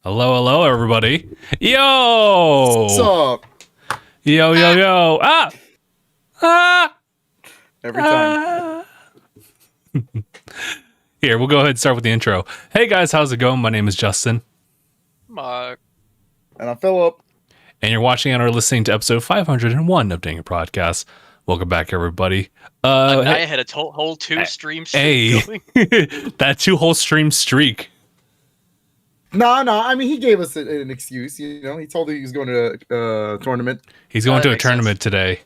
Hello, hello, everybody. Yo! What's up? Yo. Every time. Here, we'll go ahead and start with the intro. Hey, guys, how's it going? My name is Justin. Marc. And I'm Philip. And you're watching and are listening to episode 501 of DangIT Prodcast. Welcome back, everybody. I had a whole two-stream streak going. That 2 whole stream streak. No. I mean, he gave us an excuse. You know, he told me he was going to a tournament. He's going to a tournament today.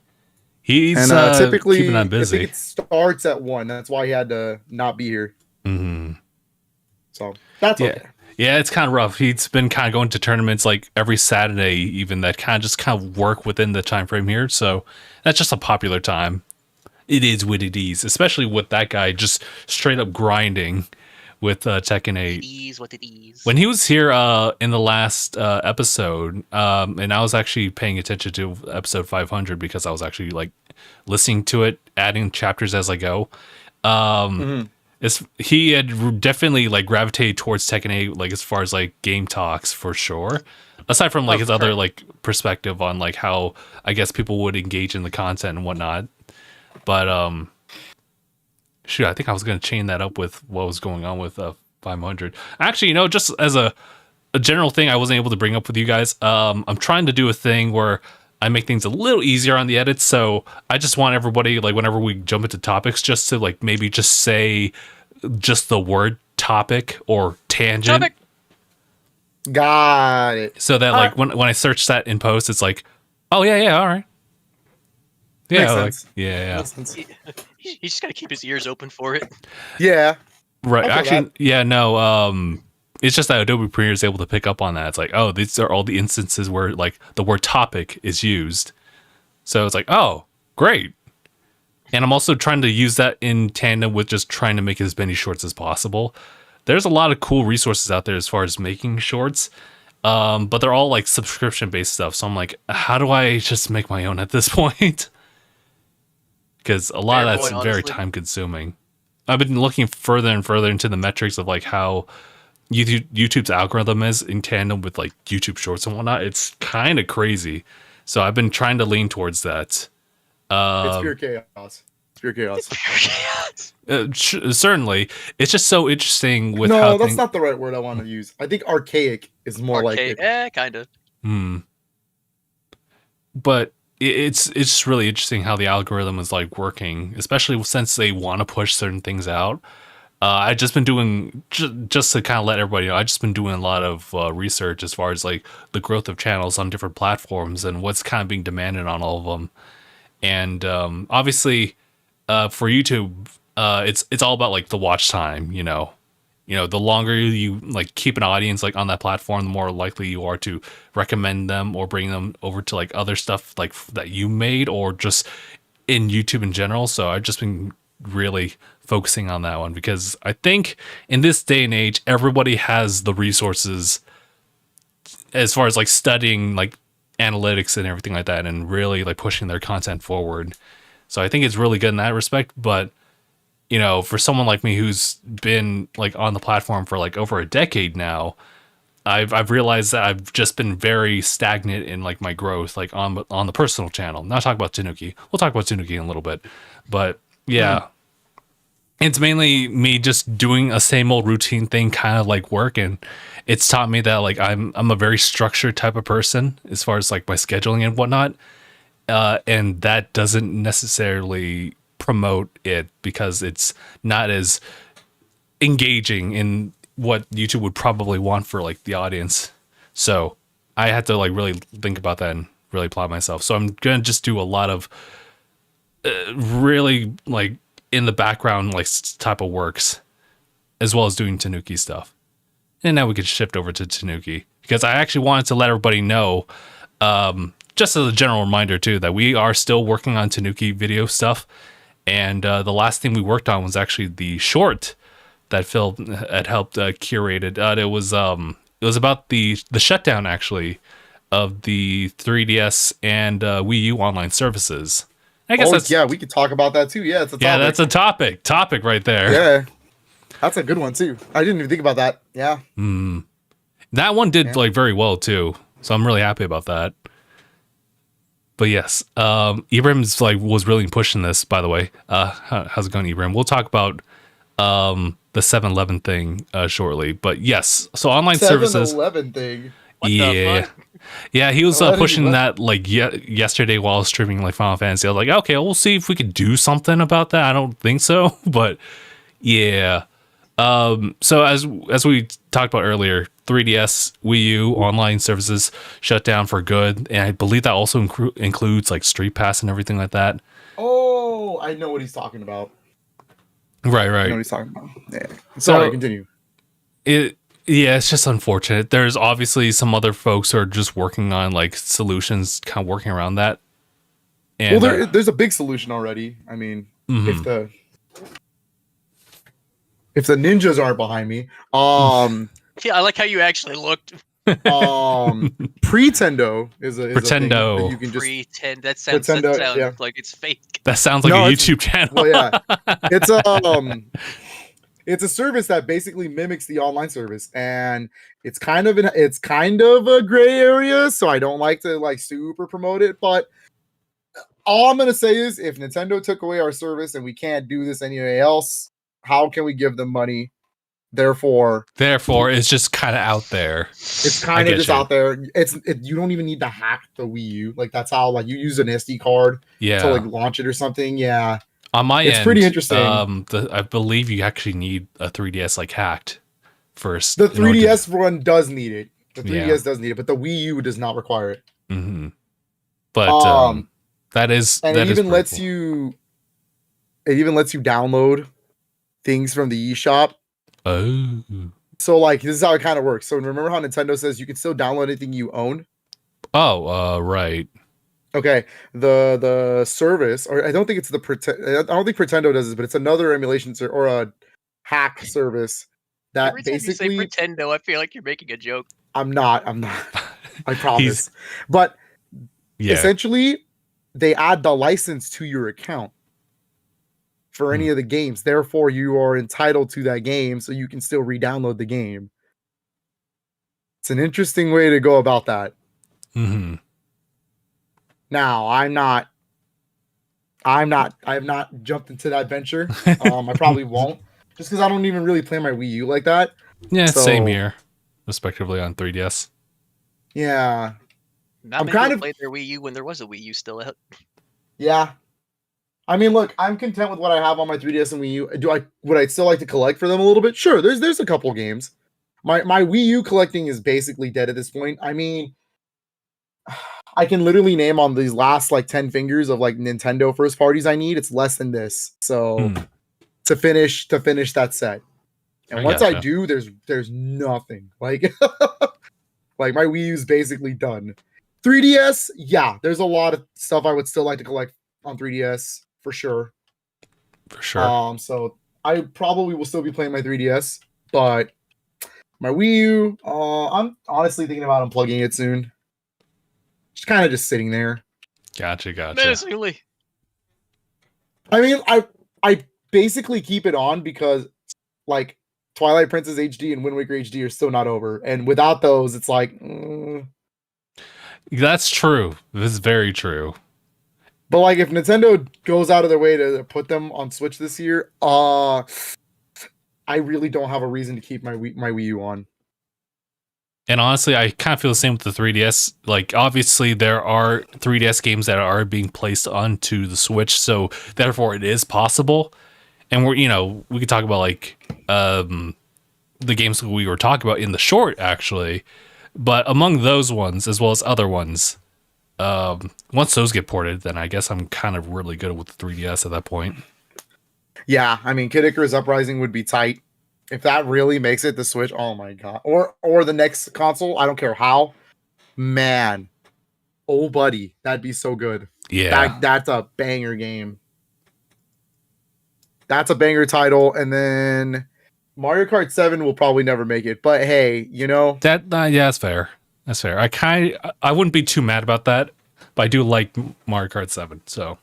He's typically keeping that busy. I think it starts at 1. That's why he had to not be here. Mm-hmm. So that's okay. Yeah, it's kind of rough. He's been kind of going to tournaments like every Saturday, even that kind of work within the time frame here. So that's just a popular time. It is what it is, especially with that guy just straight up grinding with Tekken 8. It is what it is. When he was here in the last episode, and I was actually paying attention to episode 500 because I was actually like listening to it, adding chapters as I go. He had definitely like gravitated towards Tekken 8, like as far as like game talks for sure. Aside from like his other like perspective on like how I guess people would engage in the content and whatnot. But shoot, I think I was gonna chain that up with what was going on with 500. Actually, you know, just as a general thing I wasn't able to bring up with you guys, I'm trying to do a thing where I make things a little easier on the edits, so I just want everybody, like, whenever we jump into topics, just to, like, maybe just say just the word topic or tangent. Topic. Got it. So that, like, when I search that in post, it's like, oh, yeah, all right. Yeah, like, sense. yeah. Makes sense. He's just got to keep his ears open for it. Yeah. Right, I feel actually, yeah, no, it's just that Adobe Premiere is able to pick up on that. It's like, oh, these are all the instances where like the word topic is used. So it's like, oh, great. And I'm also trying to use that in tandem with just trying to make as many shorts as possible. There's a lot of cool resources out there as far as making shorts. But they're all like subscription based stuff. So I'm like, how do I just make my own at this point? Because a lot of that's very time consuming. I've been looking further and further into the metrics of like how YouTube's algorithm is in tandem with like YouTube Shorts and whatnot. It's kind of crazy. So I've been trying to lean towards that. It's pure chaos. It's pure chaos. Certainly. It's just so interesting with how... No, that's not the right word I want to use. I think archaic is more like it. Kind of. But it's just really interesting how the algorithm is like working, especially since they want to push certain things out. I've just been doing, just to kind of let everybody know, I've just been doing a lot of research as far as like the growth of channels on different platforms and what's kind of being demanded on all of them. And obviously for YouTube, it's all about like the watch time, you know, the longer you like keep an audience like on that platform, the more likely you are to recommend them or bring them over to like other stuff like that you made or just in YouTube in general. So I've just been really focusing on that one because I think in this day and age, everybody has the resources as far as like studying like analytics and everything like that and really like pushing their content forward. So I think it's really good in that respect. But, you know, for someone like me who's been like on the platform for like over a decade now, I've realized that I've just been very stagnant in like my growth, like on the personal channel. Not talking about Tanuki. We'll talk about Tanuki in a little bit, but yeah. It's mainly me just doing a same old routine thing, kind of like work, and it's taught me that like I'm a very structured type of person as far as like my scheduling and whatnot, and that doesn't necessarily promote it because it's not as engaging in what YouTube would probably want for like the audience. So I had to like really think about that and really apply myself. So I'm gonna just do a lot of really like in the background like type of works as well as doing Tanuki stuff. And now we could shift over to Tanuki because I actually wanted to let everybody know, just as a general reminder too, that we are still working on Tanuki video stuff. And the last thing we worked on was actually the short that Phil had helped curated. It was about the shutdown actually of the 3DS and WiiU Online Services. I guess we could talk about that too. Yeah, it's a topic. Yeah, that's a topic right there. Yeah, that's a good one too. I didn't even think about that. Yeah. That one did like very well too, so I'm really happy about that. But yes, Ibrahim's like was really pushing this. By the way, how's it going, Ibrahim? We'll talk about the 7-Eleven thing shortly. But yes, so online services. 7-Eleven thing. What the fuck? Yeah, he was pushing that like yesterday while streaming like Final Fantasy. I was like, okay, we'll see if we could do something about that. I don't think so, but yeah. So as we talked about earlier, 3DS, WiiU online services shut down for good, and I believe that also includes like Street Pass and everything like that. Oh, I know what he's talking about. Right. I know what he's talking about. Yeah. Sorry, continue. It's just unfortunate. There's obviously some other folks who are just working on like solutions, kind of working around that. And there's a big solution already. I mean, if the ninjas aren't behind me, yeah, I like how you actually looked. Pretendo is a Pretendo. Thing that you can just pretend. That sounds like it's fake. That sounds like a YouTube channel. Well, yeah, it's a service that basically mimics the online service, and it's kind of a gray area. So I don't like to like super promote it, but all I'm gonna say is if Nintendo took away our service and we can't do this anywhere else, how can we give them money? Therefore, it's just kind of out there. It's kind of just out there. You don't even need to hack the Wii U. Like that's how like you use an SD card to like launch it or something. Yeah. On my end, it's pretty interesting. I believe you actually need a 3DS like hacked first. The 3DS one does need it. The 3DS does need it, but the Wii U does not require it. Mm-hmm. But that is, and it even lets you. It even lets you download things from the eShop. Oh. So like this is how it kind of works. So remember how Nintendo says you can still download anything you own? Oh, right. Okay, the service, or I don't think it's I don't think Pretendo does this, but it's another emulation or a hack service that every time basically. You say Pretendo, I feel like you're making a joke. I'm not. I promise. But essentially, they add the license to your account for any of the games. Therefore, you are entitled to that game, so you can still re-download the game. It's an interesting way to go about that. Mm-hmm. Now, I have not jumped into that venture. I probably won't, just because I don't even really play my Wii U like that. Yeah, same here, respectively on 3DS. Yeah, I'm kind of played their Wii U when there was a Wii U still out. Yeah, I mean, look, I'm content with what I have on my 3DS and Wii U. Would I still like to collect for them a little bit? Sure, there's a couple games. My Wii U collecting is basically dead at this point. I mean, I can literally name on these last like 10 fingers of like Nintendo first parties I need. It's less than this. So to finish that set. And once I do, there's nothing. Like like my Wii U's basically done. 3DS, yeah, there's a lot of stuff I would still like to collect on 3DS for sure. For sure. So I probably will still be playing my 3DS, but my Wii U, I'm honestly thinking about unplugging it soon. Just kind of just sitting there. Gotcha. Menacingly. I mean, I basically keep it on because like Twilight Princess HD and Wind Waker HD are still not over, and without those, it's like. That's true. This is very true. But like, if Nintendo goes out of their way to put them on Switch this year, I really don't have a reason to keep my Wii U on. And honestly, I kind of feel the same with the 3DS. Like, obviously, there are 3DS games that are being placed onto the Switch, so therefore it is possible. And we could talk about like the games we were talking about in the short, actually. But among those ones, as well as other ones, once those get ported, then I guess I'm kind of really good with the 3DS at that point. Yeah, I mean, Kid Icarus Uprising would be tight. If that really makes it the Switch, oh my god. Or the next console, I don't care how. Man. Oh, buddy. That'd be so good. Yeah. That's a banger game. That's a banger title. And then Mario Kart 7 will probably never make it. But hey, that's fair. That's fair. I wouldn't be too mad about that. But I do like Mario Kart 7, so.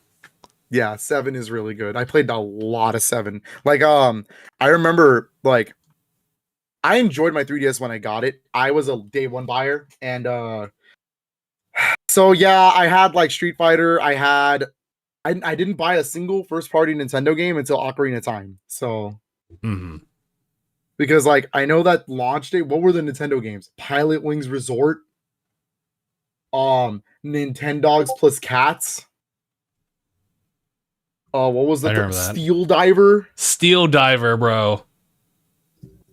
Yeah, 7 is really good. I played a lot of 7. Like, I remember, like, I enjoyed my 3DS when I got it. I was a day one buyer, and so yeah, I had like Street Fighter. I didn't buy a single first party Nintendo game until Ocarina of Time. So because like I know that launch date. What were the Nintendo games? Pilot Wings Resort. Nintendogs plus Cats. What was the Steel Diver? Steel Diver, bro.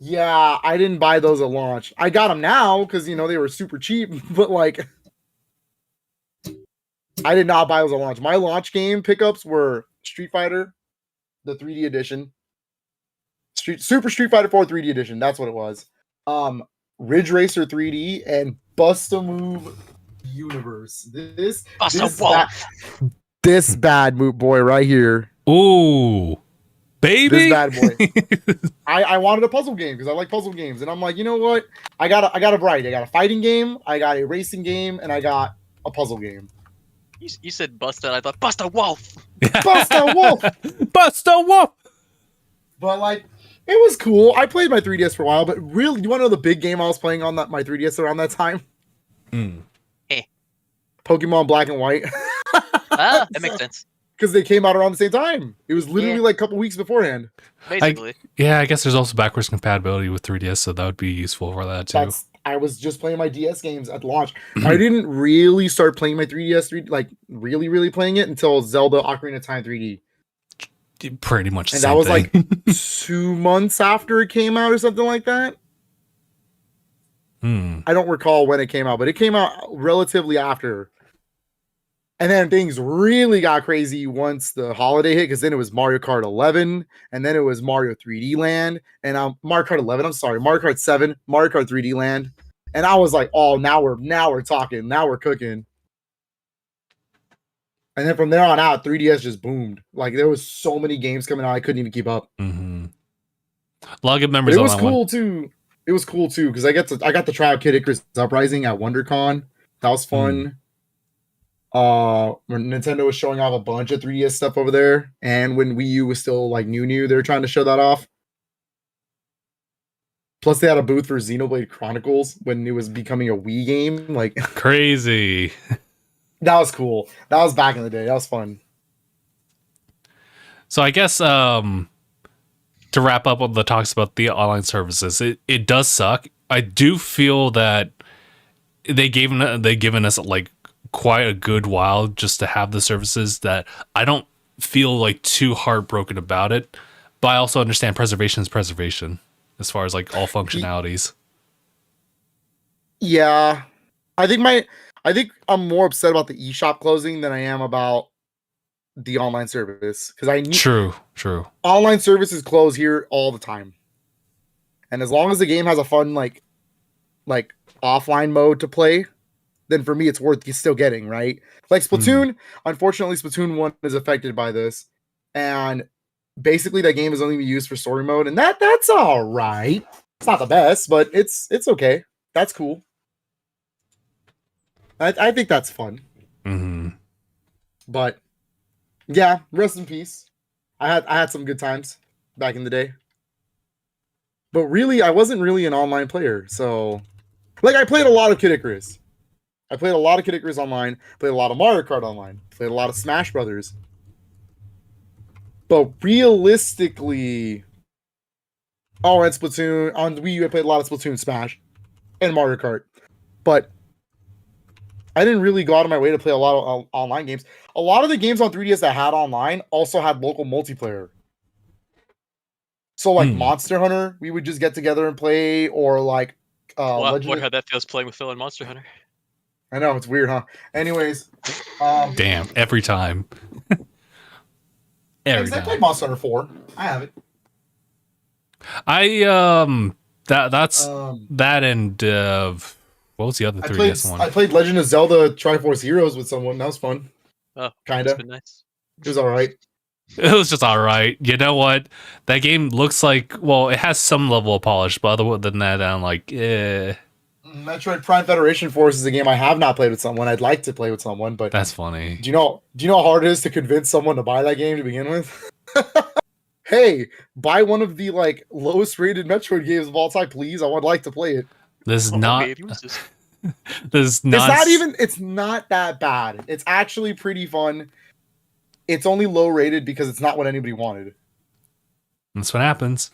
Yeah, I didn't buy those at launch. I got them now because they were super cheap, but like I did not buy those at launch. My launch game pickups were Street Fighter, the 3D edition. Super Street Fighter 4 3D edition. That's what it was. Ridge Racer 3D and Bust-A-Move Universe. This bad boy right here. Ooh, baby. This bad boy. I wanted a puzzle game because I like puzzle games, and I'm like, you know what? I got a variety. I got a fighting game, I got a racing game, and I got a puzzle game. You said Busta, I thought Busta Wolf. Busta Wolf. Busta Wolf. But like, it was cool. I played my 3DS for a while, but really, you want to know the big game I was playing on my 3DS around that time? Pokemon Black and White. That makes sense. Because they came out around the same time. It was literally like a couple weeks beforehand. Basically. I guess there's also backwards compatibility with 3DS, so that would be useful for that too. I was just playing my DS games at launch. I didn't really start playing my 3DS, like really playing it until Zelda Ocarina of Time 3D. Pretty much the and same that was thing. like 2 months after it came out or something like that. I don't recall when it came out, but it came out relatively after. And then things really got crazy once the holiday hit, because then it was Mario Kart 11, and then it was Mario 3D Land, and Mario Kart 11. I'm sorry, Mario Kart 7, Mario Kart 3D Land, and I was like, "Oh, now we're talking, now we're cooking." And then from there on out, 3DS just boomed. Like there was so many games coming out, I couldn't even keep up. A lot of good memories. It was cool too. It was cool too because I got to try out Kid Icarus Uprising at WonderCon. That was fun. When Nintendo was showing off a bunch of 3DS stuff over there, and when Wii U was still like new, they were trying to show that off. Plus, they had a booth for Xenoblade Chronicles when it was becoming a Wii game. Like crazy. That was cool. That was back in the day. That was fun. So I guess to wrap up on the talks about the online services, it does suck. I do feel that they've given us like quite a good while just to have the services, that I don't feel like too heartbroken about it, but I also understand preservation is preservation as far as like all functionalities. Yeah, I think I'm more upset about the eShop closing than I am about the online service, because True. Online services close here all the time, and as long as the game has a fun like offline mode to play, then for me it's worth still getting, right? Like Splatoon, unfortunately Splatoon 1 is affected by this, and basically that game is only used for story mode, and that's all right. It's not the best, but it's okay. That's cool. I think that's fun. But yeah, rest in peace. I had some good times back in the day, but really I wasn't really an online player, so like I played a lot of Kid Icarus. I played a lot of Kid Icarus online, played a lot of Mario Kart online, played a lot of Smash Brothers. But realistically, and Splatoon, on Wii U I played a lot of Splatoon, Smash, and Mario Kart. But I didn't really go out of my way to play a lot of online games. A lot of the games on 3DS that had online also had local multiplayer. So like Monster Hunter, we would just get together and play, or like wonder how that feels playing with Phil and Monster Hunter. I know, it's weird, huh? Anyways, damn, every time. I played Monster Hunter 4. I have it. That's that, and what was the other 3DS one? I played Legend of Zelda Triforce Heroes with someone. That was fun. Oh, kind of nice. It was all right. It was just all right. You know what? That game looks like, well, it has some level of polish, but other than that, I'm like, Metroid Prime Federation Force is a game I have not played with someone. I'd like to play with someone, but that's funny. Do you know how hard it is to convince someone to buy that game to begin with? hey, buy one of the like lowest rated Metroid games of all time, please. I would like to play it. This is Oh, not. maybe it's just- This is not. It's not that bad. It's actually pretty fun. It's only low rated because it's not what anybody wanted. That's what happens.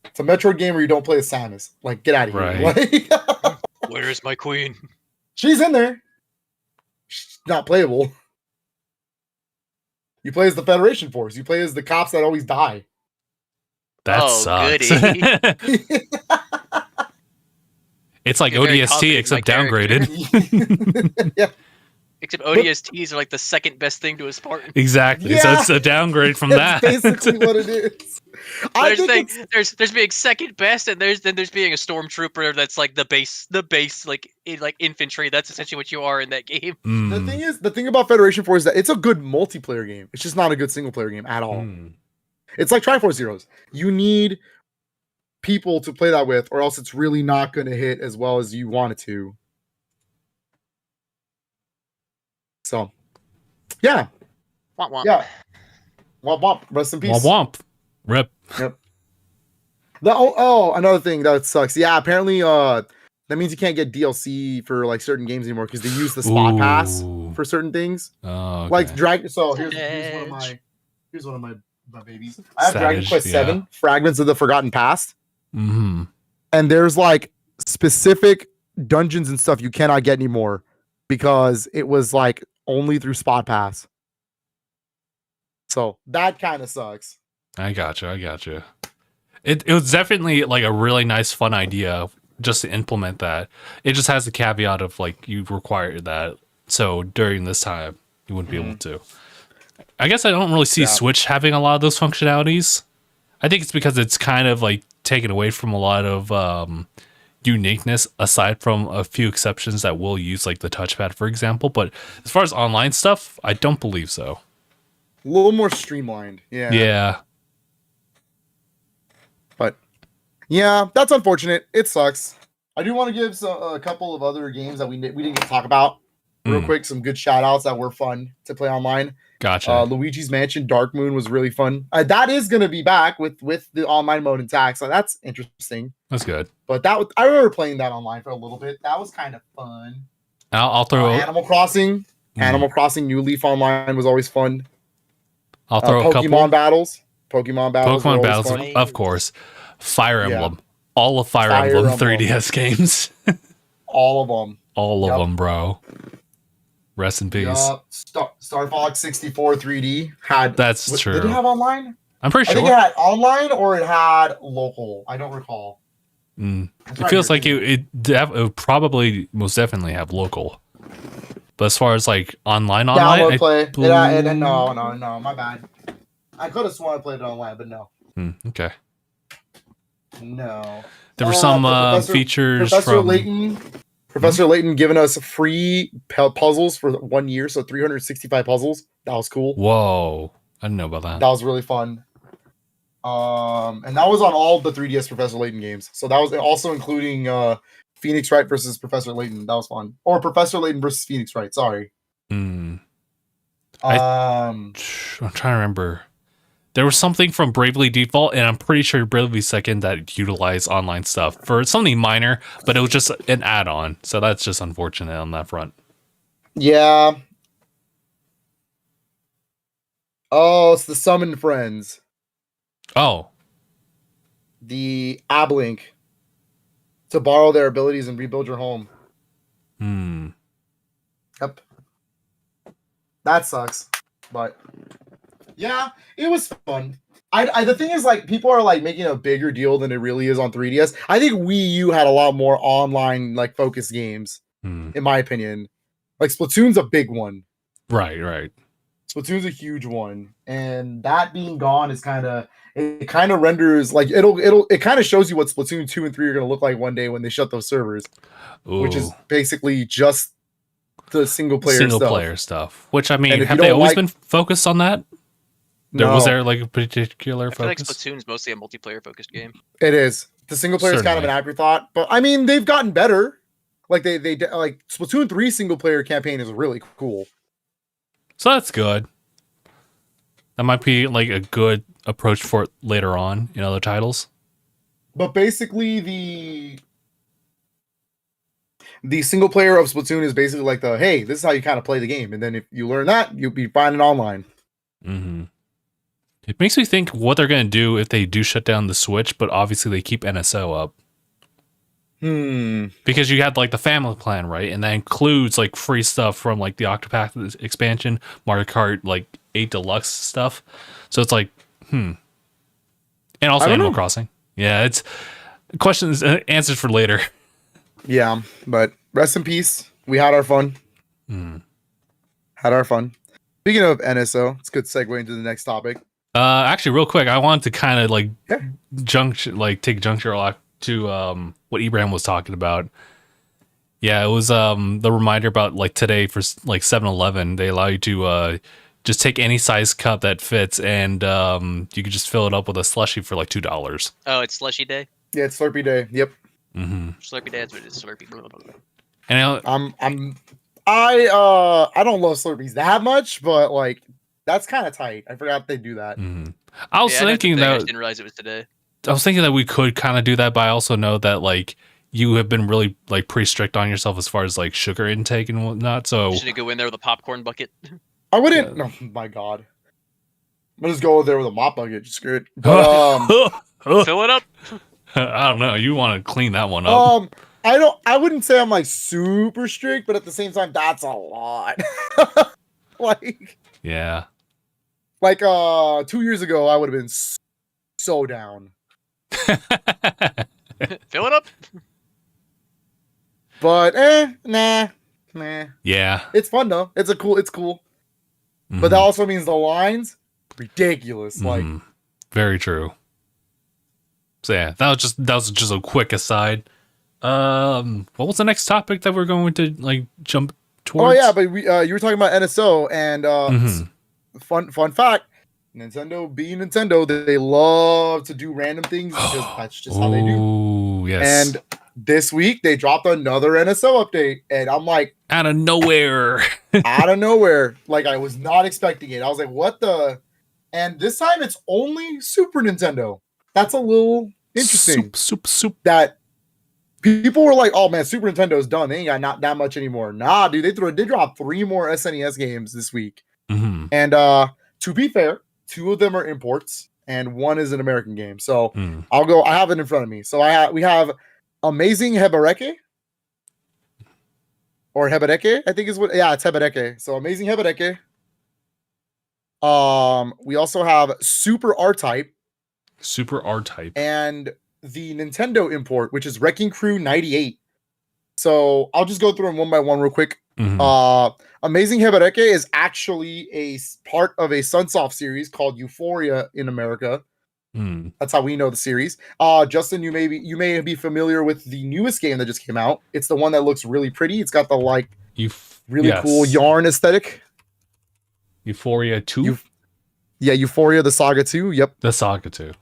It's a Metroid game where you don't play as Samus. Like, get out of here. Right. Like, Where's my queen? she's in there. She's not playable. You play as the Federation Force. You play as the cops that always die. That Oh, sucks. goody. It's like You're very ODST confident in except my character. Yeah. Except ODSTs are like the second best thing to a Spartan. Exactly. So Yeah. it's a downgrade from That's that. basically what it is. I think There's being second best, and there's being a stormtrooper that's like the base like infantry. That's essentially what you are in that game. the thing about Federation Force is that it's a good multiplayer game. It's just not a good single player game at all. It's like Triforce Heroes. You need people to play that with, or else it's really not going to hit as well as you want it to. So, yeah. Womp womp. Yeah. Womp womp. Rest in peace. Womp womp. Rip. Yep. Another thing that sucks. Yeah, apparently that means you can't get DLC for like certain games anymore because they use the spot pass Ooh. for certain things. Oh, okay. Like Dragon. So here's one of my babies. I have Dragon Savage, Quest yeah. 7, Fragments of the Forgotten Past. Mm-hmm. And there's like specific dungeons and stuff you cannot get anymore because it was like only through spot pass. So that kind of sucks. I gotcha. It was definitely like a really nice, fun idea just to implement that. It just has the caveat of like you require that. So during this time, you wouldn't be able to. I guess I don't really see Switch having a lot of those functionalities. I think it's because it's kind of like taken away from a lot of uniqueness, aside from a few exceptions that will use like the touchpad, for example. But as far as online stuff, I don't believe so. A little more streamlined. Yeah. Yeah. But yeah, that's unfortunate. It sucks. I do want to give a couple of other games that we didn't get to talk about real quick. Some good shout outs that were fun to play online. Gotcha. Luigi's Mansion Dark Moon was really fun. That is going to be back with the online mode intact, so that's interesting. That's good. But I remember playing that online for a little bit. That was kind of fun. I'll throw Animal Crossing. Animal Crossing New Leaf Online was always fun. I'll throw a couple. Pokemon battles. Pokemon battles, fun. Of course. Fire Emblem. Yeah. All of Fire Emblem 3DS games. All of them. All of them, bro. Rest in peace. Star Fox 64 3D had. That's true. Did it have online? I'm pretty I sure. think it had online or it had local. I don't recall. It feels like it would probably most definitely have local. But as far as like online, Download play. No, my bad. I could have sworn I played it online, but no. Okay. No. There were some features from Professor Layton giving us free puzzles for 1 year, so 365 puzzles. That was cool. Whoa. I didn't know about that. That was really fun. And that was on all the 3DS Professor Layton games. So that was also including Phoenix Wright versus Professor Layton. That was fun. Or Professor Layton versus Phoenix Wright. Sorry. I'm trying to remember. There was something from Bravely Default, and I'm pretty sure Bravely Second that utilized online stuff for something minor, but it was just an add-on. So that's just unfortunate on that front. Yeah. Oh, it's the Summon Friends. Oh. The Ablink. To borrow their abilities and rebuild your home. Yep. That sucks. But yeah, it was fun. The thing is, like, people are like making a bigger deal than it really is on 3DS. I think Wii U had a lot more online like focused games, in my opinion. Like Splatoon's a big one. Right. Splatoon's a huge one, and that being gone is kind of renders like it kind of shows you what Splatoon 2 and 3 are going to look like one day when they shut those servers. Ooh. Which is basically just the single player stuff. Which, I mean, have they always been focused on that? No. Was there like a particular focus? I feel like Splatoon's mostly a multiplayer focused game. It is. The single player is kind of an afterthought, but I mean, they've gotten better. Like they like Splatoon 3 single player campaign is really cool. So that's good. That might be like a good approach for it later on in other titles. But basically, the single player of Splatoon is basically like hey, this is how you kind of play the game, and then if you learn that, you'll be fine in online. Mm-hmm. It makes me think what they're going to do if they do shut down the Switch, but obviously they keep NSO up. Because you had like the family plan, right? And that includes like free stuff from like the Octopath expansion, Mario Kart like 8 Deluxe stuff. So it's like, And also Animal Crossing. Yeah, it's questions, answers for later. Yeah, but rest in peace. We had our fun. Had our fun. Speaking of NSO, it's a good segue into the next topic. Actually, real quick, I wanted to kind of like take juncture to what Ibrahim was talking about. Yeah, it was the reminder about like today for like 7-Eleven, they allow you to just take any size cup that fits, and you can just fill it up with a slushie for like $2. Oh, it's slushy day. Yeah, it's Slurpee Day. Yep. Slurpee Day. That's what it is. Slurpee. And I don't love Slurpees that much, but like that's kind of tight. I forgot they do that. I was thinking that I didn't realize it was today. I was thinking that we could kind of do that, but I also know that like you have been really like pretty strict on yourself as far as like sugar intake and whatnot. So should go in there with a popcorn bucket. I wouldn't. Oh my god. I'll just go there with a mop bucket. Just screw it. But, fill it up. I don't know. You want to clean that one up? I wouldn't say I'm like super strict, but at the same time, that's a lot. Like, yeah. Like 2 years ago, I would have been so down. Fill it up. But nah. Yeah. It's fun though. It's cool. But that also means the lines ridiculous. Like, very true. So yeah, that was just a quick aside. What was the next topic that we're going to like jump towards? Oh yeah, but you were talking about NSO and fun fact, Nintendo being Nintendo, they love to do random things because that's just how they do. Yes. And this week they dropped another NSO update, and I'm like, out of nowhere. Like I was not expecting it. I was like, what the? And this time it's only Super Nintendo. That's a little interesting. Soup. That people were like, oh man, Super Nintendo's done. They ain't got not that much anymore. Nah, dude, they dropped 3 more SNES games this week. And to be fair, 2 of them are imports and 1 is an American game. So I have it in front of me. So we have Amazing Hebereke. Or Hebereke, I think is what. Yeah, it's Hebereke. So Amazing Hebereke. We also have Super R-Type. And the Nintendo import, which is Wrecking Crew 98. So I'll just go through them one by one real quick. Amazing Hebereke is actually a part of a Sunsoft series called Euphoria in America. That's how we know the series. Justin, you may be familiar with the newest game that just came out. It's the one that looks really pretty. It's got the like really cool yarn aesthetic. Euphoria 2? Euphoria the Saga 2. Yep. The Saga 2.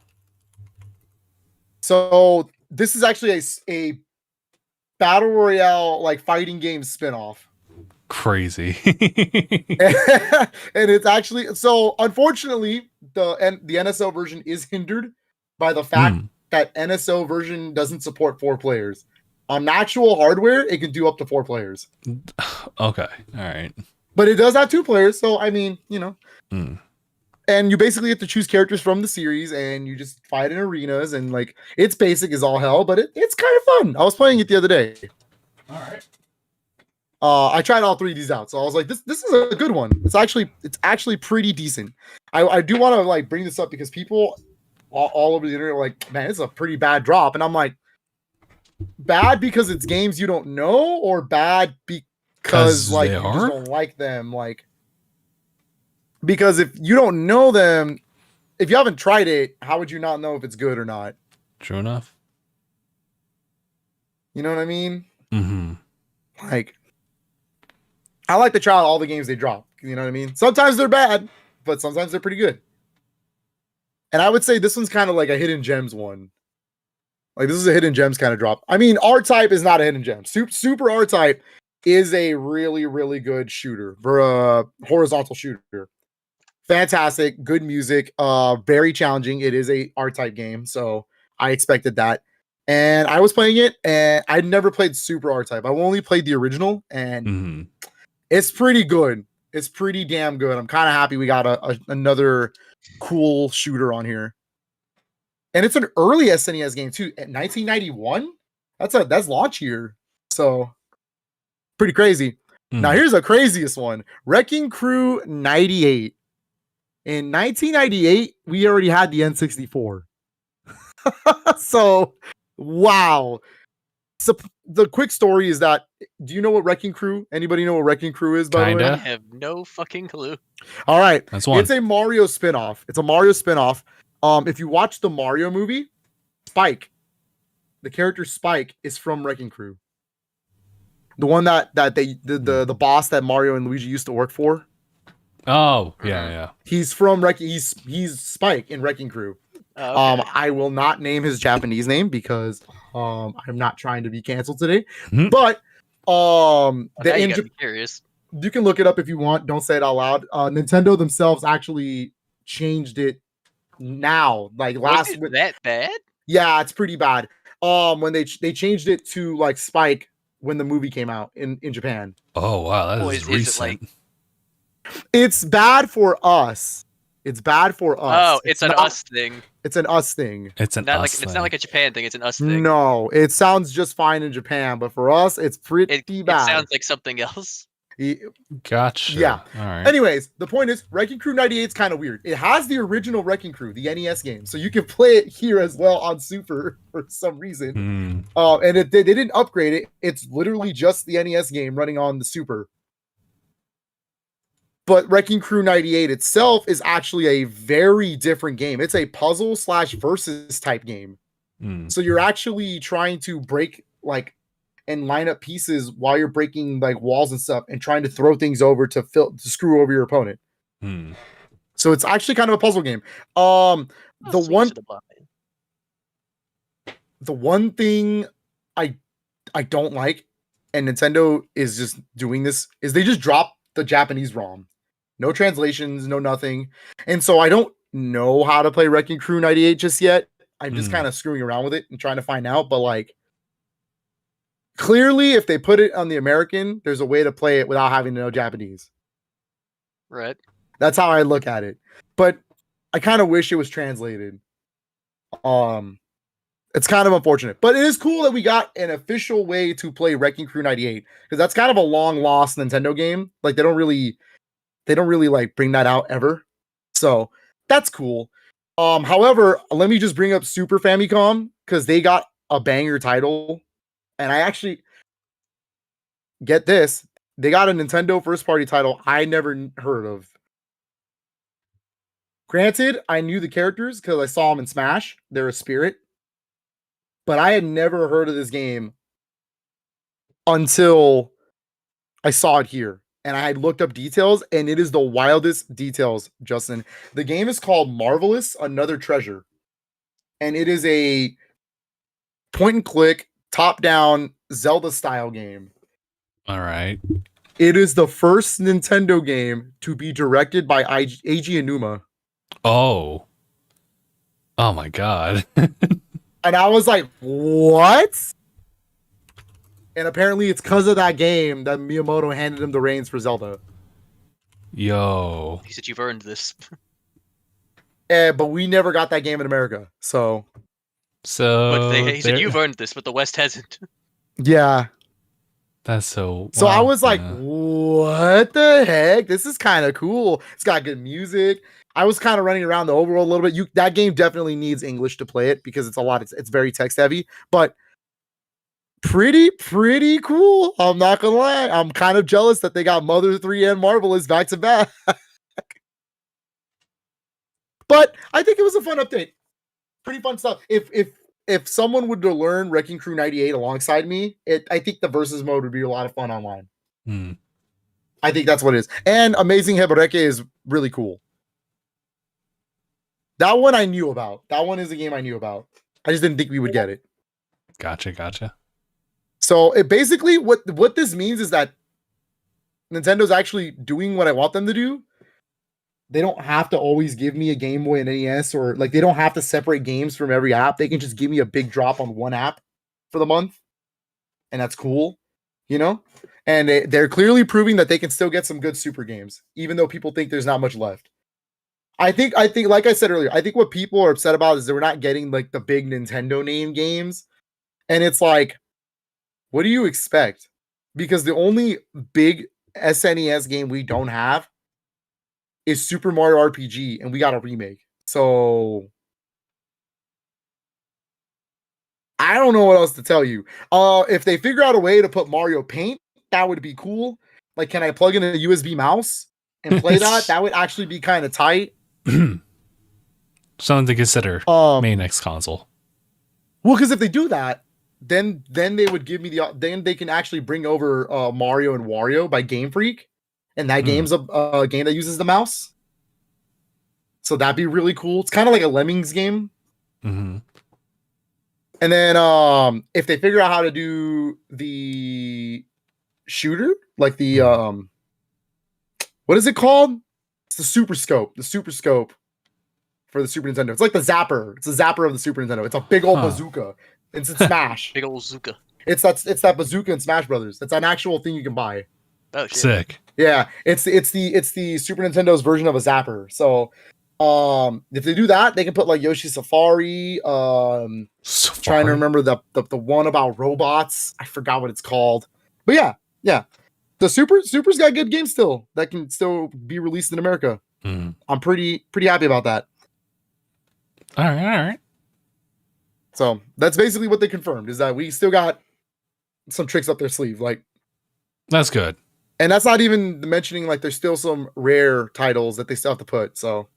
So this is actually a battle royale like fighting game spinoff. Crazy. And it's actually, so unfortunately the NSO version is hindered by the fact that NSO version doesn't support 4 players. On actual hardware, it can do up to 4 players. Okay, all right. But it does have 2 players, so I mean, you know. And you basically have to choose characters from the series, and you just fight in arenas, and like it's basic as all hell, but it's kind of fun. I was playing it the other day. All right. I tried all 3 of these out, so I was like, this is a good one. It's actually pretty decent. I do want to like bring this up because people all over the internet are like, man, it's a pretty bad drop, and I'm like, bad because it's games you don't know, or bad because like you just don't like them, like. Because if you don't know them, if you haven't tried it, how would you not know if it's good or not? True enough. You know what I mean? Like, I like to try out all the games they drop. You know what I mean? Sometimes they're bad, but sometimes they're pretty good. And I would say this one's kind of like a hidden gems one. Like, this is a hidden gems kind of drop. I mean, R-Type is not a hidden gem. Super R-Type is a really, really good shooter for a horizontal shooter. fantastic, good music, very challenging. It is a R-type game, so I expected that. And I was playing it, and I'd never played Super R-type. I've only played the original, and it's pretty good. It's pretty damn good. I'm kind of happy we got another cool shooter on here. And it's an early SNES game too. At 1991, that's launch year. So pretty crazy. Now here's the craziest one: Wrecking Crew 98. In 1998, we already had the N64. So wow. So the quick story is that, do you know what Wrecking Crew? Anybody know what Wrecking Crew is, by the way? I have no fucking clue. All right. That's one. It's a Mario spinoff. If you watch the Mario movie, Spike, the character Spike is from Wrecking Crew. The one that the boss that Mario and Luigi used to work for. Oh, yeah. He's from he's Spike in Wrecking Crew. Oh, okay. I will not name his Japanese name because I'm not trying to be canceled today. Mhm. But Now you got me curious. you can look it up if you want. Don't say it out loud. Nintendo themselves actually changed it now, like Was it that bad? Yeah, it's pretty bad. When they changed it to like Spike when the movie came out in Japan. Oh wow, that is Is recent. it It's bad for us. It's bad for us. Oh, it's an us thing. It's an us thing. It's an Not us like thing. it's not like a Japan thing. It's an us thing. No, it sounds just fine in Japan, but for us, it's pretty It bad. sounds like something else. Gotcha. Yeah. All right. Anyways, the point is, Wrecking Crew 98 is kind of weird. It has the original Wrecking Crew, the NES game, so you can play it here as well on Super for some reason. And they didn't upgrade it. It's literally just the NES game running on the Super. But Wrecking Crew 98 itself is actually a very different game. It's a puzzle / versus type game. So you're actually trying to break and line up pieces while you're breaking like walls and stuff and trying to throw things over to screw over your opponent. So it's actually kind of a puzzle game. The one thing I don't like, and Nintendo is just doing this, is they just drop the Japanese ROM. No translations, no nothing. And so I don't know how to play Wrecking Crew 98 just yet. I'm just kind of screwing around with it and trying to find out. But like, clearly, if they put it on the American, there's a way to play it without having to know Japanese. Right. That's how I look at it. But I kind of wish it was translated. It's kind of unfortunate, but it is cool that we got an official way to play Wrecking Crew 98, because that's kind of a long lost Nintendo game. Like they don't really like bring that out ever. So that's cool. However, let me just bring up Super Famicom because they got a banger title. And I actually get this. They got a Nintendo first party title I never heard of. Granted, I knew the characters because I saw them in Smash. They're a spirit. But I had never heard of this game until I saw it here. And I had looked up details, and it is the wildest details, Justin. The game is called Marvelous Another Treasure. And it is a point and click, top-down Zelda style game. All right. It is the first Nintendo game to be directed by Eiji Aonuma. Oh my god. And I was like, what? And apparently it's because of that game that Miyamoto handed him the reins for Zelda. Yo. He said, "You've earned this." But we never got that game in America. So But he said, "You've earned this," but the West hasn't. yeah. That's so. So I was like, what the heck? This is kind of cool. It's got good music. I was kind of running around the overworld a little bit. That game definitely needs English to play it because it's very text heavy, but pretty cool. I'm not gonna lie. I'm kind of jealous that they got Mother 3 and Marvelous back to back. But I think it was a fun update. Pretty fun stuff. If someone would learn Wrecking Crew 98 alongside me, I think the versus mode would be a lot of fun online. I think that's what it is. And Amazing Hebereke is really cool. That one I knew about. That one is a game I knew about. I just didn't think we would get it. Gotcha. So it basically what this means is that Nintendo's actually doing what I want them to do. they don't have to always give me a Game Boy and NES, or like they don't have to separate games from every app. They can just give me a big drop on one app for the month, and that's cool, you know. And they're clearly proving that they can still get some good super games, even though people think there's not much left. I think, like I said earlier, I think what people are upset about is that we're not getting like the big Nintendo name games, and it's like, what do you expect? Because the only big SNES game we don't have is Super Mario RPG, and we got a remake. So I don't know what else to tell you. If they figure out a way to put Mario Paint, that would be cool. Like, can I plug in a USB mouse and play that? That would actually be kind of tight. Something to consider. Main next console. Well, because if they do that, then they would give me then they can actually bring over Mario and Wario by Game Freak, and that game's a game that uses the mouse. So that'd be really cool. It's kind of like a Lemmings game. Mm-hmm. And then if they figure out how to do the shooter, like the what is it called? It's the Super Scope. The Super Scope for the Super Nintendo. It's like the Zapper. It's a Zapper of the Super Nintendo. It's a big old bazooka. It's in Smash. Big old bazooka. It's that bazooka in Smash Brothers. It's an actual thing you can buy. Oh shit. Sick. Yeah, it's the Super Nintendo's version of a Zapper. So if they do that, they can put like Yoshi Safari. Trying to remember the one about robots. I forgot what it's called. But yeah. The Super's got good games still that can still be released in America. I'm pretty happy about that. All right. So that's basically what they confirmed, is that we still got some tricks up their sleeve. Like, that's good. And that's not even mentioning like there's still some rare titles that they still have to put. So,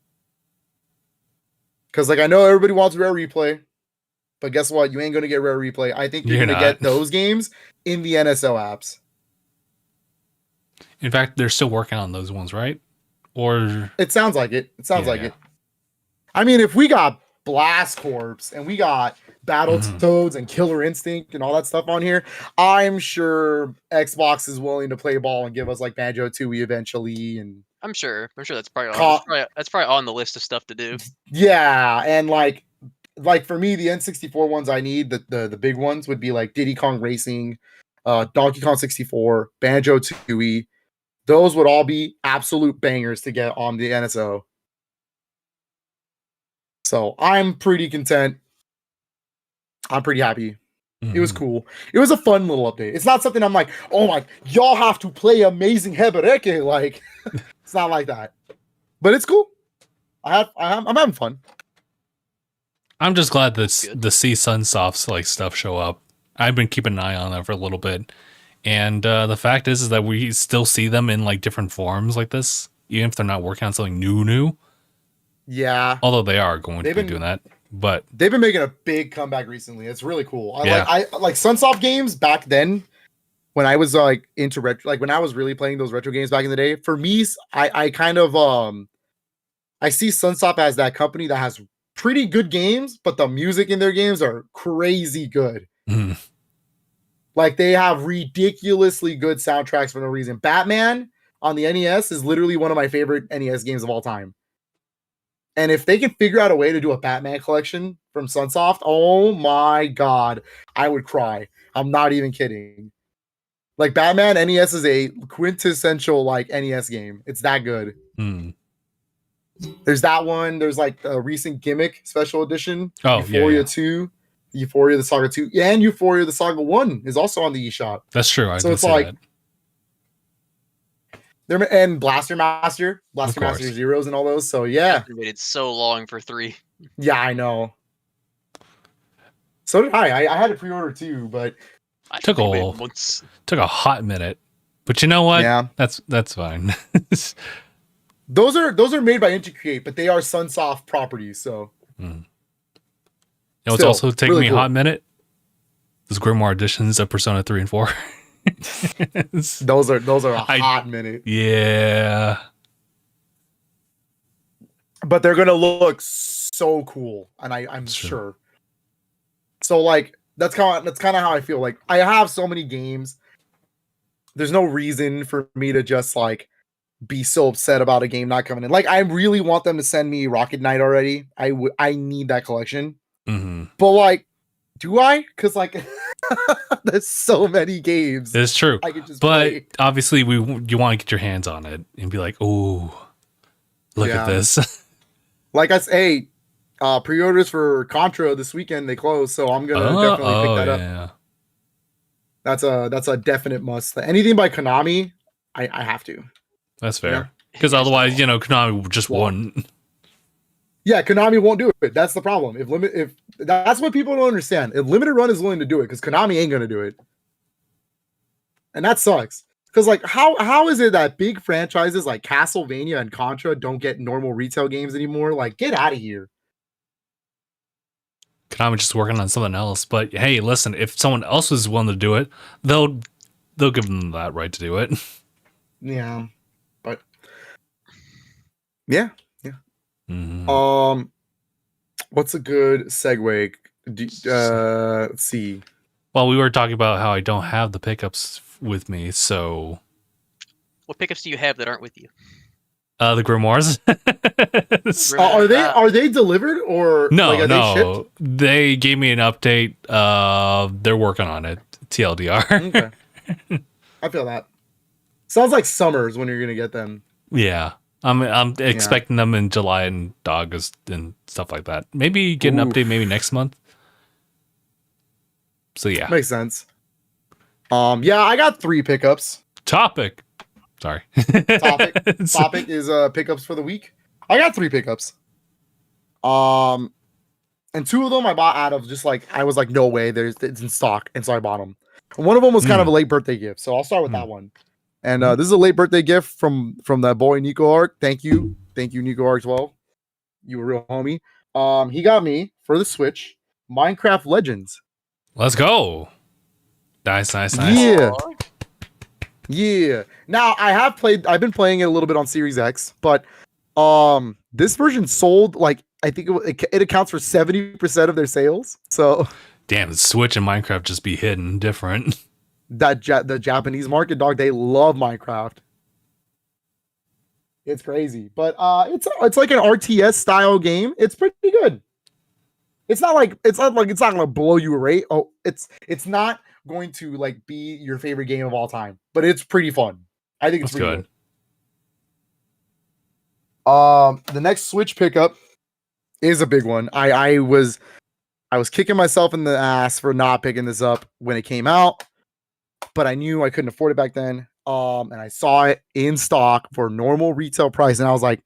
because like I know everybody wants Rare Replay, but guess what? You ain't gonna get Rare Replay. I think you're gonna get those games in the NSO apps. In fact, they're still working on those ones, right? Or it sounds like it. It sounds like it. I mean, if we got Blast Corps and we got Battletoads and Killer Instinct and all that stuff on here, I'm sure Xbox is willing to play ball and give us like Banjo-Tooie eventually. And I'm sure that's probably on the list of stuff to do. Yeah, and like for me, the N64 ones I need, the big ones would be like Diddy Kong Racing, Donkey Kong 64, Banjo-Tooie. Those would all be absolute bangers to get on the NSO. So I'm pretty content. I'm pretty happy. It was cool. It was a fun little update. It's not something I'm like, oh my, y'all have to play Amazing Hebereke. Like, it's not like that. But it's cool. I'm having fun. I'm just glad that the See Sunsoft's like stuff show up. I've been keeping an eye on that for a little bit. And the fact is that we still see them in like different forms like this, even if they're not working on something new. Yeah. Although they are going to be doing that. But they've been making a big comeback recently. It's really cool. I like Sunsoft games back then when I was like into retro, like when I was really playing those retro games back in the day. For me, I kind of I see Sunsoft as that company that has pretty good games, but the music in their games are crazy good. Like they have ridiculously good soundtracks for no reason. Batman on the NES is literally one of my favorite NES games of all time. And if they can figure out a way to do a Batman collection from Sunsoft, oh my God, I would cry. I'm not even kidding. Like Batman NES is a quintessential like NES game. It's that good. There's that one. There's like a recent gimmick special edition. Euphoria 2, Euphoria the Saga 2, and Euphoria the Saga 1 is also on the eShop. That's true. So it's like and Blaster Master Zeros and all those. So yeah, I waited so long for 3. Yeah, I know. So did I. I had a pre-order too, but took a hot minute. But you know what? Yeah, that's fine. Those are made by Intercreate, but they are Sunsoft properties. So you know, it's also taking really me a hot minute. Those Grimoire editions of Persona 3 and 4. those are a hot minute. Yeah. But they're gonna look so cool, and I'm sure. So like that's kind of how I feel. Like I have so many games. There's no reason for me to just like be so upset about a game not coming in. Like, I really want them to send me Rocket Knight already. I need that collection. Mm-hmm. But like, do I? Because like, there's so many games. It's true. I could just but play. obviously, you want to get your hands on it and be like, oh, look at this. Like I say, pre-orders for Contra this weekend, they close, so I'm gonna definitely pick that up. That's a definite must. Anything by Konami, I have to. That's fair. Because otherwise, Konami just won't. Yeah, Konami won't do it. That's the problem. If that's what people don't understand. If Limited Run is willing to do it, because Konami ain't gonna do it, and that sucks. Because like, how is it that big franchises like Castlevania and Contra don't get normal retail games anymore? Like, get out of here. Konami just working on something else. But hey, listen, if someone else is willing to do it, they'll give them that right to do it. Yeah, but yeah. Mm-hmm. What's a good segue? Let's see. Well, we were talking about how I don't have the pickups with me, so what pickups do you have that aren't with you? The grimoires. Are they delivered or no? Like, no, they shipped? They gave me an update. They're working on it. TLDR. Okay. I feel that. Sounds like summers when you're gonna get them. Yeah, I'm expecting them in July and August and stuff like that. Maybe get an update maybe next month. So yeah, makes sense. Yeah, I got 3 pickups. Topic is pickups for the week. I got 3 pickups. And 2 of them I bought out of just like, I was like, no way, it's in stock, and so I bought them. And one of them was kind of a late birthday gift, so I'll start with that one. And this is a late birthday gift from that boy Nico Arc. Thank you Nico Arc 12. You were a real homie. He got me for the Switch Minecraft Legends. Let's go. Nice. Yeah. Now I've been playing it a little bit on Series X, but this version sold like, I think it accounts for 70% of their sales. So damn, the Switch and Minecraft just be hidden different. The Japanese market, dog, they love Minecraft. It's crazy, but it's like an RTS style game. It's pretty good. It's not gonna blow you away. Oh, it's not going to like be your favorite game of all time, but it's pretty fun. I think it's pretty good. The next Switch pickup is a big one. I was kicking myself in the ass for not picking this up when it came out, but I knew I couldn't afford it back then. And I saw it in stock for normal retail price, and I was like,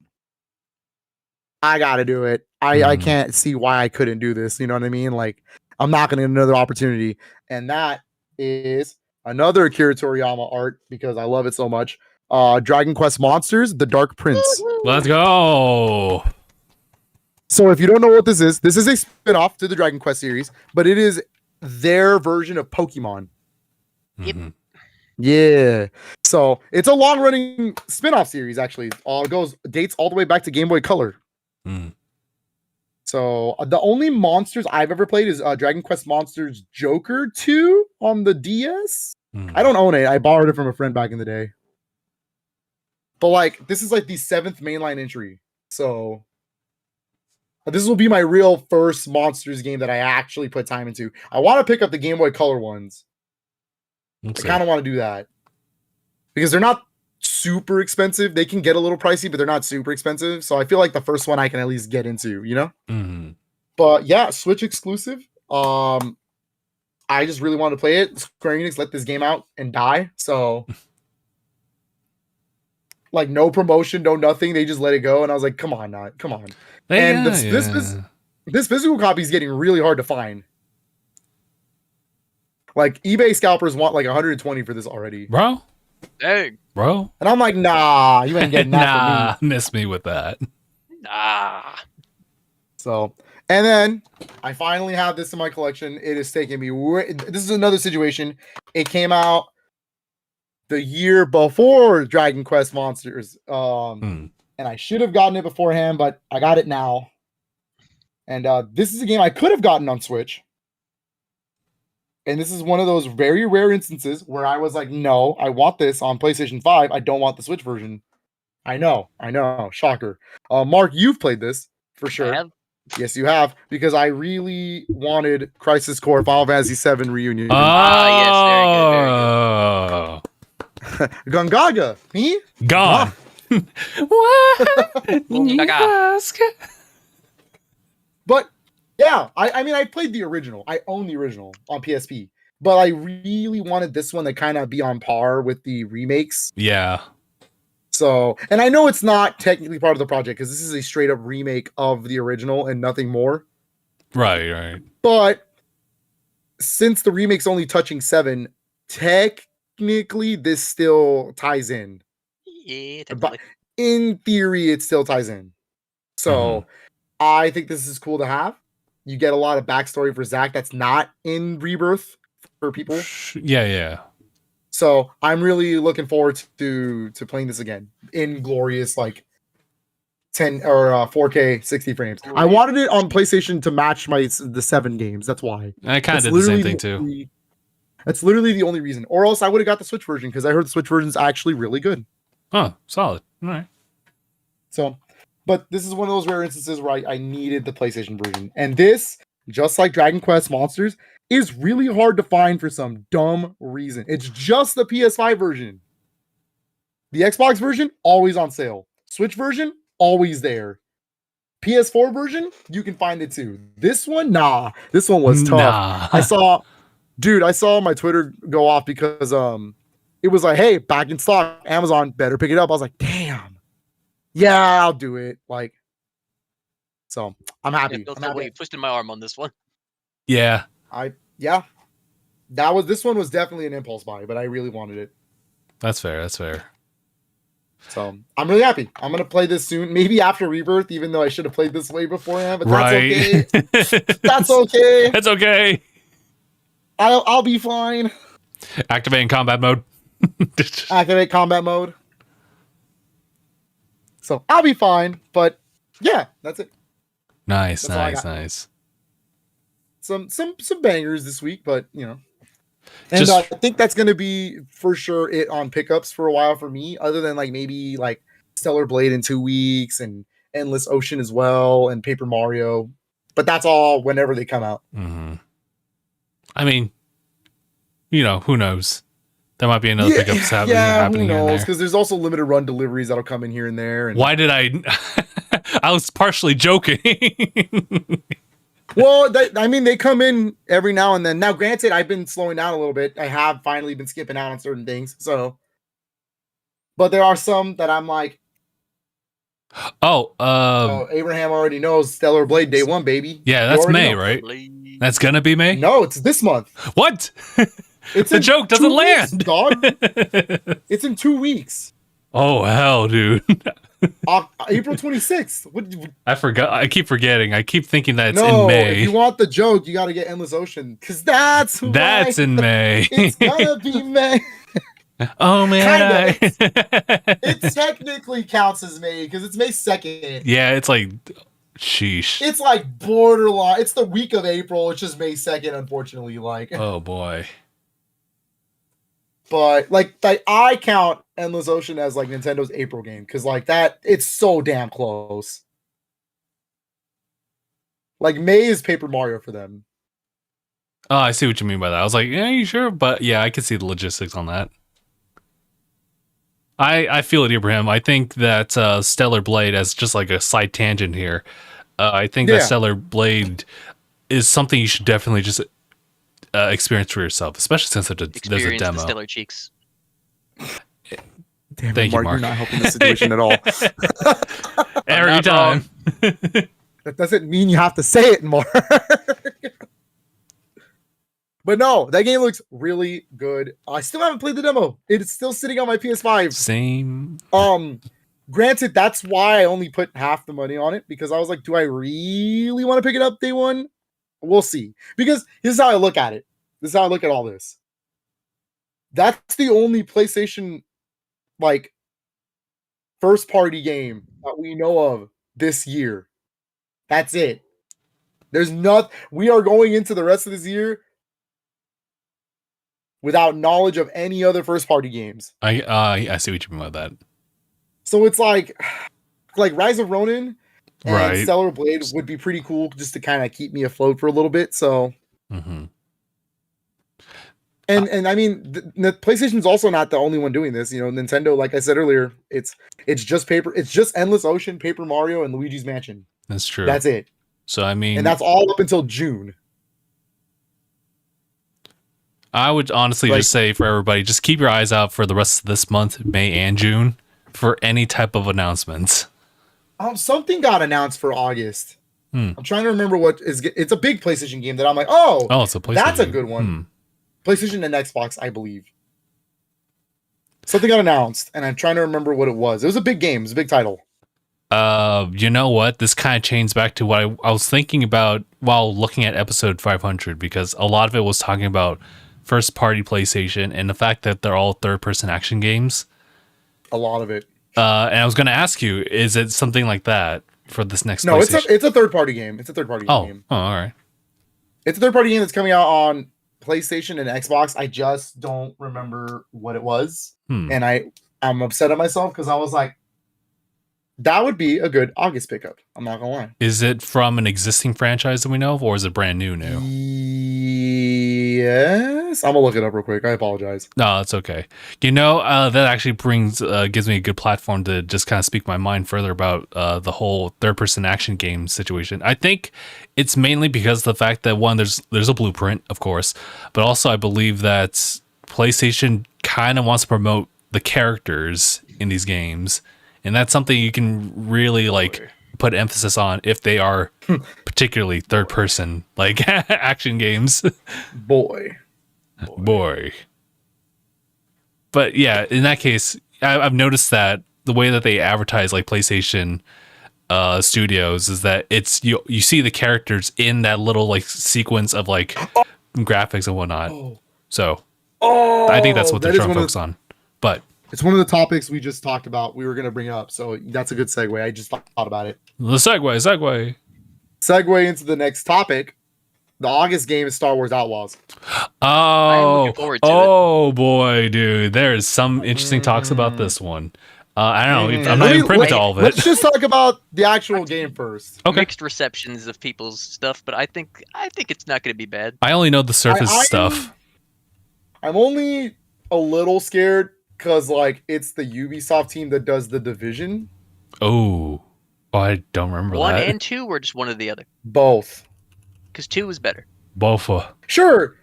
I gotta do it. I can't see why I couldn't do this. You know what I mean? Like, I'm not gonna get another opportunity. And that is another Akira Toriyama art, because I love it so much. Dragon Quest Monsters, The Dark Prince. Let's go. So if you don't know what this is a spin-off to the Dragon Quest series, but it is their version of Pokemon. Yep. Yeah. So it's a long-running spin-off series, actually. Dates all the way back to Game Boy Color. So the only monsters I've ever played is Dragon Quest Monsters Joker 2 on the DS. I don't own it. I borrowed it from a friend back in the day. But like, this is like the 7th mainline entry. So this will be my real first Monsters game that I actually put time into. I want to pick up the Game Boy Color ones. I kind of want to do that, because they're not super expensive. They can get a little pricey, but they're not super expensive. So I feel like the first one I can at least get into, you know? But yeah, Switch exclusive. I just really wanted to play it. Square Enix let this game out and die. So like, no promotion, no nothing. They just let it go. And I was like, come on. And this physical copy is getting really hard to find. Like, eBay scalpers want like 120 for this already. Bro. Dang. Bro. And I'm like, nah, you ain't getting that for me. Miss me with that. Nah. So, and then I finally have this in my collection. It has taken me this is another situation. It came out the year before Dragon Quest Monsters. And I should have gotten it beforehand, but I got it now. And this is a game I could have gotten on Switch. And this is one of those very rare instances where I was like, no, I want this on PlayStation 5. I don't want the Switch version. I know. Shocker. Mark, you've played this for I sure. have. Yes, you have, because I really wanted Crisis Core Final Fantasy VII Reunion. Ah, yes, very good. Gungaga, me? Gone. What? Gaga. But yeah, I mean, I played the original. I own the original on PSP, but I really wanted this one to kind of be on par with the remakes. Yeah. So, and I know it's not technically part of the project because this is a straight up remake of the original and nothing more. Right. But since the remake's only touching 7, technically this still ties in. Yeah, But definitely. in theory, it still ties in. So I think this is cool to have. You get a lot of backstory for Zack that's not in Rebirth for people. Yeah. So I'm really looking forward to playing this again in glorious like 10 or 4K 60 frames. I wanted it on PlayStation to match the 7 games. That's why. I kind of did the same thing too. That's literally the only reason. Or else I would have got the Switch version because I heard the Switch version is actually really good. Oh, solid. All right. So, but this is one of those rare instances where I needed the PlayStation version. And this, just like Dragon Quest Monsters, is really hard to find for some dumb reason. It's just the PS5 version. The Xbox version, always on sale. Switch version, always there. PS4 version, you can find it too. This one, nah. This one was tough. Nah. I saw my Twitter go off because it was like, hey, back in stock, Amazon, better pick it up. I was like, damn. Yeah, I'll do it. Like, so I'm happy. Yeah, I'm twisting my arm on this one. Yeah. This one was definitely an impulse buy, but I really wanted it. That's fair. So I'm really happy. I'm gonna play this soon, maybe after Rebirth, even though I should have played this way beforehand. But that's okay. That's okay. That's okay. I'll be fine. Activating combat mode. Activate combat mode. So I'll be fine. But yeah, that's it. Nice. Some bangers this week, but you know. And I think that's going to be for sure it on pickups for a while for me, other than like maybe like Stellar Blade in 2 weeks and Endless Ocean as well and Paper Mario. But that's all whenever they come out. Mm-hmm. I mean, you know, who knows? There might be another pickups happening. Yeah, who knows? Because there's also limited run deliveries that'll come in here and there. And why did I? I was partially joking. Well, I mean, they come in every now and then. Now, granted, I've been slowing down a little bit. I have finally been skipping out on certain things. So, but there are some that I'm like, Abraham already knows Stellar Blade Day 1, baby. Yeah, that's May, right? That's gonna be May. No, it's this month. What? It's the joke doesn't land, weeks, dog. It's in 2 weeks. Oh hell, dude. April 26th. I forgot. I keep forgetting. I keep thinking that it's in May. If you want the joke, you got to get Endless Ocean because that's in May. It's gonna be May. Oh man, it technically counts as May because it's May 2nd. Yeah, it's like, sheesh. It's like borderline. It's the week of April. It's just May 2nd, unfortunately. Like, oh boy. But like I count Endless Ocean as like Nintendo's April game because like that it's so damn close. Like May is Paper Mario for them. Oh, I see what you mean by that. I was like, yeah, you sure? But yeah, I can see the logistics on that. I feel it, Abraham. I think that Stellar Blade, as just like a side tangent here, I think that Stellar Blade is something you should definitely just experience for yourself, especially since there's a demo. The Stellar Cheeks. Damn, Thank Mark, you, Mark. You're not helping the situation at all. Every time. That doesn't mean you have to say it, Mark. But no, that game looks really good. I still haven't played the demo. It's still sitting on my PS5. Same. Granted, that's why I only put half the money on it because I was like, do I really want to pick it up day one? We'll see. Because this is how I look at it. This is how I look at all this. That's the only PlayStation like first party game that we know of this year. That's it. There's not. We are going into the rest of this year without knowledge of any other first party games. I see what you mean by that. So it's like Rise of Ronin and Right. Stellar Blade would be pretty cool just to kind of keep me afloat for a little bit. So, Mm-hmm. and I mean, the PlayStation's also not the only one doing this. You know, Nintendo, like I said earlier, it's just Endless Ocean, Paper Mario, and Luigi's Mansion. That's true. That's it. So I mean, And that's all up until June. I would honestly Like- just say for everybody, just keep your eyes out for the rest of this month, May and June, for any type of announcements. Something got announced for August. Hmm. I'm trying to remember what is. It's a big PlayStation game that I'm like, oh, It's a PlayStation. that's a good one. PlayStation and Xbox, I believe. Something got announced, and I'm trying to remember what it was. It was a big game. It was a big title. You know what? This kind of chains back to what I was thinking about while looking at episode 500, because a lot of it was talking about first party PlayStation and the fact that they're all third person action games. A lot of it. And I was going to ask you, is it something like that for this next No, PlayStation? it's a third party game. It's a third party game. Oh, all right. It's a third party game that's coming out on PlayStation and Xbox. I just don't remember what it was. And I'm upset at myself because I was like, that would be a good August pickup. I'm not gonna lie. Is it from an existing franchise that we know of, or is it brand new? Yes. I'm gonna look it up real quick. I apologize. No, it's okay. You know, that actually gives me a good platform to just kind of speak my mind further about the whole third-person action game situation. I think it's mainly because of the fact that, one, there's a blueprint, of course, but also I believe that PlayStation kind of wants to promote the characters in these games, and that's something you can really put emphasis on if they are particularly third-person action games. Boy. But yeah, in that case, I've noticed that the way that they advertise PlayStation studios is that it's you see the characters in that little sequence of graphics and whatnot. So I think that's what they're trying to focus on. But it's one of the topics we just talked about. We were going to bring up, so that's a good segue. I just thought about it. The segue Into the next topic. The August game is Star Wars Outlaws. I'm looking forward to it. Boy, dude, there's some interesting talks about this one. I don't know. I'm not even privy to all of it. Let's just talk about the actual game first. Okay. Mixed receptions of people's stuff, but I think it's not going to be bad. I only know the surface stuff. I'm only a little scared because it's the Ubisoft team that does The Division. Oh, I don't remember One that. and two, or just one or the other? Both. Because two is better. Both. Sure.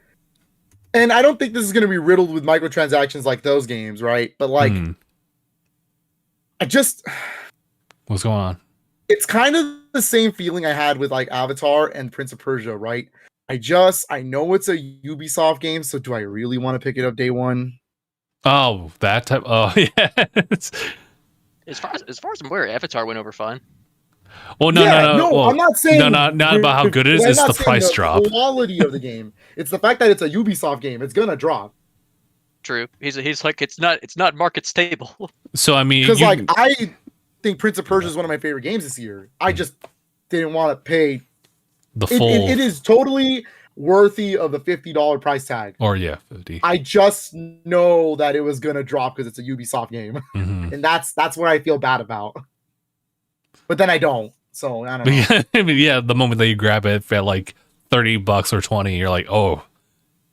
And I don't think this is going to be riddled with microtransactions like those games, right? But what's going on? It's kind of the same feeling I had with Avatar and Prince of Persia, right? I know it's a Ubisoft game, so do I really want to pick it up day one? Oh, that type. Oh, yeah. As far as I'm aware, Avatar went over fine. Well, no. Well, I'm not saying not about how good it is. It's the price drop. Quality of the game. It's the fact that it's a Ubisoft game. It's gonna drop. True. He's like it's not market stable. So I mean, because I think Prince of Persia is one of my favorite games this year. I just didn't want to pay the full. It is totally worthy of the $50 price tag. Or 50. I just know that it was gonna drop because it's a Ubisoft game, and that's what I feel bad about. But then I don't, so I don't know. I mean, the moment that you grab it at $30 or 20, you're like, oh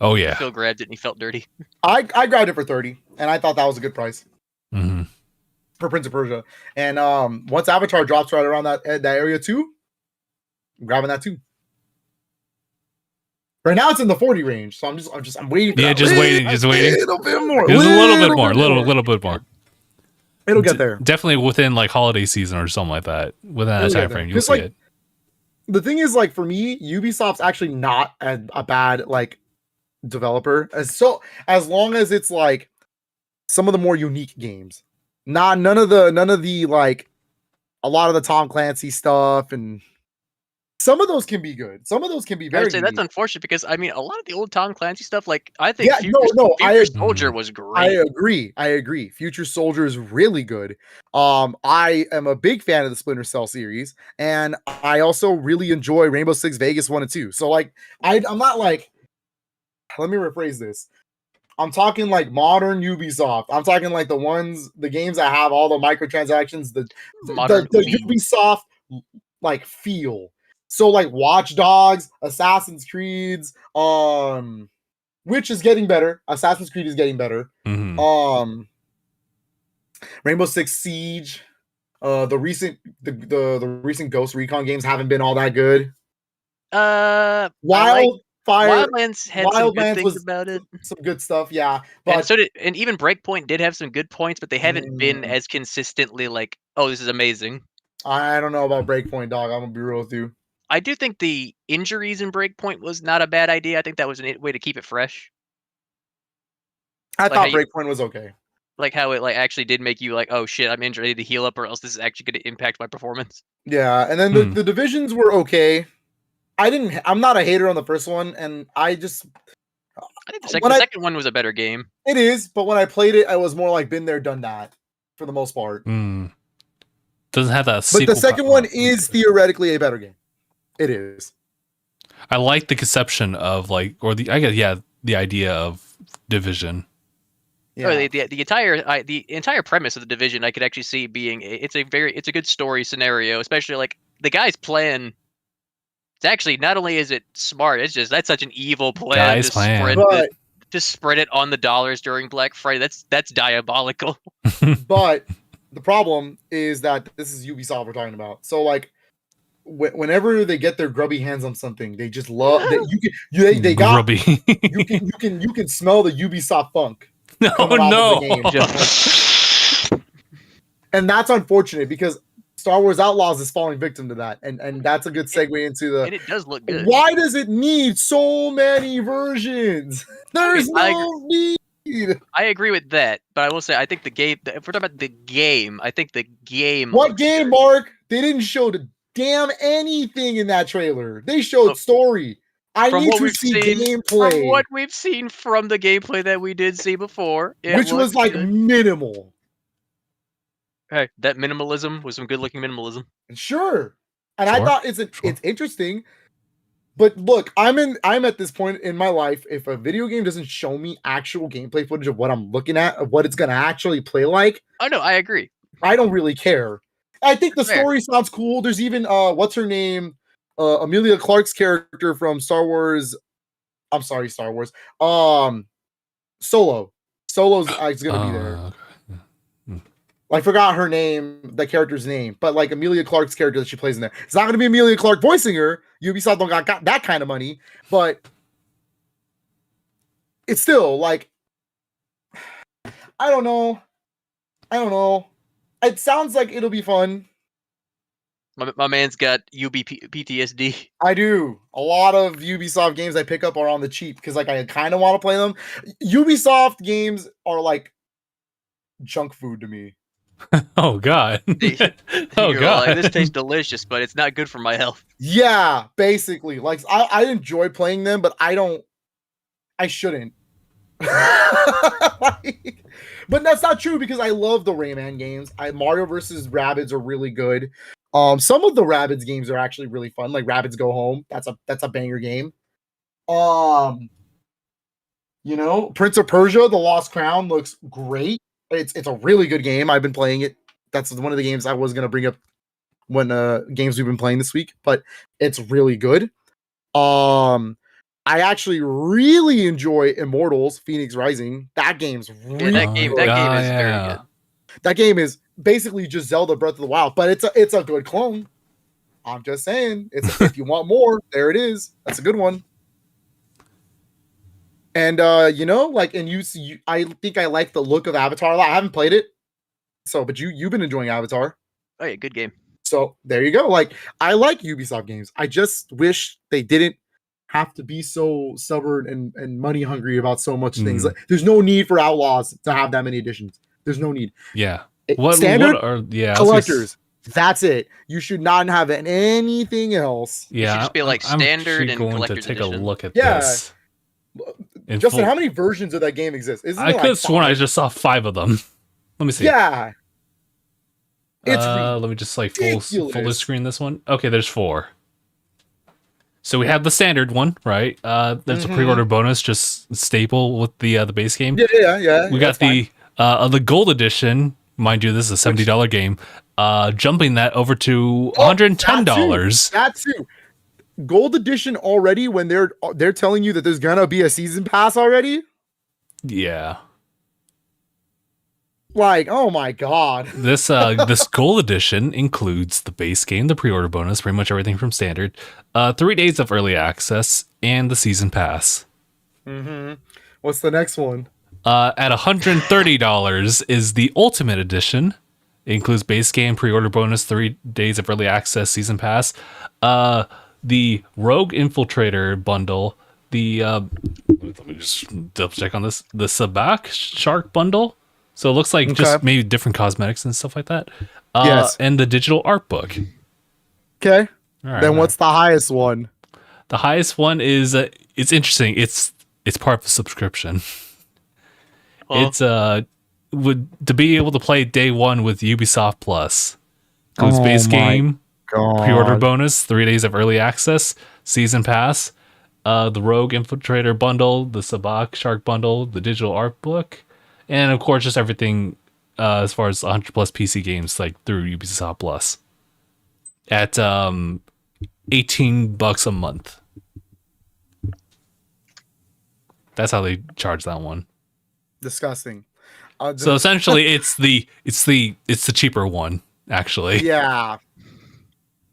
yeah. Phil grabbed it and he felt dirty. I grabbed it for 30, and I thought that was a good price for Prince of Persia. And once Avatar drops right around that area too, I'm grabbing that too. Right now it's in the 40 range, so I'm waiting. For just waiting. A little bit more. Just a little bit more. It'll get there. Definitely within holiday season or something like that. Within that time frame, you'll see it. The thing is, for me, Ubisoft's actually not a bad developer. As long as it's some of the more unique games. None of the a lot of the Tom Clancy stuff, and some of those can be good. Some of those can be very. I would say that's unfortunate because a lot of the old Tom Clancy stuff, I think Future Soldier was great. I agree. Future Soldier is really good. I am a big fan of the Splinter Cell series, and I also really enjoy Rainbow Six Vegas 1 and 2. So I'm not let me rephrase this. I'm talking like modern Ubisoft. I'm talking like the games that have all the microtransactions, Modern the Ubisoft like feel. So like Watch Dogs, Assassin's Creeds, which is getting better. Assassin's Creed is getting better. Mm-hmm. Rainbow Six Siege. The recent Ghost Recon games haven't been all that good. Wildlands had some good things about it. Some good stuff, yeah. But and even Breakpoint did have some good points, but they haven't been as consistently like, oh, this is amazing. I don't know about Breakpoint, dog. I'm gonna be real with you. I do think the injuries in Breakpoint was not a bad idea. I think that was a way to keep it fresh. I thought Breakpoint was okay. Like how it like actually did make you like, oh shit, I'm injured, I need to heal up, or else this is actually going to impact my performance. Yeah, and then the divisions were okay. I'm not a hater on the first one, and I think the second one was a better game. It is, but when I played it, I was more like been there, done that, for the most part. Doesn't have that. But the second one is theoretically a better game. It is. I like the conception of like, or the idea of division. Yeah. Oh, the entire premise of the division, I could actually see being it's a good story scenario, especially like the guy's plan. It's actually not only is it smart, it's just that's such an evil plan to spread it on the dollars during Black Friday. That's diabolical. But the problem is that this is Ubisoft we're talking about. So like whenever they get their grubby hands on something, they just love that grubby. you can smell the Ubisoft funk. No. And that's unfortunate because Star Wars Outlaws is falling victim to that, and that's a good segue into the. And it does look good. Why does it need so many versions? There's no need. I agree with that, but I will say I think the game. If we're talking about the game, I think the game. What game, Marc? They didn't show the damn anything in that trailer. They showed story. I need to see gameplay. From what we've seen from the gameplay that we did see before, which was like minimal. Hey, that minimalism was some good-looking minimalism. Sure, and I thought it's interesting. But look, I'm at this point in my life. If a video game doesn't show me actual gameplay footage of what I'm looking at, of what it's gonna actually play like, oh no, I agree. I don't really care. I think the story sounds cool. There's even what's her name? Emilia Clarke's character from Star Wars. I'm sorry, Star Wars. Solo. Solo's is gonna be there. I forgot her name, the character's name, but like Emilia Clarke's character that she plays in there. It's not going to be Emilia Clarke voicing her. Ubisoft don't got that kind of money, but it's still like, I don't know. It sounds like it'll be fun. My man's got PTSD. I do. A lot of Ubisoft games I pick up are on the cheap because like I kind of want to play them. Ubisoft games are like junk food to me. Oh god. Oh god. Like, this tastes delicious, but it's not good for my health. Yeah, basically. Like I enjoy playing them, but I shouldn't. But that's not true because I love the Rayman games. Mario vs. Rabbids are really good. Some of the Rabbids games are actually really fun, like Rabbids Go Home. That's a banger game. Prince of Persia: The Lost Crown looks great. It's a really good game. I've been playing it. That's one of the games I was going to bring up when games we've been playing this week, but it's really good. I actually really enjoy Immortals: Phoenix Rising. That game's really that game is very good. That game is basically just Zelda Breath of the Wild, but it's a good clone. I'm just saying, if you want more, there it is. That's a good one. And I think I like the look of Avatar a lot. I haven't played it, but you've been enjoying Avatar. Oh yeah, good game. So there you go. Like I like Ubisoft games. I just wish they didn't have to be so stubborn and money hungry about so much things. Like, there's no need for Outlaws to have that many editions. There's no need. Yeah. Collectors. That's it. You should not have anything else. Yeah. It should just be like standard and collector's edition. I'm going to take a look at this. Justin, how many versions of that game exist? I could have sworn I just saw 5 of them. Let me see. Yeah. Let me just like full screen this one. Okay, there's 4. So we have the standard one, right? There's a pre-order bonus, just staple with the base game. Yeah. We got the gold edition. Mind you, this is a $70 game. Jumping that over to $110. That too. Gold edition already when they're telling you that there's gonna be a season pass already. Yeah. Like, oh my god. This gold edition includes the base game, the pre-order bonus, pretty much everything from standard, 3 days of early access, and the season pass. What's the next one? At $130 is the ultimate edition. It includes base game, pre-order bonus, 3 days of early access, season pass. The Rogue Infiltrator bundle, let me just double check on this. The Sabak Shark bundle. So it looks like just maybe different cosmetics and stuff like that. Yes. And the digital art book. Okay. All right, then what's the highest one? The highest one is it's interesting. It's part of the subscription. Huh? It's to be able to play day one with Ubisoft Plus. Includes base game, pre-order bonus, 3 days of early access, season pass, the Rogue Infiltrator bundle, the Sabak Shark bundle, the digital art book, and of course just everything as far as 100 plus PC games like through Ubisoft Plus at $18 a month. That's how they charge that one. Disgusting. So essentially, it's the cheaper one, actually. Yeah.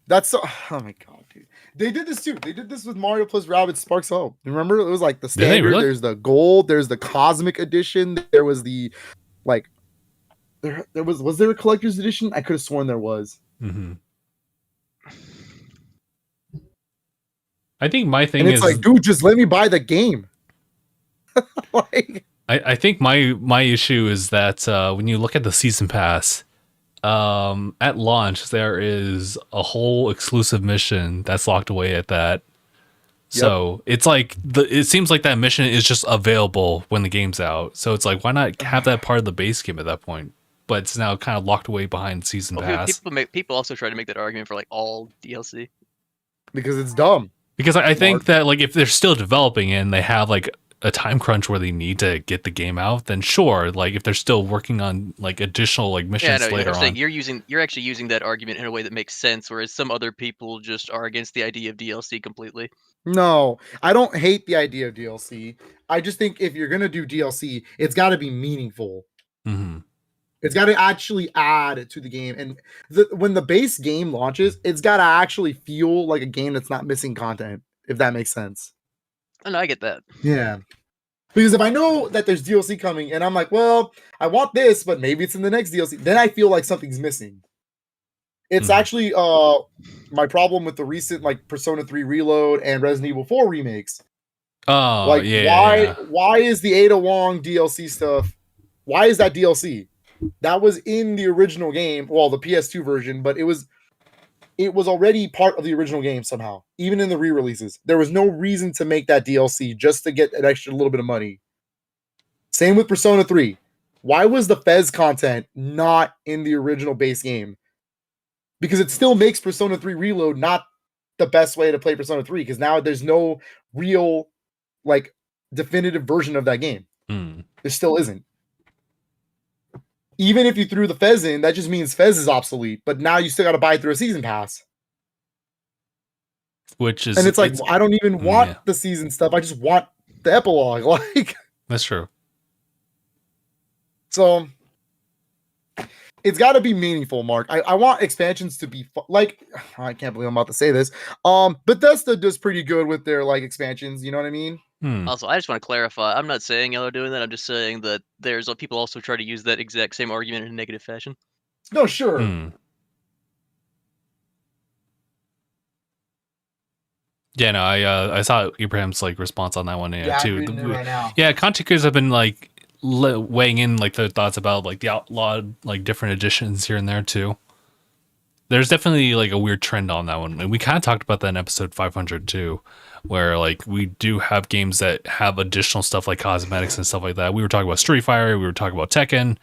That's so. Oh my god, dude! They did this too. They did this with Mario plus Rabbids Sparks of Hope. Remember, it was like the standard. Really? There's the gold. There's the cosmic edition. There was the like. There was there a collector's edition? I could have sworn there was. I think my thing is like, dude, just let me buy the game. Like, I think my issue is that when you look at the season pass, at launch there is a whole exclusive mission that's locked away at that. So it's like it seems like that mission is just available when the game's out. So it's like, why not have that part of the base game at that point? But it's now kind of locked away behind season pass. People also try to make that argument for like all DLC because it's dumb. Because I think that like if they're still developing it and they have like a time crunch where they need to get the game out, then sure, like if they're still working on like additional like missions later on. You're actually using that argument in a way that makes sense, whereas some other people just are against the idea of DLC completely. No, I don't hate the idea of DLC. I just think if you're gonna do DLC, it's got to be meaningful. It's got to actually add to the game, and when the base game launches, it's got to actually feel like a game that's not missing content. If that makes sense. And I get that. Yeah. Because if I know that there's DLC coming and I'm like, well, I want this, but maybe it's in the next DLC, then I feel like something's missing. It's actually my problem with the recent like Persona 3 Reload and Resident Evil 4 remakes. Oh, like, yeah. Why is the Ada Wong DLC stuff? Why is that DLC? That was in the original game, well, the PS2 version, but it was already part of the original game somehow. Even in the re-releases, there was no reason to make that DLC just to get an extra little bit of money. Same with Persona 3. Why was the Fez content not in the original base game? Because it still makes Persona 3 Reload not the best way to play Persona 3, because now there's no real like definitive version of that game. There still isn't. Even if you threw the Fez in, that just means Fez is obsolete. But now you still got to buy it through a season pass. And it's like, I don't even want the season stuff. I just want the epilogue. Like, that's true. So it's got to be meaningful, Mark. I want expansions to be like, I can't believe I'm about to say this. Bethesda does pretty good with their like expansions. You know what I mean? Also, I just want to clarify. I'm not saying y'all are doing that. I'm just saying that there's people also try to use that exact same argument in a negative fashion. No, sure. Yeah, no, I saw Ibrahim's like response on that one too. I'm reading it right now. Yeah, content creators have been like weighing in like their thoughts about like the outlawed like different editions here and there too. There's definitely like a weird trend on that one, and we kind of talked about that in episode 500 too, where like we do have games that have additional stuff like cosmetics and stuff like that. We were talking about Street Fighter, we were talking about Tekken.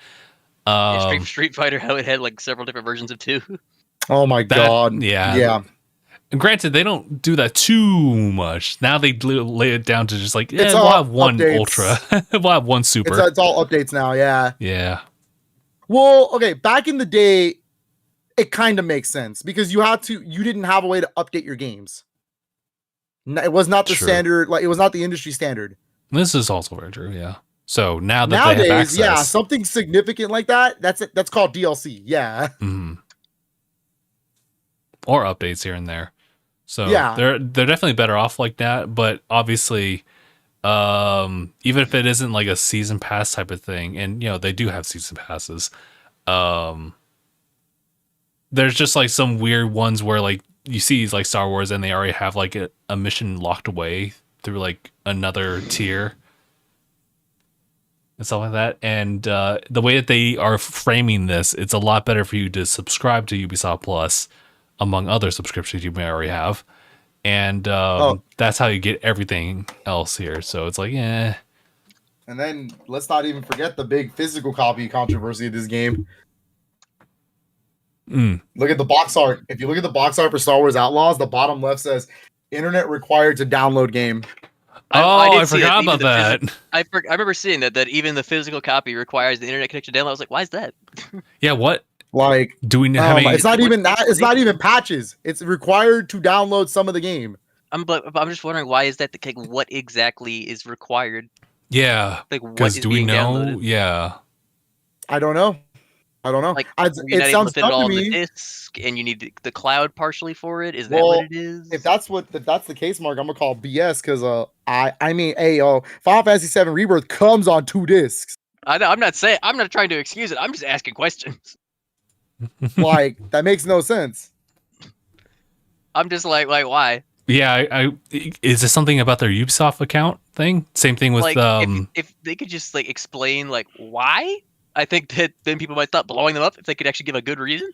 Street Fighter, how it had like several different versions of 2. Oh my god! Yeah. Granted, they don't do that too much. Now they lay it down to just like, It's we'll all have one updates. Ultra. We'll have one Super. It's all updates now, yeah. Yeah. Well, okay, back in the day, it kind of makes sense because you didn't have a way to update your games. It was not the standard, like it was not the industry standard. This is also very true, yeah. So now that Nowadays, they have access, yeah, something significant like that, that's called DLC, yeah. Mm-hmm. Or updates here and there. So yeah, they're definitely better off like that, but obviously even if it isn't like a season pass type of thing, and they do have season passes, there's just like some weird ones where like you see like Star Wars and they already have like a mission locked away through like another tier and stuff like that. And the way that they are framing this, it's a lot better for you to subscribe to Ubisoft Plus among other subscriptions you may already have. And that's how you get everything else here. So it's like, yeah. And then let's not even forget the big physical copy controversy of this game. Look at the box art. If you look at the box art for Star Wars Outlaws, the bottom left says "Internet required to download game." I forgot about that. I remember seeing that even the physical copy requires the internet connection to download. I was like, why is that? Yeah, what? Like, do we know how many? It's not even that. It's not even patches. It's required to download some of the game. I'm just wondering, why is that the case? What exactly is required? Yeah, like what is do we know? Downloaded? Yeah, I don't know. Like, it sounds dumb to me. On the disc, and you need the cloud partially for it. Is that what it is? If that's the case, Mark, I'm gonna call BS because Final Fantasy VII Rebirth comes on 2 discs. I'm not trying to excuse it. I'm just asking questions. Like, that makes no sense. I'm just like why? Yeah, is this something about their Ubisoft account thing? Same thing with if they could just like explain like why. I think that then people might stop blowing them up if they could actually give a good reason.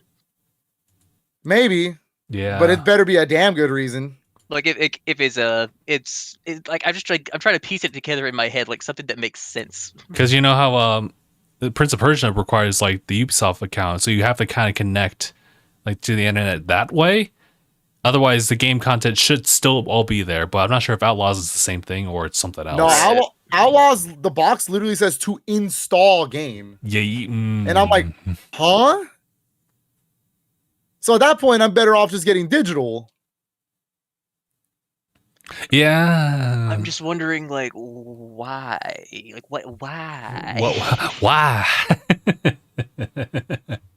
Maybe. Yeah. But it better be a damn good reason. Like if it's like I'm trying to piece it together in my head like something that makes sense. Because you know how the Prince of Persia requires like the Ubisoft account, so you have to kind of connect like to the internet that way. Otherwise, the game content should still all be there. But I'm not sure if Outlaws is the same thing or it's something else. No, Outlaws, the box literally says to install game. Yeah. And I'm like, huh? So at that point, I'm better off just getting digital. Yeah. I'm just wondering, like, why? Like, what? Why? Why?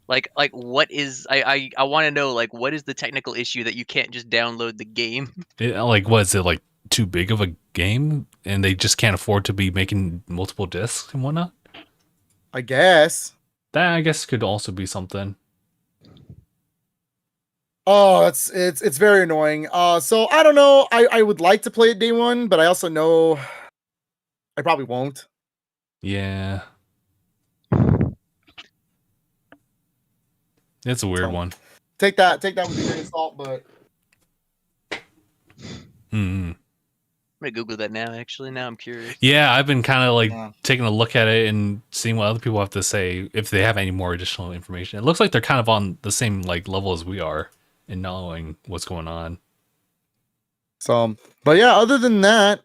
like, what is? I want to know, like, what is the technical issue that you can't just download the game? Like, what is it like? Too big of a game, and they just can't afford to be making multiple discs and whatnot? I guess. That I guess could also be something. Oh, it's very annoying. So I don't know. I would like to play it day one, but I also know I probably won't. Yeah. It's a weird one. Take that with a grain of salt, but I'm gonna Google that now. Actually, now I'm curious. Yeah, I've been kind of like taking a look at it and seeing what other people have to say if they have any more additional information. It looks like they're kind of on the same like level as we are in knowing what's going on. So, but yeah, other than that,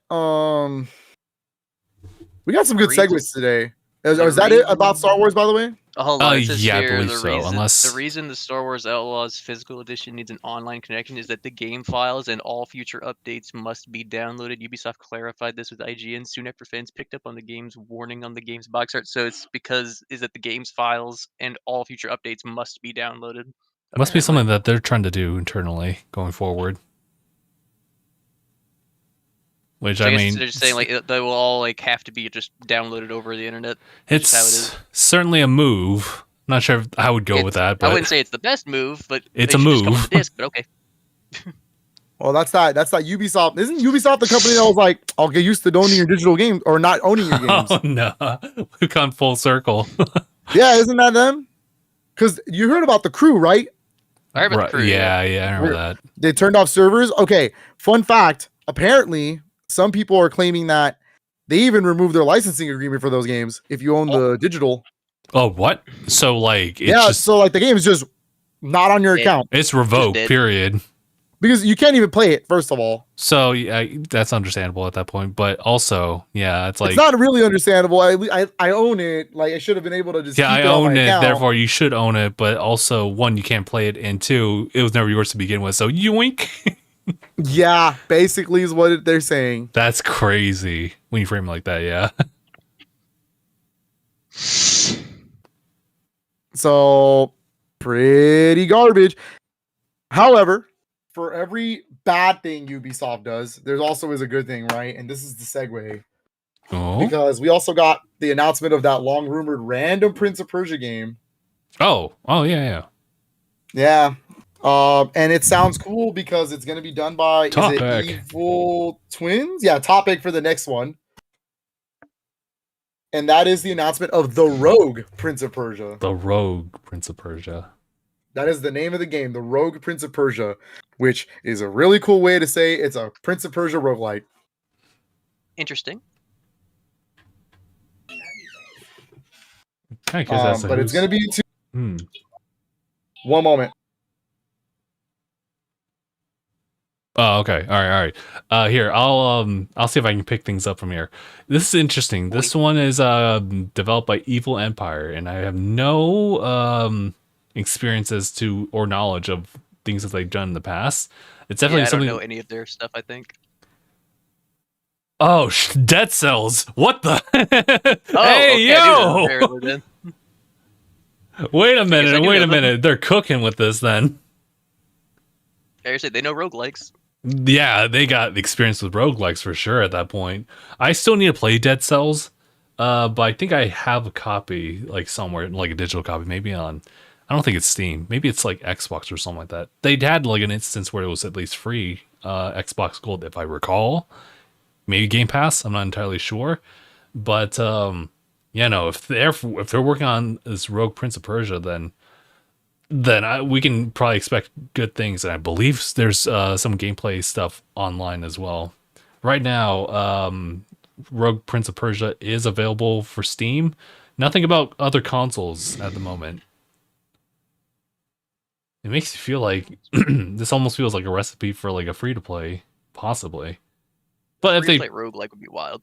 we got some good segues today. Is that it about Star Wars, by the way? Hold on, it says yeah, here, I believe so. the reason the Star Wars Outlaws physical edition needs an online connection is that the game files and all future updates must be downloaded. Ubisoft clarified this with IGN soon after fans picked up on the game's warning on the game's box art. So it's because the game's files and all future updates must be downloaded. It must be something that they're trying to do internally going forward. Which so I mean, they're just saying like they will all like have to be just downloaded over the internet. It's how it is. Certainly a move. I'm not sure how I would go with that, but I wouldn't say it's the best move, but it's a move. Just come with the disc, but okay. Well, that's that Ubisoft. Isn't Ubisoft the company that was like, I'll get used to owning your digital games or not owning your games? Oh no, we've gone full circle. Yeah, isn't that them? Because you heard about The Crew, right? I heard about The Crew. Yeah, I remember that. They turned off servers. Okay, fun fact. Apparently, some people are claiming that they even removed their licensing agreement for those games if you own the digital. Oh, what? So like, so like the game is just not on your account. It's revoked. Period. Because you can't even play it, first of all. So yeah, that's understandable at that point. But also, yeah, it's like it's not really understandable. I own it. Like I should have been able to just yeah, keep I it on my own it. account. Therefore, you should own it. But also, one, you can't play it, and two, it was never yours to begin with. So yoink. Yeah, basically is what they're saying. That's crazy when you frame it like that. Yeah. So pretty garbage. However, for every bad thing Ubisoft does, there's also is a good thing, right? And this is the segue. Oh. Because we also got the announcement of that long rumored random Prince of Persia game. Oh, yeah. Yeah. And it sounds cool because it's going to be done by is it Evil Twins? Yeah, topic for the next one. And that is the announcement of the Rogue Prince of Persia. The Rogue Prince of Persia. That is the name of the game, the Rogue Prince of Persia, which is a really cool way to say it's a Prince of Persia roguelite. Interesting. But it's going to be one moment. Oh, okay. All right. Here, I'll see if I can pick things up from here. This is interesting. This one is developed by Evil Empire, and I have no experiences to or knowledge of things that they've done in the past. It's definitely I something. don't know any of their stuff, I think. Oh, Dead Cells. What the? Oh, hey, okay, yo! Wait a minute. They're cooking with this then. Seriously, they know roguelikes. Yeah, they got the experience with roguelikes for sure at that point. I still need to play Dead Cells, but I think I have a copy like somewhere, like a digital copy, maybe on, I don't think it's Steam. Maybe it's like Xbox or something like that. They'd had like an instance where it was at least free, Xbox Gold, if I recall. Maybe Game Pass, I'm not entirely sure. But, yeah, no, if they're working on this Rogue Prince of Persia, then we can probably expect good things, and I believe there's some gameplay stuff online as well. Right now, Rogue Prince of Persia is available for Steam. Nothing about other consoles at the moment. It makes you feel like this almost feels like a recipe for like a free-to-play, possibly. But if they play roguelike would be wild.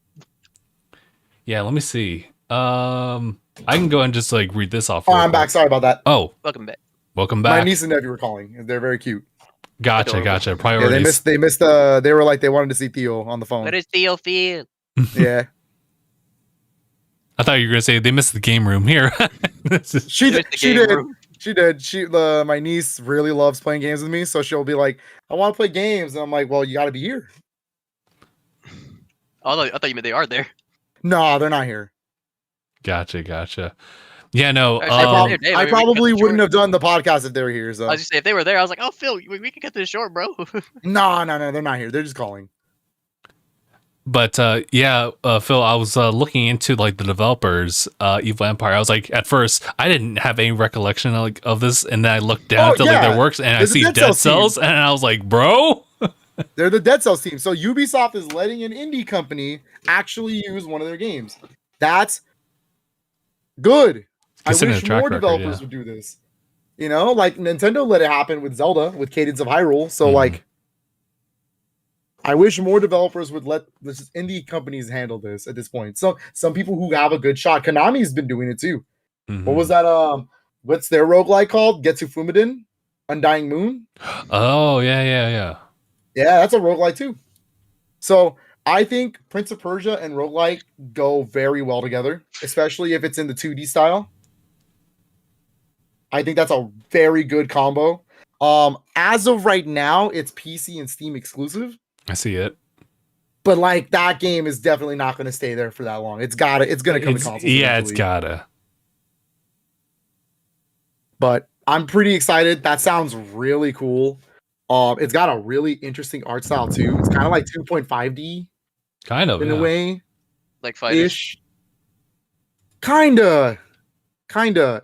Yeah, let me see. I can go and just like read this off. Oh, I'm back. Sorry about that. Oh, welcome back. Welcome back. My niece and nephew were calling. They're very cute. Gotcha. Priorities. Yeah, they missed. They were like they wanted to see Theo on the phone. What does Theo feel? Yeah. I thought you were gonna say they missed the game room here. She did. My niece really loves playing games with me, so she'll be like, "I want to play games," and I'm like, "Well, you got to be here." Oh, I thought you meant they are there. No, they're not here. Gotcha. Yeah, no. I probably wouldn't have done the podcast if they were here. So I was just say if they were there, I was like, "Oh, Phil, we can cut this short, bro." No, they're not here. They're just calling. But Phil, I was looking into like the developers, Evil Empire. I was like, at first, I didn't have any recollection of this, and then I looked down to like their works, and I see Dead Cells, and I was like, bro. They're the Dead Cells team. So Ubisoft is letting an indie company actually use one of their games. That's good. I wish more developers would do this. You know, like Nintendo let it happen with Zelda, with Cadence of Hyrule. So like, I wish more developers would let this indie companies handle this at this point. So some people who have a good shot. Konami's been doing it too. What was that? What's their roguelike called? Getsu Fumiden? Undying Moon? Oh, yeah. Yeah, that's a roguelike too. So I think Prince of Persia and roguelike go very well together, especially if it's in the 2D style. I think that's a very good combo. As of right now, it's PC and Steam exclusive. I see it. But like that game is definitely not going to stay there for that long. It's gonna come to consoles. Yeah, it's gotta. But I'm pretty excited. That sounds really cool. It's got a really interesting art style too. It's kind of like 2.5D. Kind of in a way. Like five-ish. Kinda.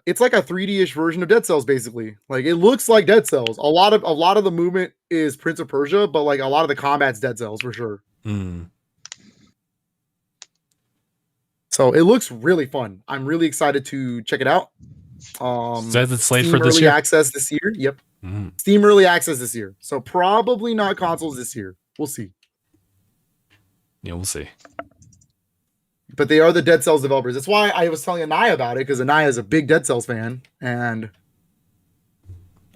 It's like a 3D-ish version of Dead Cells, basically. Like it looks like Dead Cells. A lot of the movement is Prince of Persia, but like a lot of the combat's Dead Cells for sure. So it looks really fun. I'm really excited to check it out. Is that the slate Steam for this early year? access this year. Yep. Steam early access this year, so probably not consoles this year. We'll see. Yeah, we'll see. But they are the Dead Cells developers. That's why I was telling Aniyah about it, because Aniyah is a big Dead Cells fan, and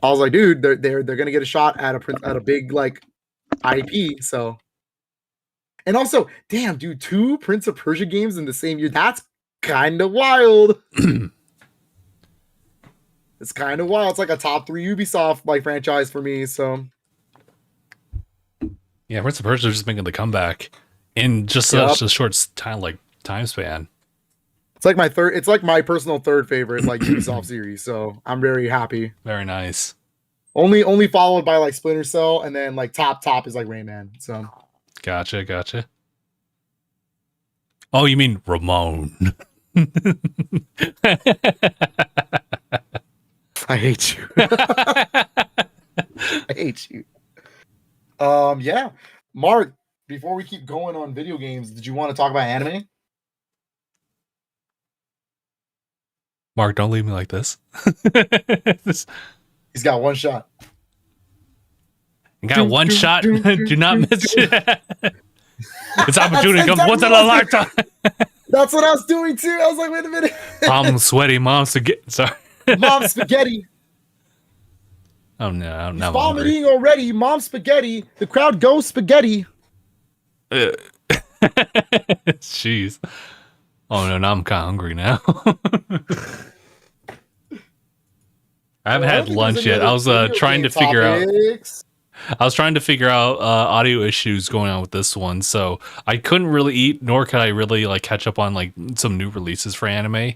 I was like, dude, they're gonna get a shot at a big like IP. So, and also, damn, dude, 2 Prince of Persia games in the same year. That's kind of wild. It's kind of wild. It's like a top 3 Ubisoft like franchise for me. So, yeah, Prince of Persia is just making the comeback in just such a short time span. It's like my third. It's like my personal third favorite like Ubisoft series. So I'm very happy. Very nice. Only followed by like Splinter Cell, and then like top is like Rayman. So gotcha. Oh, you mean Ramon? I hate you. I hate you. Yeah, Marc. Before we keep going on video games, did you want to talk about anime? Marc, don't leave me like this. He's got one shot. You got one shot. Do not miss it. This opportunity comes once in a lifetime. That's what I was doing too. I was like, wait a minute. I'm sweaty. Mom spaghetti. Sorry. Mom spaghetti. Oh no! I'm He's not vomiting already. Mom spaghetti. The crowd goes spaghetti. Jeez. Oh no! Now I'm kind of hungry now. I haven't had lunch yet. I was trying to figure out. I was trying to figure out audio issues going on with this one, so I couldn't really eat, nor could I really like catch up on like some new releases for anime.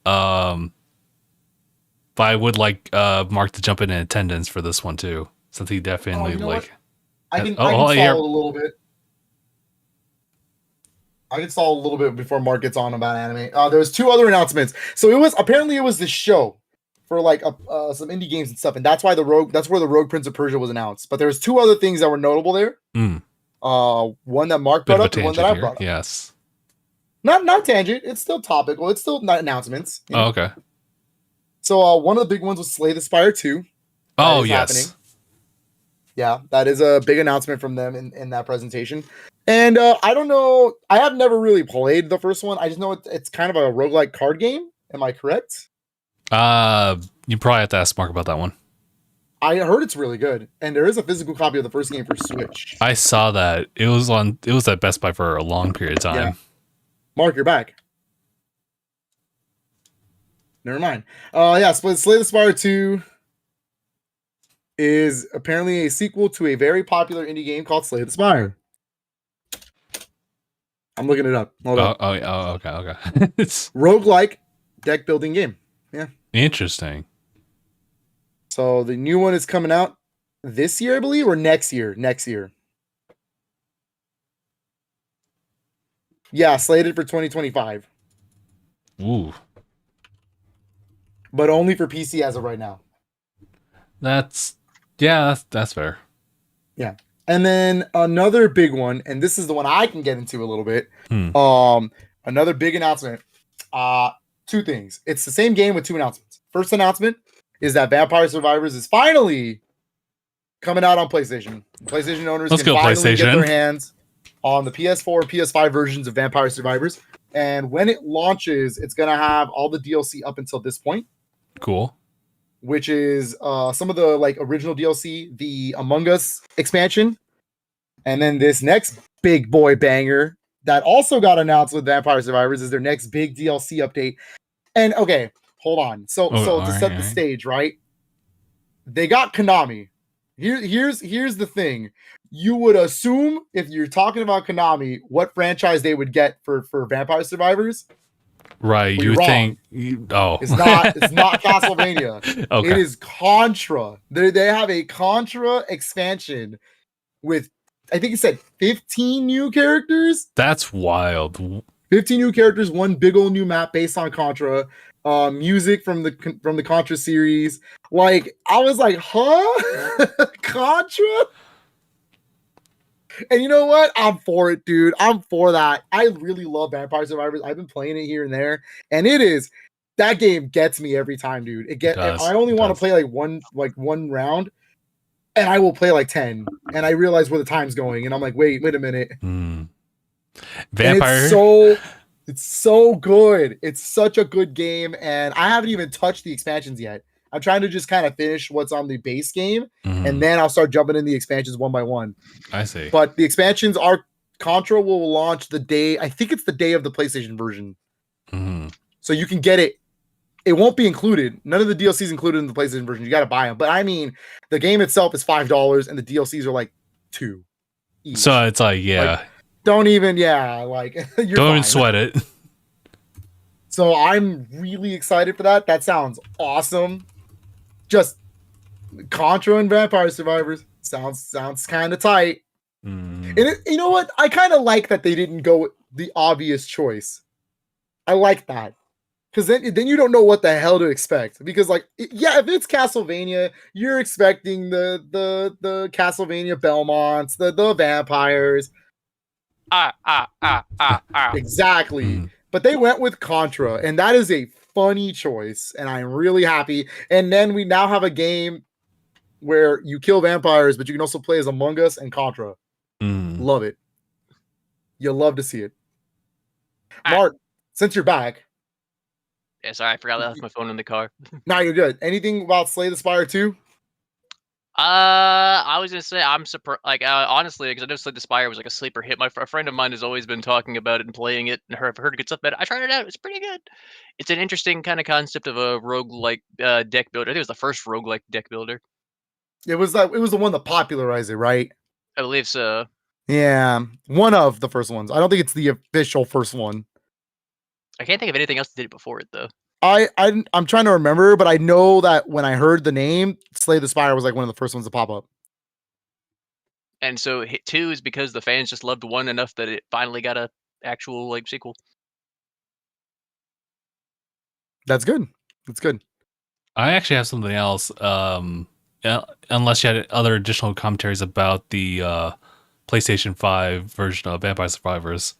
But I would like Marc to jump in attendance for this one too, since he definitely like. I can stall a little bit. I can stall a little bit before Marc gets on about anime. There was 2 other announcements. So it was the show for like some indie games and stuff, and that's where the Rogue Prince of Persia was announced. But there was 2 other things that were notable there. One that Marc brought up, and one that I brought up. Yes. Not tangent. It's still topical. It's still not announcements. Oh, okay. So one of the big ones was Slay the Spire 2. Oh, yes. Happening. Yeah, that is a big announcement from them in that presentation. And I don't know. I have never really played the first one. I just know it's kind of a roguelike card game. Am I correct? You probably have to ask Marc about that one. I heard it's really good, and there is a physical copy of the first game for Switch. I saw that. It was at Best Buy for a long period of time. Yeah. Marc, you're back. Never mind. Yeah, Slay the Spire 2 is apparently a sequel to a very popular indie game called Slay the Spire. I'm looking it up. Hold on. Okay. It's roguelike deck building game. Yeah. Interesting. So the new one is coming out this year, I believe, or next year. Next year. Yeah, slated for 2025. Ooh. But only for PC as of right now. That's fair. Yeah. And then another big one, and this is the one I can get into a little bit. Another big announcement. 2 things. It's the same game with 2 announcements. First announcement is that Vampire Survivors is finally coming out on PlayStation. PlayStation owners can finally get their hands on the PS4 and PS5 versions of Vampire Survivors. And when it launches, it's going to have all the DLC up until this point. Cool. Which is some of the like original DLC, the Among Us expansion, and then this next big boy banger that also got announced with Vampire Survivors is their next big DLC update. And okay, hold on. So to set the stage, right? They got Konami. Here's the thing. You would assume if you're talking about Konami, what franchise they would get for Vampire Survivors. Right, well, you think it's not Castlevania. Okay. It is Contra. They have a Contra expansion with, I think it said 15 new characters. That's wild. 15 new characters, one big old new map based on Contra. Music from the Contra series. Like, I was like, huh? Contra? And you know what? I'm for it, dude. I'm for that. I really love Vampire Survivors. I've been playing it here and there, and that game gets me every time, dude. I only want to play like one round, and I will play like 10, and I realize where the time's going, and I'm like, wait a minute. Vampire. It's so good. It's such a good game, and I haven't even touched the expansions yet. I'm trying to just kind of finish what's on the base game, and then I'll start jumping in the expansions one by one. I see. But the expansions are Contra will launch the day. I think it's the day of the PlayStation version. So you can get it. It won't be included. None of the DLCs included in the PlayStation version. You got to buy them. But I mean, the game itself is $5, and the DLCs are like $2 each. So it's like, yeah. Don't even, like, you're don't even fine. sweat it. So I'm really excited for that. That sounds awesome. Just Contra and Vampire Survivors sounds kind of tight. And you know what? I kind of like that they didn't go with the obvious choice. I like that. Because then you don't know what the hell to expect. Because if it's Castlevania, you're expecting the Castlevania Belmonts, the vampires. Exactly. But they went with Contra, and that is a funny choice, and I'm really happy. And then we now have a game where you kill vampires, but you can also play as Among Us and Contra. Love it. You'll love to see it. Marc, since you're back. Yeah, sorry, I forgot I left my phone in the car. Nah, you're good. Anything about Slay the Spire 2? I was gonna say I'm surprised. Honestly, because I know Slay the Spire was like a sleeper hit. A friend of mine has always been talking about it and playing it, and I've heard good stuff about it. I tried it out; it's pretty good. It's an interesting kind of concept of a roguelike deck builder. I think it was the first roguelike deck builder. It was the one that popularized it, right? I believe so. Yeah, one of the first ones. I don't think it's the official first one. I can't think of anything else that did it before it though. I'm trying to remember, but I know that when I heard the name, Slay the Spire was like one of the first ones to pop up. And so hit 2 is because the fans just loved 1 enough that it finally got a actual sequel. That's good. That's good. I actually have something else. Unless you had other additional commentaries about the PlayStation 5 version of Vampire Survivors.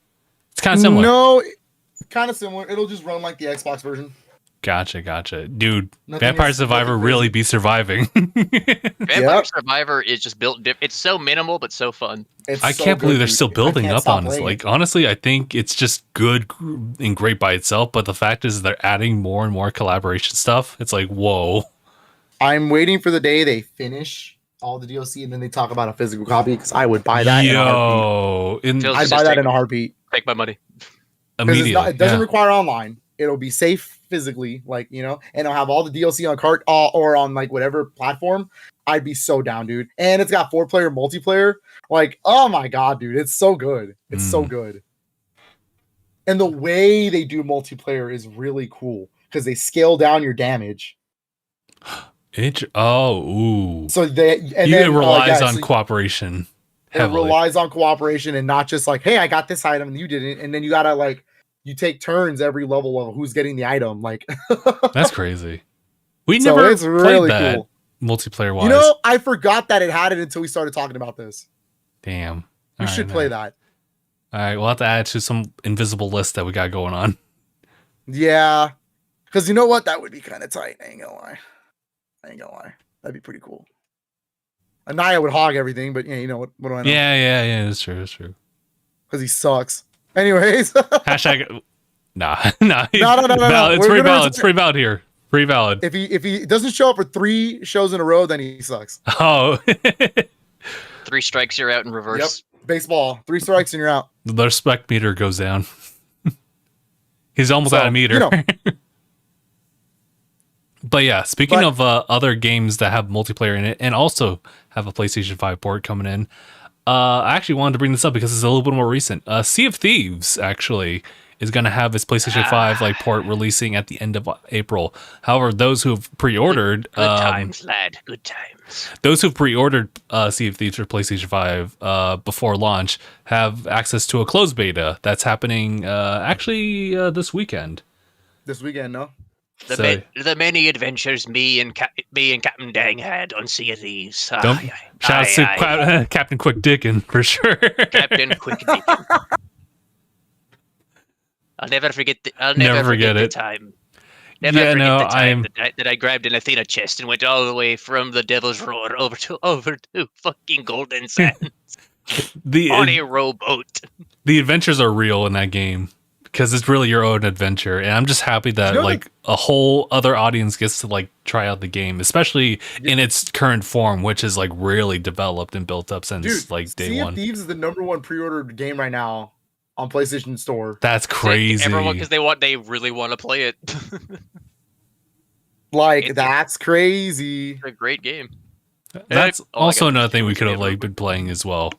It's kind of similar. No, kind of similar. It'll just run like the Xbox version. Gotcha. Dude, Vampire Survivor really be surviving. Vampire Survivor is just built it's so minimal but so fun. I can't believe they're still building up on this. Like, honestly, I think it's just good and great by itself, but the fact is they're adding more and more collaboration stuff. It's like, whoa. I'm waiting for the day they finish all the DLC and then they talk about a physical copy, because I would buy that in a heartbeat. I'd buy that in a heartbeat. Take my money. Immediately. It doesn't require online. It'll be safe physically, and it'll have all the DLC on cart or on like whatever platform. I'd be so down, dude. And it's got 4-player multiplayer. Like, oh my god, dude, it's so good. It's so good. And the way they do multiplayer is really cool because they scale down your damage. So it relies on cooperation. Heavily. It relies on cooperation and not just like, hey, I got this item and you didn't, and then you gotta you take turns every level of who's getting the item. Like, that's crazy. We never played really that cool. Multiplayer wise. I forgot that it had it until we started talking about this. Damn, we should play that. All right, we'll have to add to some invisible list that we got going on. Yeah, because you know what, that would be kind of tight. I ain't gonna lie. That'd be pretty cool. Aniyah would hog everything, but what do I know? Yeah, that's true. Because he sucks. Anyways. Hashtag. Nah. No. It's pretty valid. It's pretty valid here. Pretty valid. If he doesn't show up for 3 shows in a row, then he sucks. Oh. 3 strikes, you're out in reverse. Yep. Baseball. 3 strikes and you're out. The respect meter goes down. He's almost out of meter. But yeah, speaking of other games that have multiplayer in it and also have a PlayStation 5 port coming in, I actually wanted to bring this up because it's a little bit more recent. Sea of Thieves actually is going to have its PlayStation 5 port releasing at the end of April. However, those who have pre-ordered... Good times, lad. Good times. Those who've pre-ordered Sea of Thieves for PlayStation 5 before launch have access to a closed beta that's happening this weekend. This weekend, no? The many adventures me and Captain Dang had on Sea of Thieves. Shout out to Captain Quick Dickin for sure. Captain Quick Dickin. I'll never forget the time. Never Yeah, forget no, the time I'm that I grabbed an Athena chest and went all the way from the Devil's Roar over to fucking Golden Sands on a the rowboat. the adventures are real in that game because it's really your own adventure, and I'm just happy that know like a whole other audience gets to like try out the game, especially in its current form, which is like really developed and built up since like day Sea of one. Thieves is the #1 pre-ordered game right now on PlayStation Store. That's crazy. Everyone, because they really want to play it. Like, that's crazy. It's a great game. That's all I also got another is thing we Steam could have Game. like been playing as well.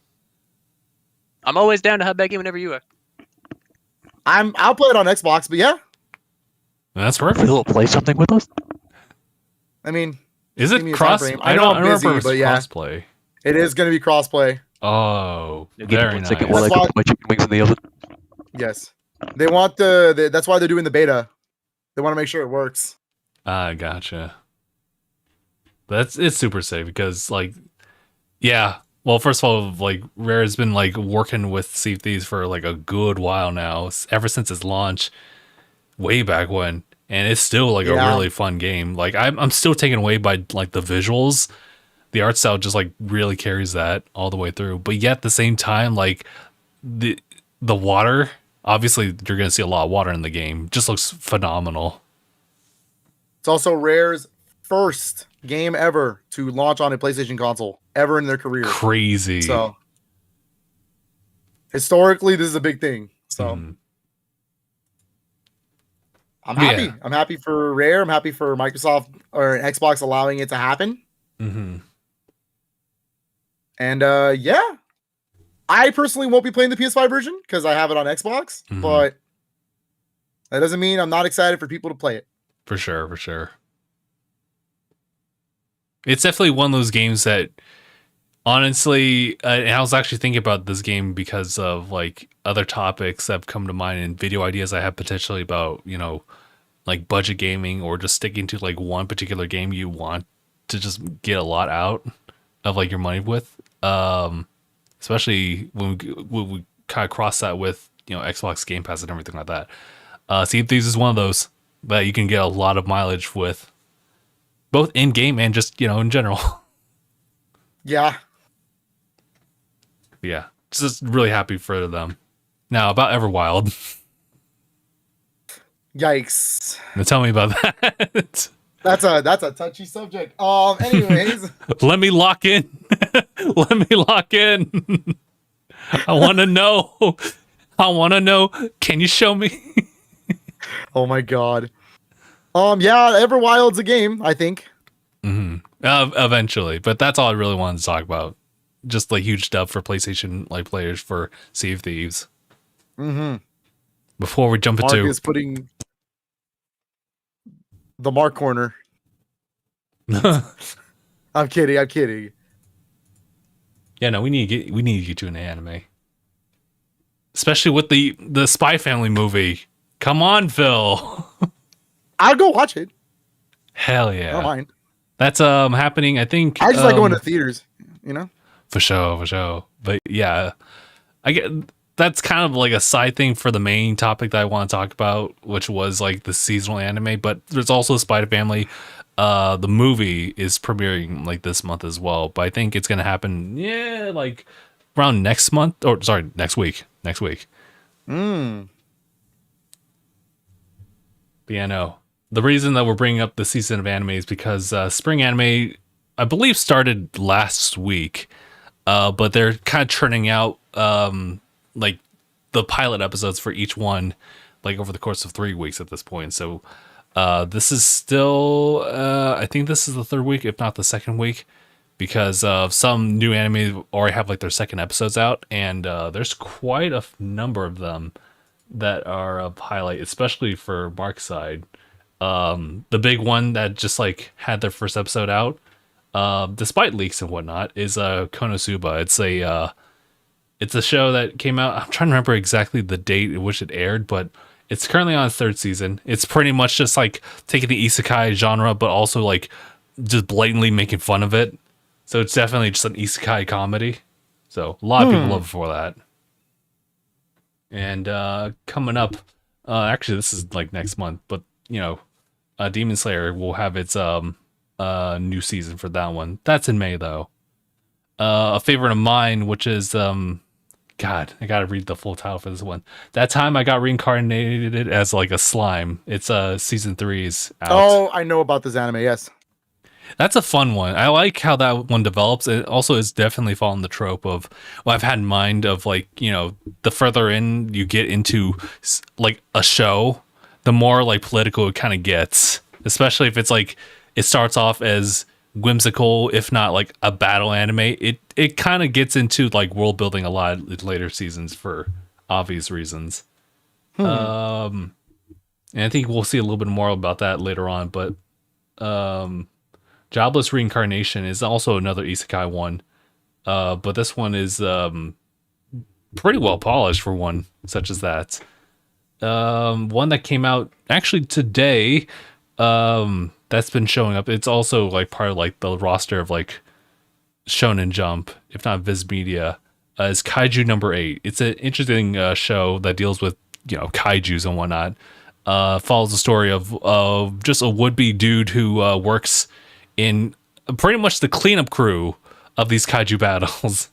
I'm always down to have that game whenever you are. I'll play it on Xbox, but yeah. That's perfect. Phil, play something with us. I mean, Is give me it a time cross? frame. I I know don't I'm remember busy, if it's but yeah. crossplay. it is going to be crossplay. Oh, Give me very one nice. second while I That's go why- put my chicken wings in the oven. Yes. They want that's why they're doing the beta. They want to make sure it works. Gotcha. It's super safe because like, yeah. Well, first of all, like Rare has been like working with Sea of Thieves for like a good while now, ever since its launch, way back when, and it's still like a Yeah. really fun game. Like I'm still taken away by like the visuals, the art style just like really carries that all the way through. But yet at the same time, like the water, obviously you're gonna see a lot of water in the game, just looks phenomenal. It's also Rare's first game ever to launch on a PlayStation console ever in their career. Crazy. So historically, this is a big thing. So Mhm. I'm happy. Yeah. I'm happy for Rare. I'm happy for Microsoft or Xbox allowing it to happen. Mhm. And yeah, I personally won't be playing the PS5 version because I have it on Xbox. Mhm. But that doesn't mean I'm not excited for people to play it. For sure, for sure. It's definitely one of those games that, honestly, and I was actually thinking about this game because of like other topics that have come to mind and video ideas I have potentially about, you know, like budget gaming or just sticking to like one particular game you want to just get a lot out of like your money with. Especially when we kind of cross that with, you know, Xbox Game Pass and everything like that. Sea of Thieves is one of those that you can get a lot of mileage with, both in game and just, you know, in general. Yeah. Yeah, just really happy for them. Now about Everwild. Yikes. Now tell me about that. That's a touchy subject. Anyways, Let me lock in. Let me lock in. I want to know. I want to know. Can you show me? oh my god. Yeah, Everwild's a game, I think. Eventually, but that's all I really wanted to talk about. Just like huge dub for PlayStation like players for Sea of Thieves. Mm-hmm. Before we jump Marc into is putting the Marc corner. I'm kidding. Yeah, no, we need to get you an anime, especially with the Spy Family movie. Come on, Phil. I'll go watch it. Hell I don't yeah, mind. that's happening. I think I just like going to theaters, you know? for sure. But yeah, I get that's kind of like a side thing for the main topic that I want to talk about, which was like the seasonal anime. But there's also Spy Family. The movie is premiering like this month as well, but I think it's gonna happen, yeah, like around next month, or sorry, next week. Mm. But yeah, no. The reason that we're bringing up the season of anime is because spring anime, I believe, started last week, but they're kind of churning out like the pilot episodes for each one, like over the course of 3 weeks at this point. So this is still, I think this is the third week, if not the second week, because some new anime already have like their second episodes out, and there's quite a number of them that are of highlight, especially for Marc's side. The big one that just like had their first episode out, despite leaks and whatnot, is Konosuba. It's a show that came out. I'm trying to remember exactly the date at which it aired, but it's currently on its third season. It's pretty much just like taking the isekai genre, but also like just blatantly making fun of it. So it's definitely just an isekai comedy. So a lot of people love it for that. And coming up, actually this is like next month, but you know, Demon Slayer will have its new season for that one. That's in May though. A favorite of mine, which is God, I gotta read the full title for this one. That time I got reincarnated as like a slime. It's season 3's out. Oh, I know about this anime. Yes, that's a fun one. I like how that one develops. It also is definitely following the trope of what I've had in mind of like, you know, the further in you get into like a show, the more like political it kind of gets. Especially if it's like it starts off as whimsical, if not like a battle anime. It kind of gets into like world building a lot in later seasons for obvious reasons. And I think we'll see a little bit more about that later on. But Jobless Reincarnation is also another isekai one. But this one is pretty well polished for one such as that. One that came out actually today. That's been showing up. It's also like part of like the roster of like Shonen Jump, if not Viz Media, is Kaiju number 8. It's an interesting show that deals with, you know, kaijus and whatnot. Follows the story of just a would-be dude who works in pretty much the cleanup crew of these kaiju battles.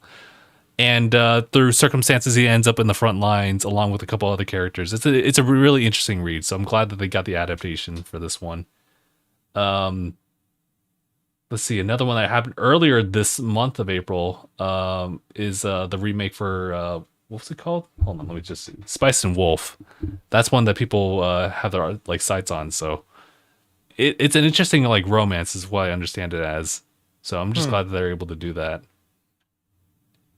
And through circumstances, he ends up in the front lines along with a couple other characters. It's a really interesting read, so I'm glad that they got the adaptation for this one. Let's see, another one that happened earlier this month of April is the remake for what's it called? Hold on, let me just see. Spice and Wolf. That's one that people have their like sights on. So it's an interesting like romance, is what I understand it as. So I'm just glad that they're able to do that.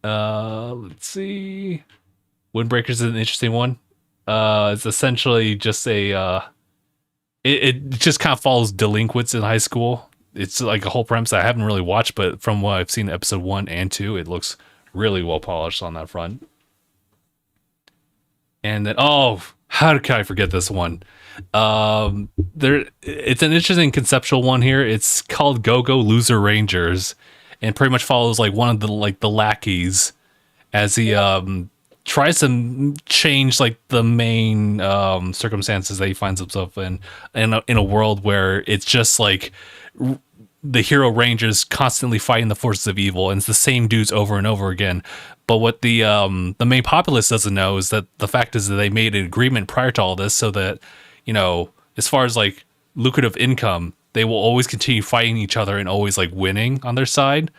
Let's see. Windbreakers is an interesting one. It's essentially just a it just kind of follows delinquents in high school. It's like a whole premise I haven't really watched, but from what I've seen episode 1 and 2, it looks really well polished on that front. And then, oh, how can I forget this one? It's an interesting conceptual one here. It's called Go-Go Loser Rangers, and pretty much follows like one of the lackeys as he tries to change like the main circumstances that he finds himself in a world where it's just like the hero rangers constantly fighting the forces of evil, and it's the same dudes over and over again. But what the main populace doesn't know is that the fact is that they made an agreement prior to all this, so that, you know, as far as like lucrative income, they will always continue fighting each other and always like winning on their side.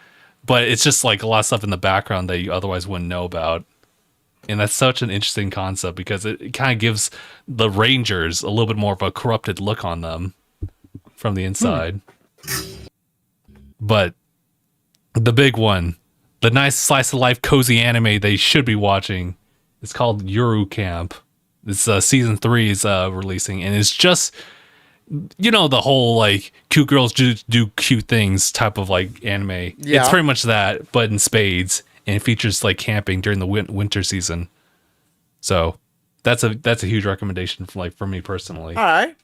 But it's just like a lot of stuff in the background that you otherwise wouldn't know about. And that's such an interesting concept because it kind of gives the Rangers a little bit more of a corrupted look on them from the inside. But the big one, the nice slice of life cozy anime they should be watching, it's called Yuru Camp. It's season 3 is releasing, and it's just, you know, the whole like cute girls do cute things type of like anime. Yeah. It's pretty much that, but in spades, and it features like camping during the winter season. So that's a huge recommendation for me personally. All right.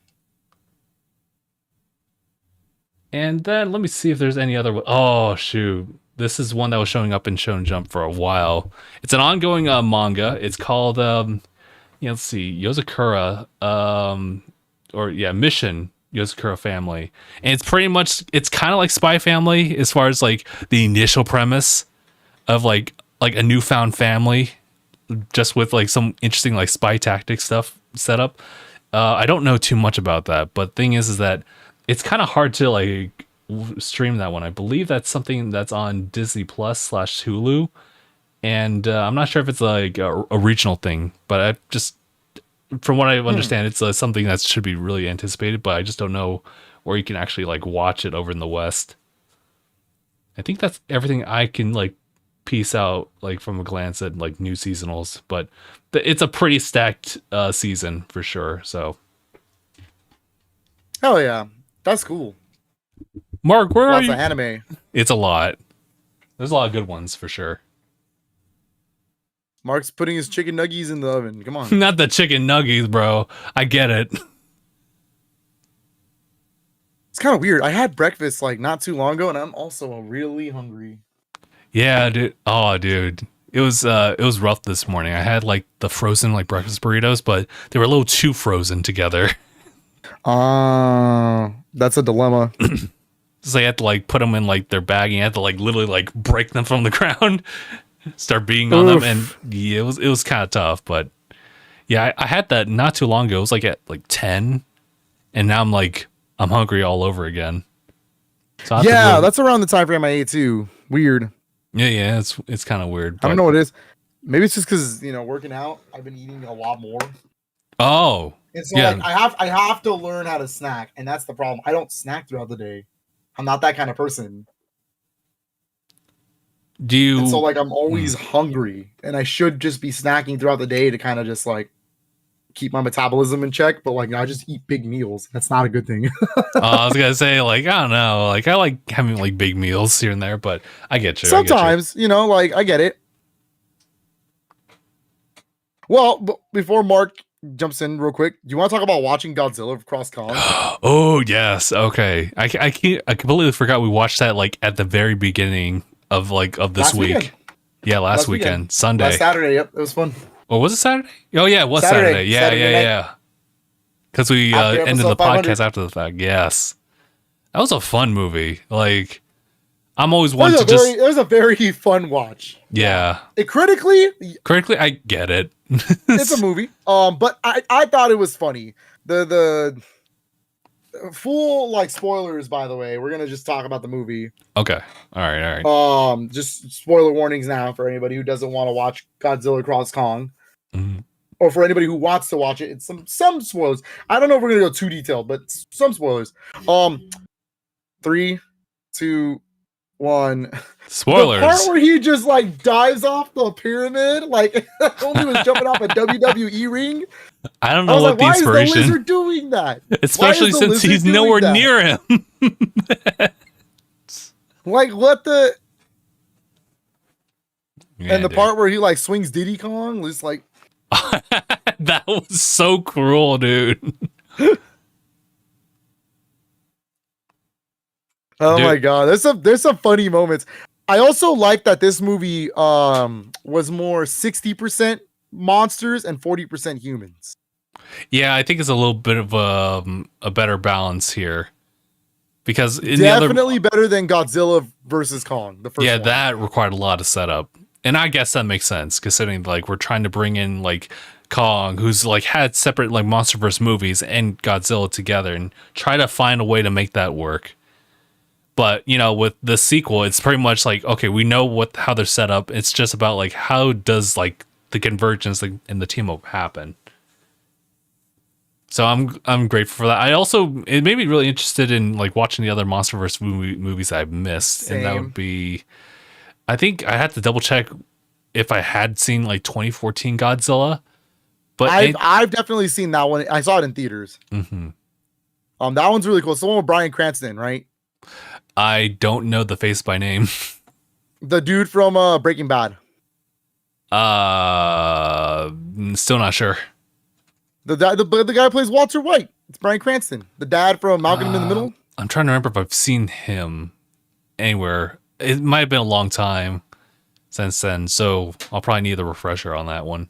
And then let me see if there's any other. Oh shoot, this is one that was showing up in Shonen Jump for a while. It's an ongoing manga. It's called let's see, Yozakura, Mission Yozakura Family, and it's pretty much, it's kind of like Spy Family as far as like the initial premise of like a newfound family, just with like some interesting like spy tactic stuff set up. I don't know too much about that, but thing is that it's kind of hard to like stream that one. I believe that's something that's on Disney Plus / Hulu, and I'm not sure if it's like a regional thing, but I just, from what I understand, it's something that should be really anticipated, but I just don't know where you can actually like watch it over in the West. I think that's everything I can like piece out like from a glance at like new seasonals, but it's a pretty stacked season for sure. So hell yeah, that's cool. Marc, where are you? Lots of anime. It's a lot. There's a lot of good ones for sure. Marc's putting his chicken nuggies in the oven. Come on. Not the chicken nuggies, bro. I get it. It's kind of weird. I had breakfast like not too long ago, and I'm also really hungry. Yeah, dude. Oh, dude. It was rough this morning. I had like the frozen like breakfast burritos, but they were a little too frozen together. That's a dilemma. So you have to like put them in like their bag, and you have to like literally like break them from the ground, start beating on them, and yeah, it was kind of tough. But yeah, I had that not too long ago. It was like at like 10, and now I'm hungry all over again. So that's around the time frame I ate too. Weird. Yeah, it's kind of weird. I don't know what it is. Maybe it's just because working out, I've been eating a lot more. Oh, and so like I have to learn how to snack, and that's the problem. I don't snack throughout the day. I'm not that kind of person. And so like I'm always hungry, and I should just be snacking throughout the day to kind of just like keep my metabolism in check. But like I just eat big meals. That's not a good thing. I was gonna say like I don't know, like I like having like big meals here and there, but I get you. Sometimes like I get it. Well, before Mark jumps in real quick, do you want to talk about watching Godzilla Cross Kong? Oh yes, okay. I completely forgot we watched that like at the very beginning of this week. Weekend. Yeah, last weekend. Sunday. Last Saturday, yep. It was fun. Oh, was it Saturday? Oh yeah, it was Saturday. Yeah. Because we ended the podcast after the fact. Yes. That was a fun movie. Like I'm always one to just it was a very fun watch. Yeah. Critically, I get it. It's a movie. But I thought it was funny. The full like spoilers, by the way. We're gonna just talk about the movie. Okay. All right. Just spoiler warnings now for anybody who doesn't want to watch Godzilla Cross Kong. Mm-hmm. Or for anybody who wants to watch it. It's some spoilers. I don't know if we're gonna go too detailed, but some spoilers. 3, 2, 1. Spoilers. The part where he just like dives off the pyramid, like only was jumping off a WWE ring. I don't know what the inspiration. Why is the lizard doing that? Especially since he's nowhere near him. Like what the? Yeah, and the part where he like swings Diddy Kong was like. That was so cruel, dude. Oh my god, there's some funny moments. I also like that this movie was more 60% monsters and 40% humans. Yeah, I think it's a little bit of a better balance here. Because definitely better than Godzilla versus Kong, the first one. That required a lot of setup. And I guess that makes sense, considering like we're trying to bring in like Kong, who's like had separate like MonsterVerse movies, and Godzilla together, and try to find a way to make that work. But with the sequel, it's pretty much like, okay, we know how they're set up. It's just about like how does like the convergence and the team up happen. So I'm grateful for that. It made me really interested in like watching the other MonsterVerse movies I've missed. Same. And that would be, I think I had to double check if I had seen like 2014 Godzilla. But I've definitely seen that one. I saw it in theaters. Mm-hmm. That one's really cool. It's the one with Bryan Cranston, right? I don't know the face by name. The dude from Breaking Bad. Still not sure. The guy who plays Walter White. It's Bryan Cranston, the dad from Malcolm in the Middle. I'm trying to remember if I've seen him anywhere. It might have been a long time since then, so I'll probably need a refresher on that one.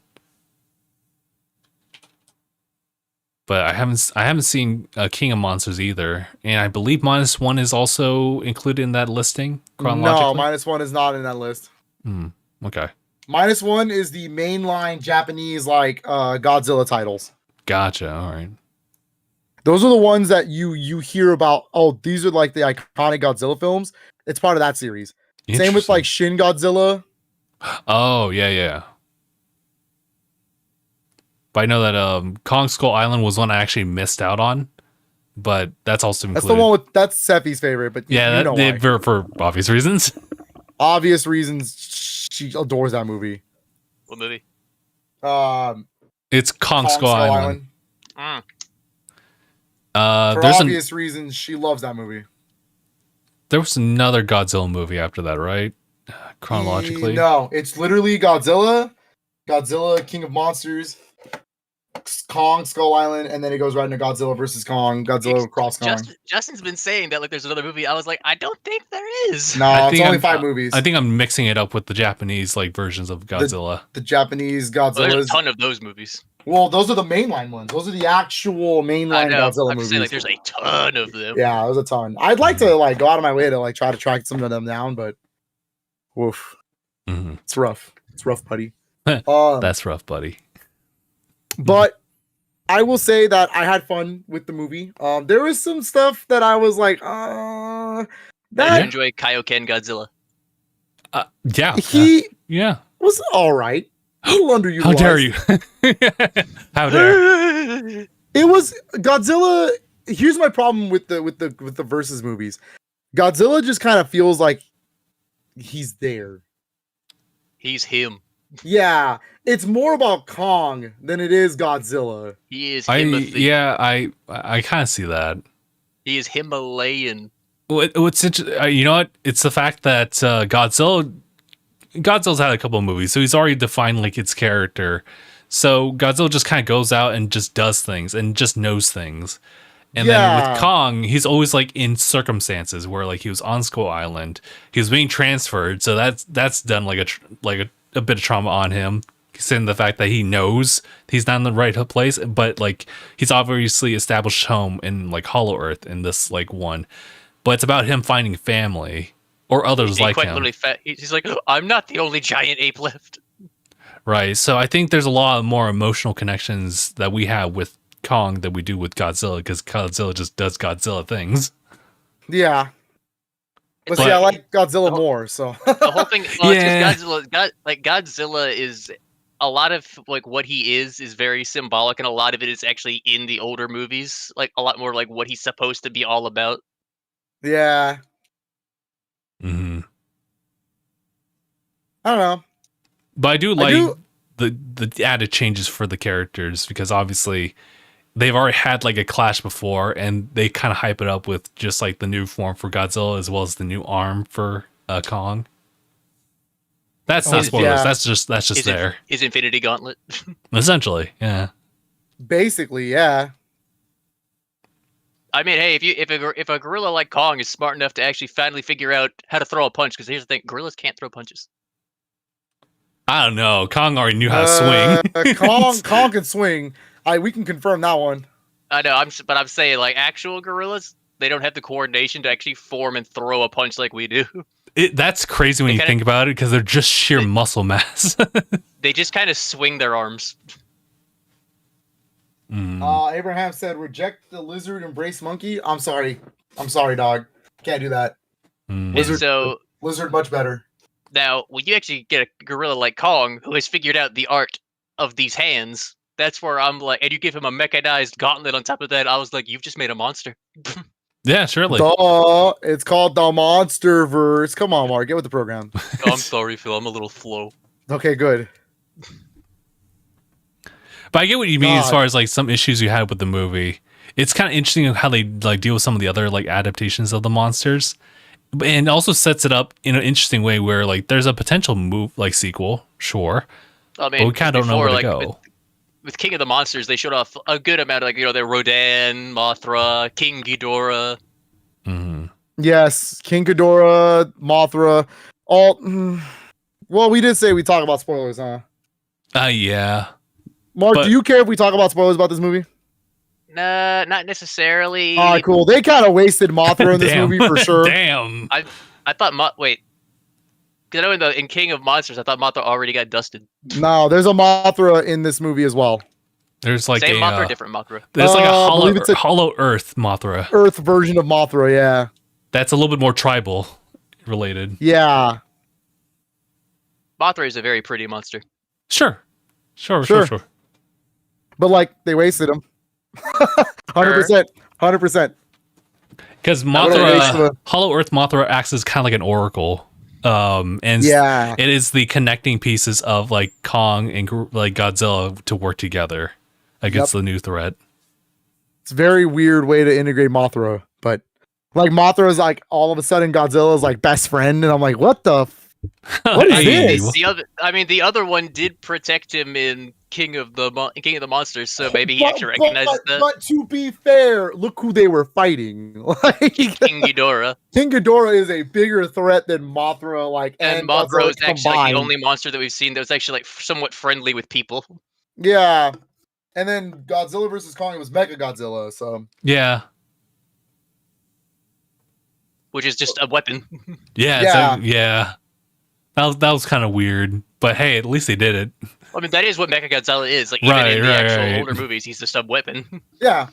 But I haven't seen King of Monsters either, and I believe -1 is also included in that listing chronologically. No, -1 is not in that list. Okay. -1 is the mainline Japanese like Godzilla titles. Gotcha. All right. Those are the ones that you hear about. Oh, these are like the iconic Godzilla films. It's part of that series. Same with like Shin Godzilla. Oh yeah. But I know that Kong Skull Island was one I actually missed out on, but that's also included. That's the one that's Seffi's favorite. But yeah, for obvious reasons. Obvious reasons, she adores that movie. What movie? It's Kong Skull Island. Mm. For obvious reasons, she loves that movie. There was another Godzilla movie after that, right? Chronologically, no, it's literally Godzilla, King of Monsters, Kong, Skull Island, and then it goes right into Godzilla versus Kong, Godzilla cross Kong. Justin's been saying that like there's another movie. I was like, I don't think there is. No, it's only 5 movies. I think I'm mixing it up with the Japanese like versions of Godzilla. The Japanese Godzilla. Well, there's a ton of those movies. Well, those are the mainline ones. Those are the actual mainline Godzilla movies. Saying, like, there's a ton of them. Yeah, there's a ton. I'd like to like go out of my way to like try to track some of them down, but woof, it's rough. It's rough, buddy. That's rough, buddy. But I will say that I had fun with the movie. There was some stuff that I was like, Did you enjoy Kaioken Godzilla? Yeah. He was all right. A little underutilized. How dare you? How dare? It was Godzilla. Here's my problem with the versus movies. Godzilla just kind of feels like he's there. He's him. Yeah, it's more about Kong than it is Godzilla. He is I kind of see that. He is Himalayan. What's you know what? It's the fact that Godzilla's had a couple of movies, so he's already defined like its character. So Godzilla just kind of goes out and just does things and just knows things. And then with Kong, he's always like in circumstances where like he was on Skull Island, he was being transferred, so that's done like a bit of trauma on him. Considering the fact that he knows he's not in the right place, but like he's obviously established home in like Hollow Earth in this like one. But it's about him finding family or others like him. He's like, I'm not the only giant ape left. Right. So I think there's a lot more emotional connections that we have with Kong than we do with Godzilla, because Godzilla just does Godzilla things. Yeah. But see, I like Godzilla more, so the whole thing. Well, Godzilla is a lot of like what he is very symbolic, and a lot of it is actually in the older movies. Like a lot more like what he's supposed to be all about. Yeah. Mm-hmm. I don't know. But I do like the added changes for the characters, because obviously they've already had like a clash before, and they kind of hype it up with just like the new form for Godzilla as well as the new arm for Kong. That's not spoilers. Yeah. That's just there. Is Infinity Gauntlet? Essentially, yeah. Basically, yeah. I mean, hey, if a gorilla like Kong is smart enough to actually finally figure out how to throw a punch, because here's the thing, gorillas can't throw punches. I don't know. Kong already knew how to swing. Kong can swing. We can confirm that one. I know. But I'm saying, like, actual gorillas, they don't have the coordination to actually form and throw a punch like we do. That's crazy when you think about it, because they're just sheer muscle mass. They just kind of swing their arms. Abraham said, "Reject the lizard, embrace monkey." I'm sorry, dog. Can't do that. Lizard much better. Now, when you actually get a gorilla like Kong, who has figured out the art of these hands, that's where I'm like, and you give him a mechanized gauntlet on top of that, I was like, you've just made a monster. Yeah, surely. It's called the Monsterverse. Come on, Marc, get with the program. I'm sorry, Phil. I'm a little slow. Okay, good. But I get what you mean as far as like some issues you had with the movie. It's kind of interesting how they like deal with some of the other like adaptations of the monsters. And it also sets it up in an interesting way where like there's a potential sequel, sure. I mean, but we kind of don't know where to go. With King of the Monsters, they showed off a good amount of their Rodan, Mothra, King Ghidorah. Mm-hmm. Yes, King Ghidorah, Mothra, all. Well, we did say we talk about spoilers, huh? Yeah. Marc, do you care if we talk about spoilers about this movie? Nah, not necessarily. All right, cool. They kind of wasted Mothra in this movie for sure. Damn. I thought wait. Because I know in King of Monsters, I thought Mothra already got dusted. No, there's a Mothra in this movie as well. There's like same Mothra, different Mothra. There's like a hollow Earth Mothra. Earth version of Mothra, yeah. That's a little bit more tribal related. Yeah. Mothra is a very pretty monster. Sure. But like they wasted him. 100%. 100%. Because Mothra, Hollow Earth Mothra acts as kind of like an oracle. And it is the connecting pieces of like Kong and like Godzilla to work together against the new threat. It's a very weird way to integrate Mothra, but like Mothra is like all of a sudden Godzilla's like best friend, and I'm like, what is this? The other one did protect him in king of the monsters, so maybe he actually recognizes that. But to be fair, look who they were fighting. Like King Ghidorah. King Ghidorah is a bigger threat than Mothra. Like, and Mothra is actually like, the only monster that we've seen that was actually like somewhat friendly with people. Yeah, and then Godzilla versus Kong was Mecha Godzilla. So Yeah. Which is just a weapon. Yeah. That was kind of weird, but hey, at least they did it. I mean, that is what Mechagodzilla is. Like, even in the actual older movies, he's a sub-weapon. Yeah.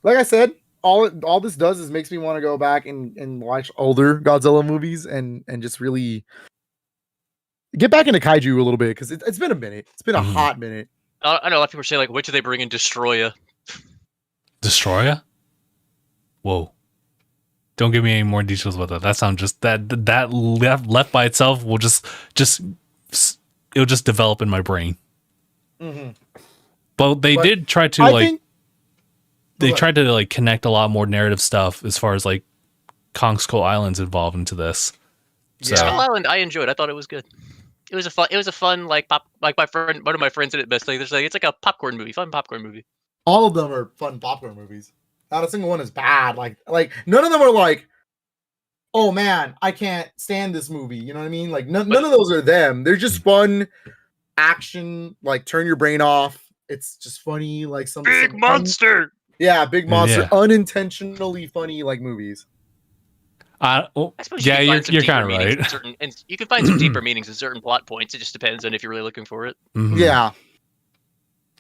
Like I said, all this does is makes me want to go back and watch older Godzilla movies and just really get back into kaiju a little bit, because it's been a minute. It's been a hot minute. I know a lot of people say, like, what should they bring in Destroya? Destroya? Whoa. Don't give me any more details about that. That sounds just that left by itself will just it'll just develop in my brain. Mm-hmm. But they did try to tried to like connect a lot more narrative stuff as far as like Kong Skull Island's involved into this. So. Yeah. Skull Island, I enjoyed. I thought it was good. It was a fun like one of my friends did it best. Like, it's like a popcorn movie, fun popcorn movie. All of them are fun popcorn movies. Not a single one is bad. Like none of them are like, oh man, I can't stand this movie. You know what I mean? Like none of those are them. They're just fun action. Like, turn your brain off. It's just funny. Like some monster. Big monster. Yeah. Unintentionally funny like movies. I suppose you're kind of right. And you can find some deeper meanings in certain plot points. It just depends on if you're really looking for it. Mm-hmm. Yeah,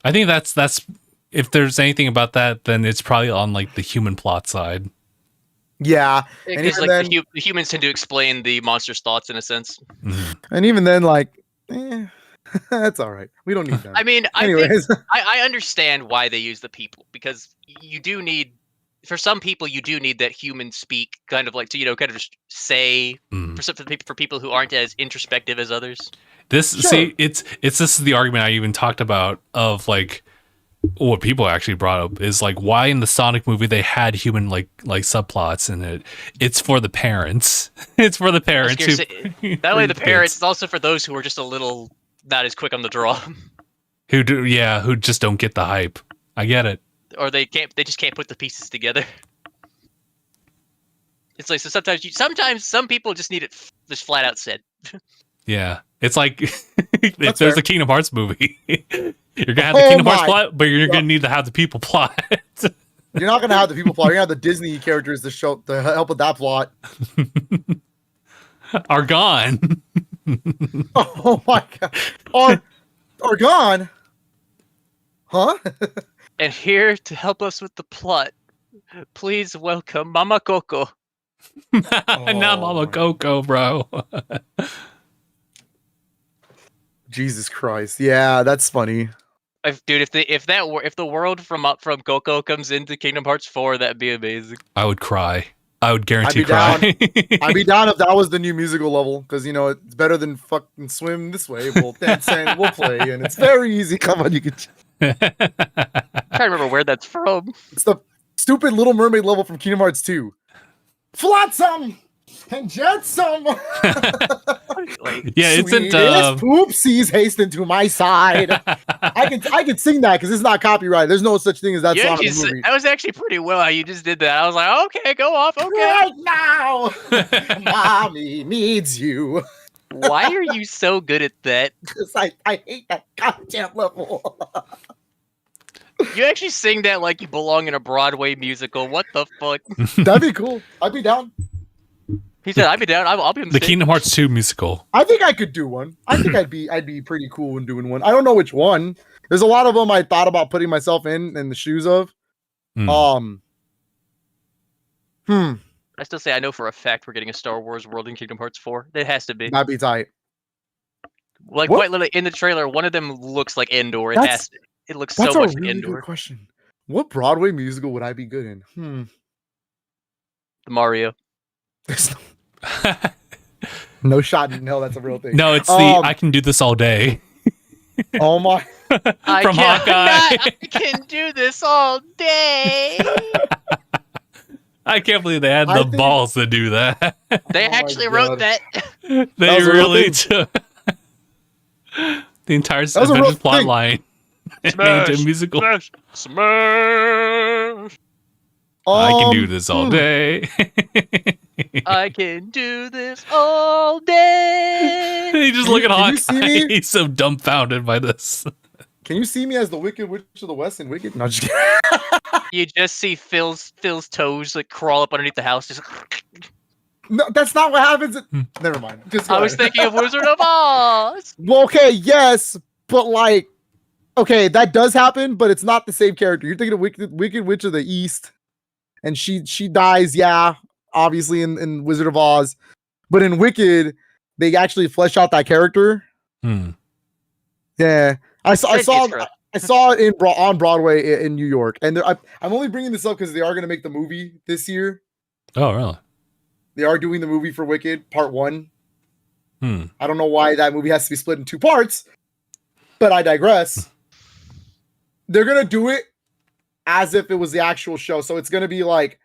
I think that's. If there's anything about that, then it's probably on like the human plot side. Yeah, because like the humans tend to explain the monster's thoughts in a sense. Mm-hmm. And even then, like, that's all right. We don't need that. I mean, I understand why they use the people, because you do need, for some people, you do need that human speak, kind of like to kind of just say for people who aren't as introspective as others. See, this is the argument I even talked about of like. What people actually brought up is like why in the Sonic movie they had human like subplots in it. It's for the parents. It's for the parents. Not only the parents, it's also for those who are just a little not as quick on the draw. Who just don't get the hype. I get it. Or they just can't put the pieces together. It's like, so sometimes some people just need it just flat out said. Yeah. It's like if there's a Kingdom Hearts movie. You're gonna have the Kingdom Hearts plot, but you're gonna need to have the people plot. You're not gonna have the people plot. You're gonna have the Disney characters to help with that plot. Are gone. Oh my god. Are gone. Huh? And here to help us with the plot, please welcome Mama Coco. Not Mama Coco, bro. Jesus Christ. Yeah, that's funny. If the world from Coco comes into Kingdom Hearts 4, that'd be amazing. I would cry. I would guarantee cry. I'd be down if that was the new musical level, because it's better than fucking swim this way. We'll dance and we'll play, and it's very easy. Come on, you can. I'm trying to remember where that's from. It's the stupid Little Mermaid level from Kingdom Hearts 2. Flotsam and jetsam. Yeah, it's poopsies hasten to my side. I can sing that because it's not copyrighted. There's no such thing as that song in the movie. That was actually pretty well how you just did that. I was like, okay, go off. Okay, right now, mommy needs you. Why are you so good at that? Because I hate that goddamn level. You actually sing that like you belong in a Broadway musical. What the fuck? That'd be cool. I'd be down. He said, "I'd be down. I'll be in the Kingdom Hearts 2 musical." I think I could do one. I think I'd be pretty cool in doing one. I don't know which one. There's a lot of them I thought about putting myself in the shoes of. I still say I know for a fact we're getting a Star Wars world in Kingdom Hearts 4. It has to be. That'd be tight. Like quite literally in the trailer, one of them looks like Endor. It looks so much like Endor. That's a really good question. What Broadway musical would I be good in? The Mario. No shot in hell. That's a real thing. No, it's I can do this all day. Oh my! From Hawkeye. I can do this all day. I can't believe they had the balls to do that. They actually wrote that. They really took. The entire was a rough Avengers plot thing. line made into a musical. Smash. I can do this all day. I can do this all day. You just look at Can you Hawkeye. see me? He's so dumbfounded by this. Can you see me as the Wicked Witch of the West in Wicked? No, just kidding. You just see Phil's toes like crawl up underneath the house. Just No, that's not what happens. Never mind. Just I was thinking of Wizard of Oz. Well, okay, yes, but like, okay, that does happen, but it's not the same character. You're thinking of Wicked Witch of the East, and she dies, yeah, obviously in Wizard of Oz, but in Wicked, they actually flesh out that character. Yeah, I saw it on Broadway in New York, and I'm only bringing this up because they are going to make the movie this year. Oh, really? They are doing the movie for Wicked Part 1. I don't know why that movie has to be split in 2 parts, but I digress. They're going to do it as if it was the actual show. So it's going to be like,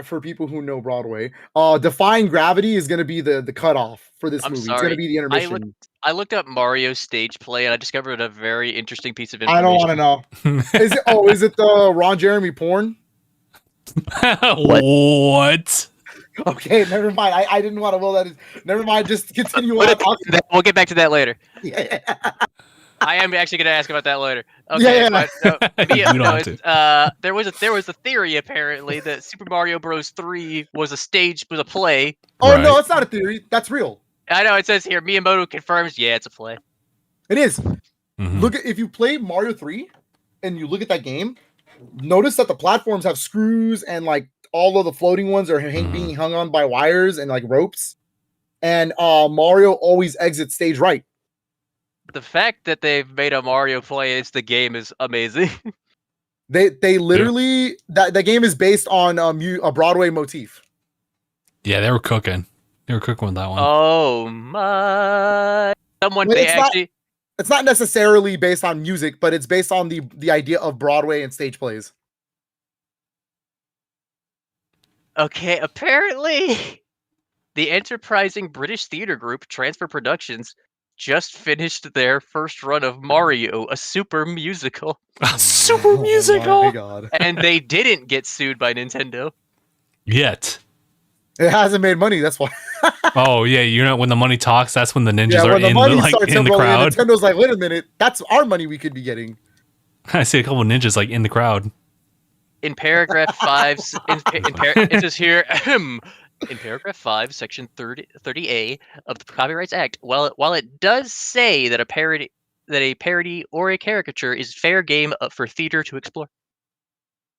for people who know Broadway, Defying Gravity is going to be the cutoff for this movie. Sorry. It's going to be the intermission. I looked up Mario's stage play and I discovered a very interesting piece of information. I don't want to know. Is it the Ron Jeremy porn? What? Okay, never mind. I didn't want to will that. Never mind. Just continue on. We'll get back to that later. Yeah. I am actually going to ask about that later. Okay, there was a theory apparently that Super Mario Bros. 3 was a play. Oh right. No, it's not a theory. That's real. I know it says here Miyamoto confirms. Yeah, it's a play. It is. Look at if you play Mario 3 and you look at that game, notice that the platforms have screws and like all of the floating ones are being hung on by wires and like ropes. And Mario always exits stage right. The fact that they've made a Mario play as the game is amazing. They literally that game is based on a Broadway motif. Yeah, they were cooking. They were cooking with that one. Oh my! It's not necessarily based on music, but it's based on the idea of Broadway and stage plays. Okay, apparently, the enterprising British theater group Transfer Productions just finished their first run of Mario, a super musical. A super musical? Oh my God. And they didn't get sued by Nintendo. Yet. It hasn't made money, that's why. Oh, yeah, you know, when the money talks, that's when the ninjas are in the crowd. Nintendo's like, wait a minute, that's our money we could be getting. I see a couple ninjas like in the crowd. In paragraph 5, it says here, in paragraph 5, section 30A of the Copyrights Act, while it does say that a parody or a caricature is fair game for theater to explore.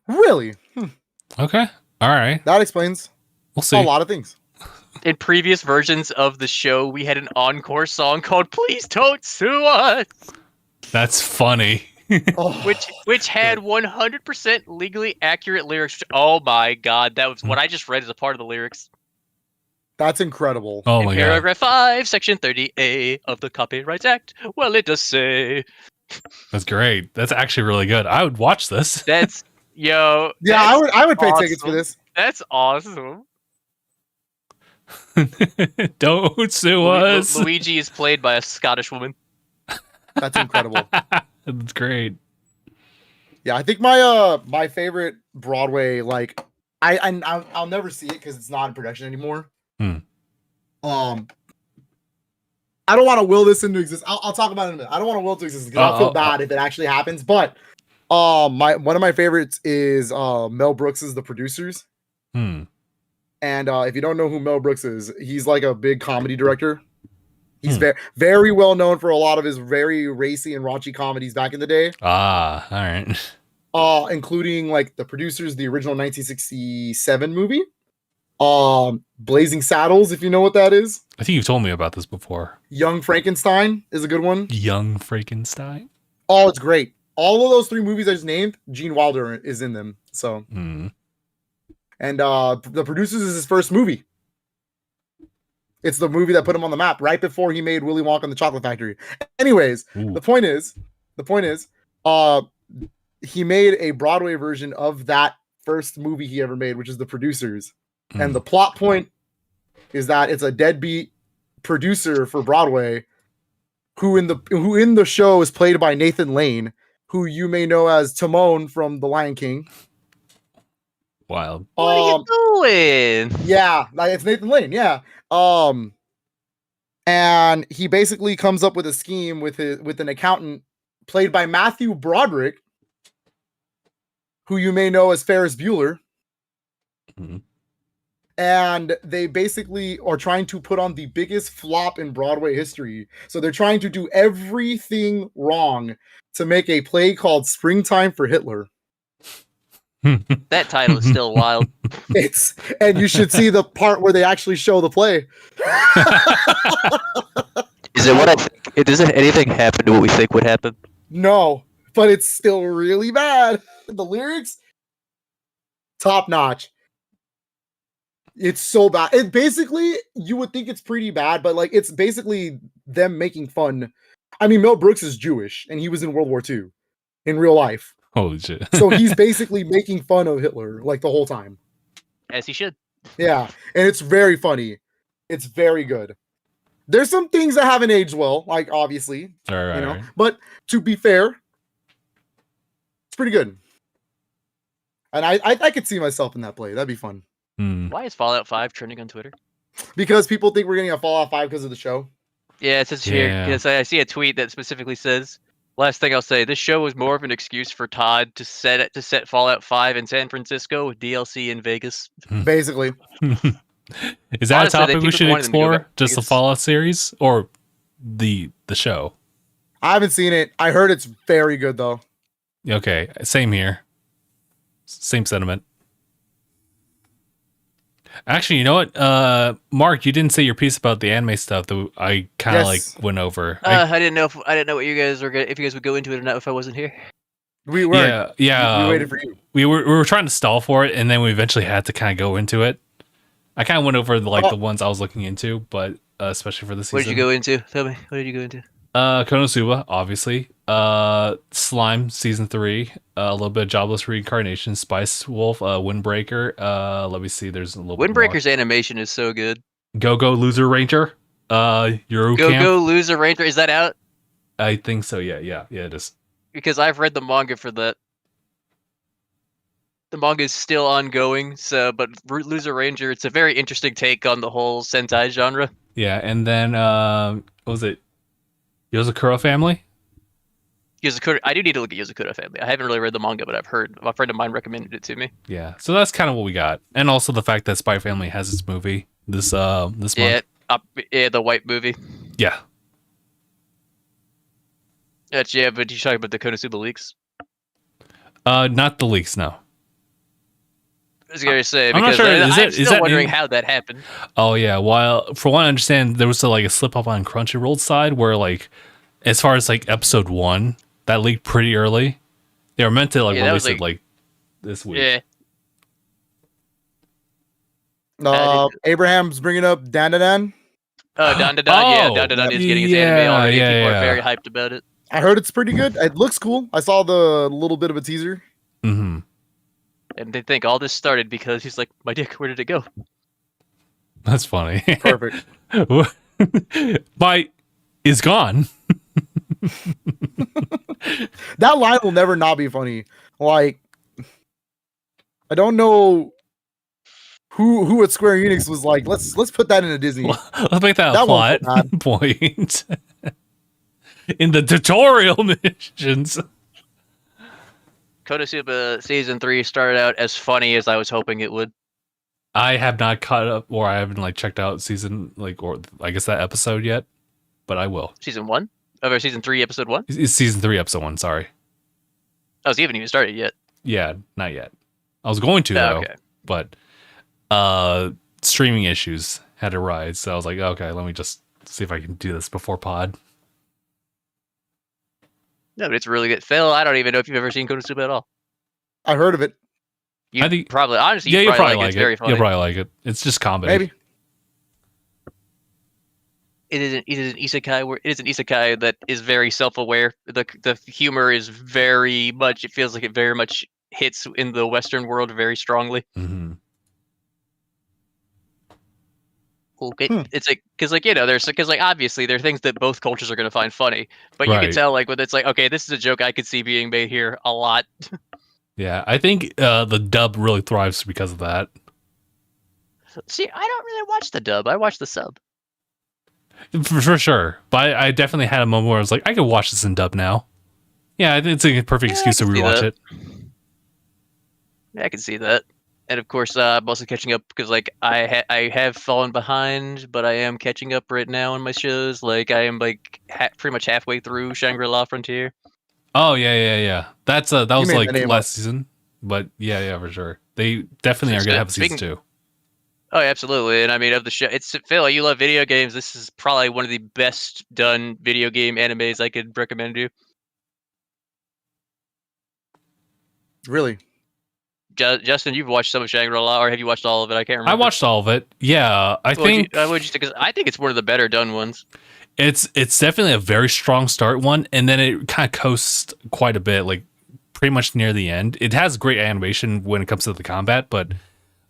Really? Okay. All right. That explains we'll see. A lot of things. In previous versions of the show, we had an encore song called "Please Don't Sue Us." That's funny. which had 100% legally accurate lyrics. Oh my God, that was what I just read as a part of the lyrics. That's incredible. Oh my God. Paragraph 5, section 30A of the Copyrights Act. Well, it does say. That's great. That's actually really good. I would watch this. That's yeah. I would pay awesome. tickets for this. That's awesome. Don't sue us. Luigi is played by a Scottish woman. That's incredible. That's great. Yeah, I think my favorite Broadway, like I'll never see it because it's not in production anymore. I don't want to will this into existence. I'll talk about it in a minute. I don't want to will it to existence because I'll feel bad if it actually happens. But one of my favorites is Mel Brooks's The Producers. And if you don't know who Mel Brooks is, he's like a big comedy director. He's very, very well known for a lot of his very racy and raunchy comedies back in the day. Ah, all right. Including like The Producers, the original 1967 movie. Blazing Saddles, if you know what that is. I think you've told me about this before. Young Frankenstein is a good one. Young Frankenstein? Oh, it's great. All of those 3 movies I just named, Gene Wilder is in them. So, and The Producers is his first movie. It's the movie that put him on the map right before he made Willy Wonka and the Chocolate Factory. Anyways, the point is, he made a Broadway version of that first movie he ever made, which is The Producers. And the plot point is that it's a deadbeat producer for Broadway who in the show is played by Nathan Lane, who you may know as Timon from The Lion King. Wild. What are you doing? Yeah, it's Nathan Lane. Yeah. And he basically comes up with a scheme with an accountant played by Matthew Broderick, who you may know as Ferris Bueller. Mm-hmm. And they basically are trying to put on the biggest flop in Broadway history. So they're trying to do everything wrong to make a play called Springtime for Hitler. That title is still wild. And you should see the part where they actually show the play. Is it what I think? Doesn't anything happen to what we think would happen? No, but it's still really bad. The lyrics, top notch. It's so bad. It basically, you would think it's pretty bad, but like it's basically them making fun. I mean, Mel Brooks is Jewish, and he was in World War II in real life. Holy shit. So he's basically making fun of Hitler like the whole time. As he should. Yeah, and it's very funny. It's very good. There's some things that haven't aged well, like obviously, Right. But to be fair, it's pretty good. And I could see myself in that play. That'd be fun. Why is Fallout 5 trending on Twitter? Because people think we're getting a Fallout 5 because of the show. Yeah, it says here. Because I see a tweet that specifically says, last thing I'll say, this show was more of an excuse for Todd to set Fallout 5 in San Francisco with DLC in Vegas. Basically. Is that honestly, a topic we should explore? Just the Fallout series or the show? I haven't seen it. I heard it's very good though. Okay, same here. Same sentiment. Actually, you know what, Mark, you didn't say your piece about the anime stuff that I kind of like went over. I didn't know what you guys were gonna, if you guys would go into it or not if I wasn't here. We were. Yeah. We waited for you. We were trying to stall for it, and then we eventually had to kind of go into it. I kind of went over the ones I was looking into, but especially for the season. What did you go into? Tell me. What did you go into? Konosuba, obviously. Slime season 3. A little bit of Jobless Reincarnation. Spice Wolf. Windbreaker. Let me see. There's a little. Windbreaker's animation is so good. Go Loser Ranger. Euro Go Loser Ranger. Is that out? I think so. Yeah, it is. Because I've read the manga for that. The manga is still ongoing, but Loser Ranger, it's a very interesting take on the whole Sentai genre. Yeah, and then what was it? Yozakura Family? Yozakura, I do need to look at Yozakura Family. I haven't really read the manga, but I've heard a friend of mine recommended it to me. Yeah, so that's kind of what we got, and also the fact that Spy Family has its movie this month. Yeah, the white movie. Yeah. But you're talking about the Konosuba leaks? Not the leaks, no. I was gonna say, I'm not sure. I'm still wondering how that happened. Oh yeah, while for what I understand, there was a slip up on Crunchyroll's side where as far as episode 1, that leaked pretty early. They were meant to release it this week. Yeah. Abraham's bringing up Dandadan. Oh, Dandadan, yeah, Dandadan is getting its anime already. People are very hyped about it. I heard it's pretty good. It looks cool. I saw the little bit of a teaser. Mm-hmm. And they think all this started because he's like, my dick, where did it go? That's funny. Perfect. My is gone. That line will never not be funny. I don't know who at Square Enix was like, let's put that in a Disney. Let's make that a plot point in the tutorial missions. Konosuba season 3 started out as funny as I was hoping it would. I have not caught up, or I haven't checked out season or I guess that episode yet, but I will. Season 1? Or season 3, episode 1? It's season 3, episode 1. Sorry. Oh, so you haven't even started yet. Yeah, not yet. I was going to though, but streaming issues had to rise, so I was like, okay, let me just see if I can do this before pod. No, but it's really good. Phil, I don't even know if you've ever seen Konosuba at all. I heard of it. I think probably, honestly, you'll probably like it. It's very funny. You'll probably like it. It's just comedy. Maybe. It is an isekai that is very self-aware. The humor is very much. It feels like it very much hits in the Western world very strongly. Mm-hmm. It's like because like there's because like obviously there are things that both cultures are going to find funny, but you can Right. tell like when it's like okay, this is a joke I could see being made here a lot. Yeah, I think the dub really thrives because of that. See, I don't really watch the dub. I watch the sub. For sure. But I definitely had a moment where I was like, I could watch this in dub now. Yeah, I think it's a perfect excuse to rewatch it. Yeah, I can see that. And of course, I'm also catching up because like I have fallen behind, but I am catching up right now on my shows. Like I am like pretty much halfway through Shangri-La Frontier. Oh yeah. That was made like the name last up. season. But yeah, for sure. They definitely are gonna have a season 2. Oh, absolutely. And I mean, of the show, it's Phil. You love video games. This is probably one of the best done video game animes I could recommend you. Really? Justin, you've watched some of Shangri-La, or have you watched all of it? I can't remember. I watched all of it. Yeah, I think because I think it's one of the better done ones. it's definitely a very strong start one, and then it kind of coasts quite a bit, like pretty much near the end. It has great animation when it comes to the combat, but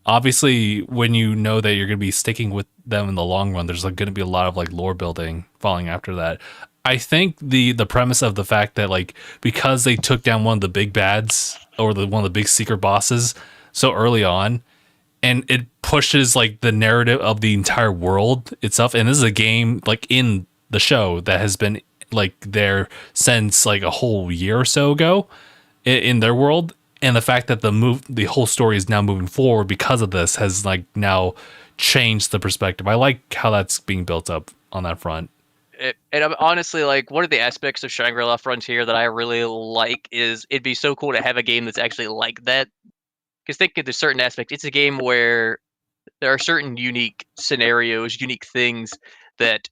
obviously when you know that you're going to be sticking with them in the long run, there's like going to be a lot of like lore building following after that. I think the premise of the fact that like because they took down one of the big bads or one of the big secret bosses so early on, and it pushes like the narrative of the entire world itself. And this is a game like in the show that has been like there since like a whole year or so ago in their world. And the fact that the whole story is now moving forward because of this has like now changed the perspective. I like how that's being built up on that front. And I'm honestly like one of the aspects of Shangri-La Frontier that I really like is it'd be so cool to have a game that's actually like that. Because think of the certain aspect, it's a game where there are certain unique scenarios, unique things that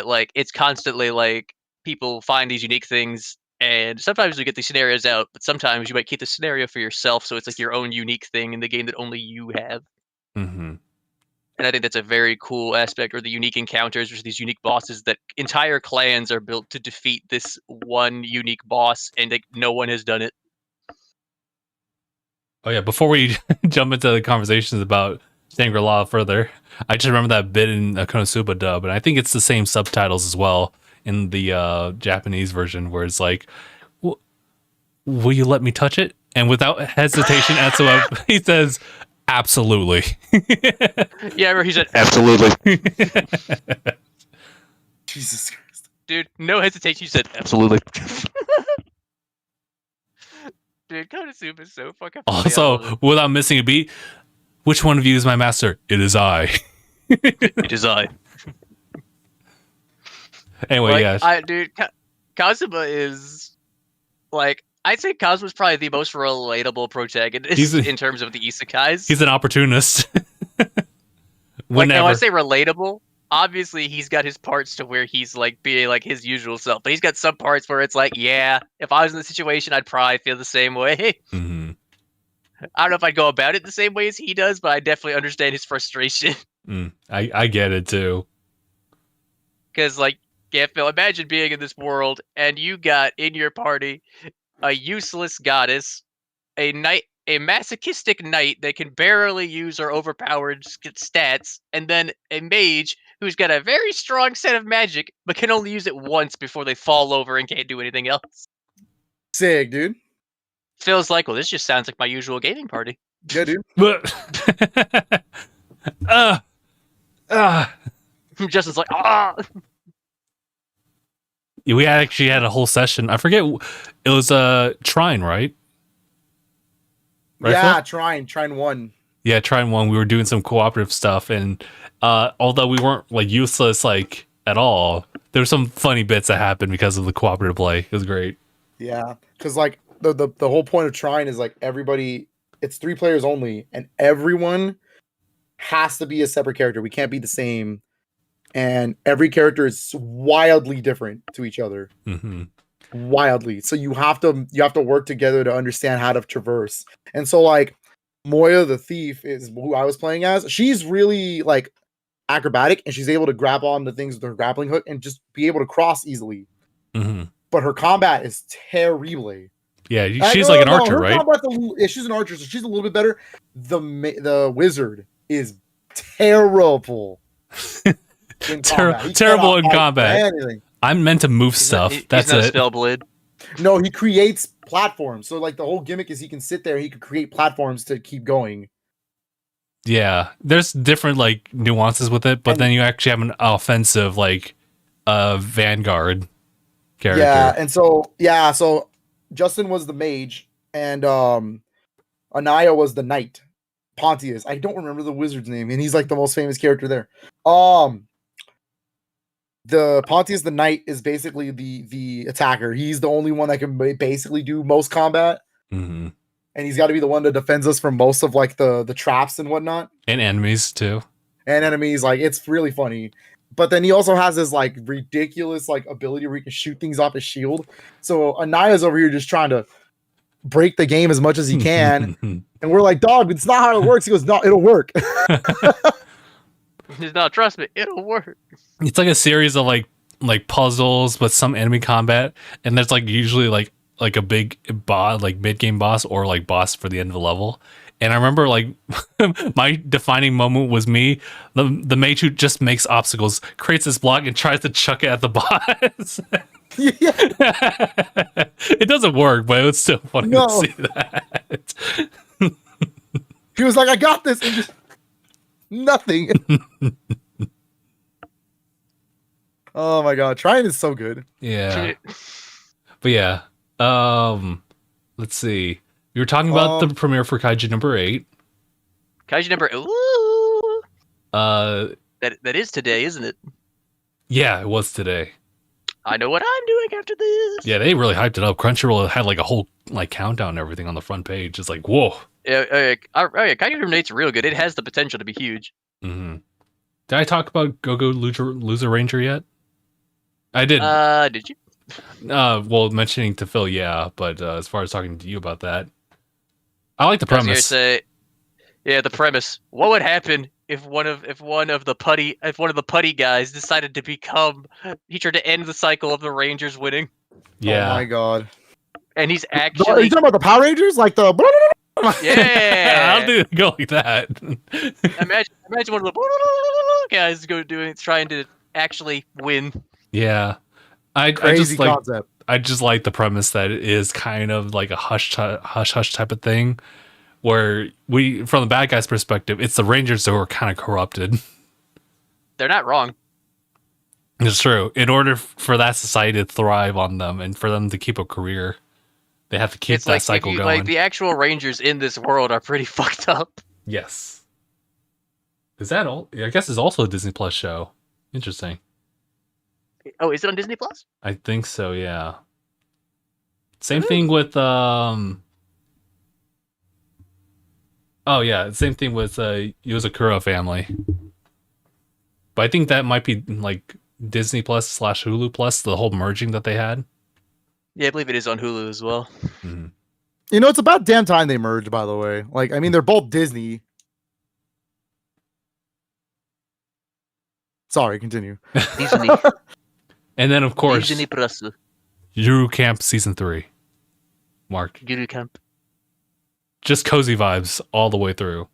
like it's constantly like people find these unique things, and sometimes you get these scenarios out, but sometimes you might keep the scenario for yourself, so it's like your own unique thing in the game that only you have. Mm-hmm. And I think that's a very cool aspect, or the unique encounters, or these unique bosses that entire clans are built to defeat this one unique boss, and like, no one has done it. Oh yeah, before we jump into the conversations about Shangri-La further, I just remember that bit in Konosuba dub, and I think it's the same subtitles as well in the Japanese version, where it's like, will you let me touch it? And without hesitation whatsoever, he says, absolutely. Yeah, I remember he said, absolutely. Jesus Christ. Dude, no hesitation, you said, absolutely. Dude, Konosuba is so fucking funny. Also, without missing a beat, which one of you is my master? It is I. It is I. Anyway, like, yeah. Dude, Kazuma is, like, I'd say Kazuma's probably the most relatable protagonist in terms of the isekais. He's an opportunist. Like, now I say relatable, obviously he's got his parts to where he's like being like his usual self, but he's got some parts where it's like, yeah, if I was in the situation, I'd probably feel the same way. Mm-hmm. I don't know if I'd go about it the same way as he does, but I definitely understand his frustration. I get it too. Because, like, yeah, Phil, imagine being in this world and you got in your party a useless goddess, a masochistic knight that can barely use her overpowered stats, and then a mage who's got a very strong set of magic, but can only use it once before they fall over and can't do anything else. Sick, dude. Phil's like, well, this just sounds like my usual gaming party. Yeah, dude. Justin's like, ah. We actually had a whole session. I forget. It was Trine, right? Yeah, Trine 1. Yeah, Trine 1. We were doing some cooperative stuff, and although we weren't like useless like at all, there were some funny bits that happened because of the cooperative play. It was great. Yeah, because like the whole point of Trine is like everybody, it's 3 players only, and everyone has to be a separate character. We can't be the same, and every character is wildly different to each other. Mm-hmm. Wildly. So you have to work together to understand how to traverse. And so like Moya the thief is who I was playing as. She's really like acrobatic, and she's able to grab onto things with her grappling hook and just be able to cross easily. Mm-hmm. But her combat is terrible. Yeah, she's like an archer, right? She's an archer, so she's a little bit better. The wizard is terrible. in combat. He Terrible cannot in fight combat. anything. I'm meant to move stuff. That's he's not it. a spellblade. No, he creates platforms. So like the whole gimmick is he can sit there, he can create platforms to keep going. Yeah, there's different like nuances with it, but then you actually have an offensive like Vanguard character. Yeah, and so Justin was the mage, and Aniyah was the knight. Pontius, I don't remember the wizard's name, and he's like the most famous character there. The Pontius the knight is basically the attacker. He's the only one that can basically do most combat. Mm-hmm. And he's got to be the one that defends us from most of like the traps and whatnot. And enemies too. And enemies, like it's really funny. But then he also has this like ridiculous like ability where he can shoot things off his shield. So Aniyah's over here just trying to break the game as much as he can. And we're like, dog, it's not how it works. He goes, no, it'll work. No, trust me, it'll work. It's like a series of like puzzles with some enemy combat, and there's like usually like a big boss, like mid game boss or like boss for the end of the level. And I remember like my defining moment was me, the mage who just makes obstacles, creates this block and tries to chuck it at the boss. It doesn't work, but it was still funny to see that. He was like, I got this, and just nothing. Oh my god, Trine is so good. Yeah. But yeah. Let's see. You were talking about the premiere for Kaiju number 8. Kaiju number ooh. That is today, isn't it? Yeah, it was today. I know what I'm doing after this. Yeah, they really hyped it up. Crunchyroll had like a whole like countdown and everything on the front page. It's like, whoa. Yeah, Kaiju number 8's real good. It has the potential to be huge. Mm-hmm. Did I talk about Go-Go Loser Ranger yet? I did. Did you? Well, mentioning to Phil, yeah, but as far as talking to you about that, I like the premise. The premise. What would happen if one of the putty guys decided to become? He tried to end the cycle of the Rangers winning. Yeah. Oh my god. And he's actually. Are you talking about the Power Rangers? Like the. Yeah. I don't think they go like that. Imagine one of the guys trying to actually win. Yeah. I just like the premise that it is kind of like a hush type of thing, where from the bad guy's perspective, it's the Rangers who are kind of corrupted. They're not wrong. It's true. In order for that society to thrive on them and for them to keep a career, they have to keep that cycle going. Like the actual Rangers in this world are pretty fucked up. Yes. Is that all? I guess it's also a Disney Plus show. Interesting. Oh, is it on Disney Plus? I think so, yeah. Same thing with Oh yeah, same thing with Yozakura Family. But I think that might be like Disney Plus / Hulu Plus, the whole merging that they had. Yeah, I believe it is on Hulu as well. Mm-hmm. You know, it's about damn time they merged, by the way. Like, I mean, they're both Disney. Sorry, continue. Disney. And then, of course, Disney Plus. Yuru Camp Season 3. Marc. Yuru Camp. Just cozy vibes all the way through.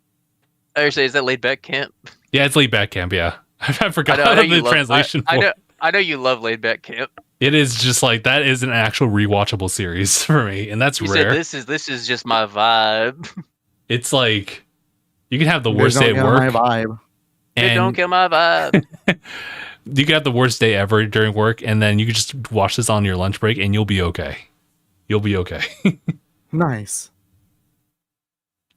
I was say, is that laid back camp? Yeah, it's laid back camp, yeah. I forgot the translation for it. I know you love laid back camp. It is just like, that is an actual rewatchable series for me, and that's rare. Said this is just my vibe. It's like, you can have the worst day at work. My vibe. And don't kill my vibe. You can have the worst day ever during work, and then you can just watch this on your lunch break, and you'll be okay. You'll be okay. Nice.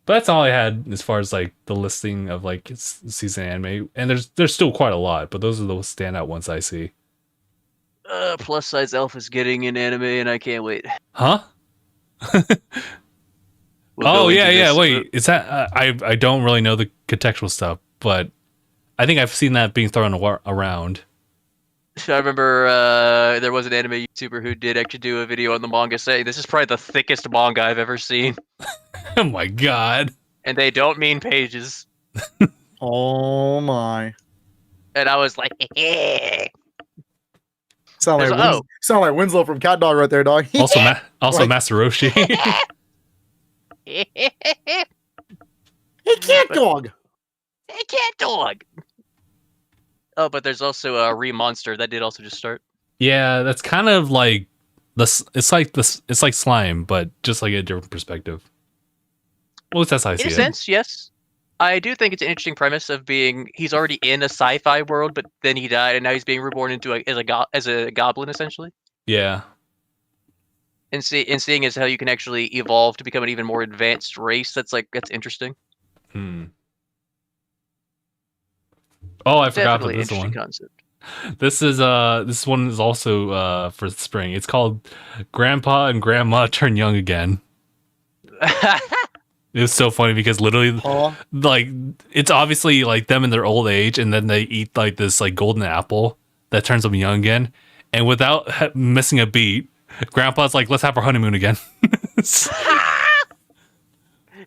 But that's all I had as far as like the listing of like season anime, and there's still quite a lot, but those are the standout ones I see. Plus size Alpha's getting in anime, and I can't wait. Huh? Yeah. Wait, is that I don't really know the contextual stuff, but I think I've seen that being thrown around. I remember there was an anime YouTuber who did actually do a video on the manga saying this is probably the thickest manga I've ever seen. Oh my god. And they don't mean pages. Oh my. And I was like, Sound like Winslow from Cat Dog right there, dog. Also Master Roshi. Hey, Cat Dog. Hey, Cat Dog. Oh, but there's also a Re-Monster that did also just start. Yeah, that's kind of like it's like Slime, but just like a different perspective. Well, that's how I see In it. a sense, yes. I do think it's an interesting premise of he's already in a sci-fi world, but then he died, and now he's being reborn into as a goblin, essentially. Yeah. And seeing as how you can actually evolve to become an even more advanced race, that's interesting. Oh, I forgot about Definitely this interesting one. concept. This one is also for spring. It's called Grandpa and Grandma Turn Young Again. It was so funny because literally, like, it's obviously like them in their old age, and then they eat like this like golden apple that turns them young again, and without missing a beat, Grandpa's like, "Let's have our honeymoon again." He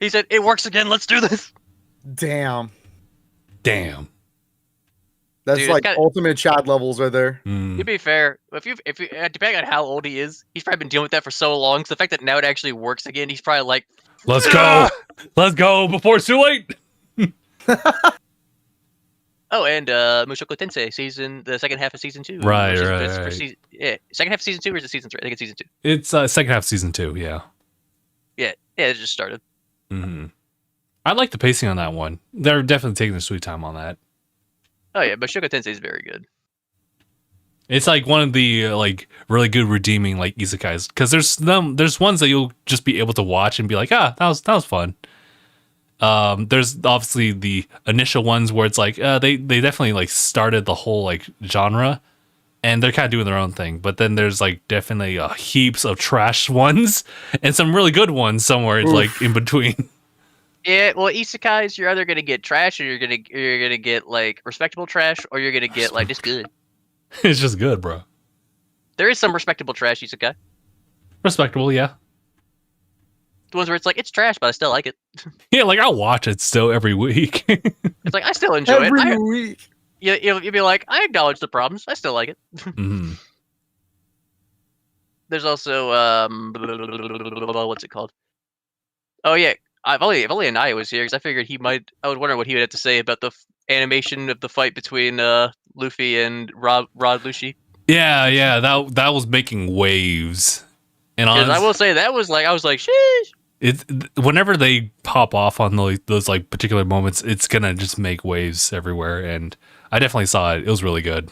said, "It works again. Let's do this." Damn. That's Dude, like ultimate Chad levels right there. To be fair, if you depending on how old he is, he's probably been dealing with that for so long. So the fact that now it actually works again, he's probably like, "Let's go, let's go before it's too late." Oh, and Mushoku Tensei the second half of season 2. Right. Second half of season 2, or is it season 3? I think it's season 2. It's second half of season 2. Yeah, it just started. I like the pacing on that one. They're definitely taking their sweet time on that. Oh yeah, Mushoku Tensei is very good. It's like one of the like really good redeeming like isekais, because there's ones that you'll just be able to watch and be like, that was fun. There's obviously the initial ones where it's like they definitely like started the whole like genre, and they're kind of doing their own thing. But then there's like definitely heaps of trash ones and some really good ones somewhere like in between. Yeah, well, isekais, you're either gonna get trash, or you're gonna get like respectable trash, or you're gonna get like just good. It's just good, bro. There is some respectable trash isekai. Respectable, yeah. The ones where it's like, it's trash, but I still like it. Yeah, like I'll watch it still every week. It's like, I still enjoy it. Every week. You'll be like, I acknowledge the problems. I still like it. There's also what's it called? Oh yeah, if only Aniyah was here, because I figured I was wondering what he would have to say about the animation of the fight between Luffy and Rod Lucy. Yeah, that was making waves. And I will say that was like, I was like, sheesh. Whenever they pop off on those like particular moments, it's gonna just make waves everywhere, and I definitely saw it. It was really good.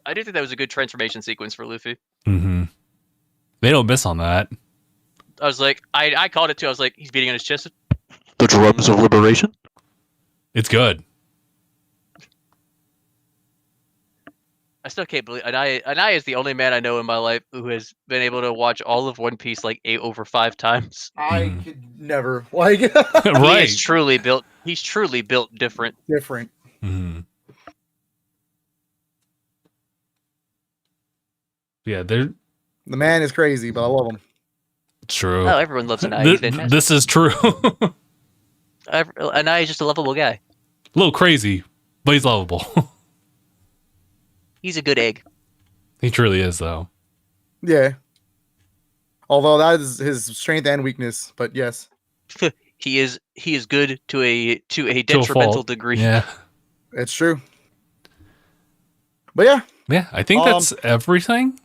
I do think that was a good transformation sequence for Luffy. They don't miss on that. I was like, I called it too. I was like, he's beating on his chest. The drums of liberation? It's good. I still can't believe Aniyah is the only man I know in my life who has been able to watch all of One Piece like 8 over 5 times. I could never. Like Right. He's truly built different. Different. Yeah, the man is crazy, but I love him. True. Oh, everyone loves Aniyah. This is true. Aniyah is just a lovable guy. A little crazy, but he's lovable. He's a good egg. He truly is, though. Yeah. Although that is his strength and weakness, but yes. He is good to a detrimental degree. Yeah. It's true. But yeah. Yeah, I think that's everything.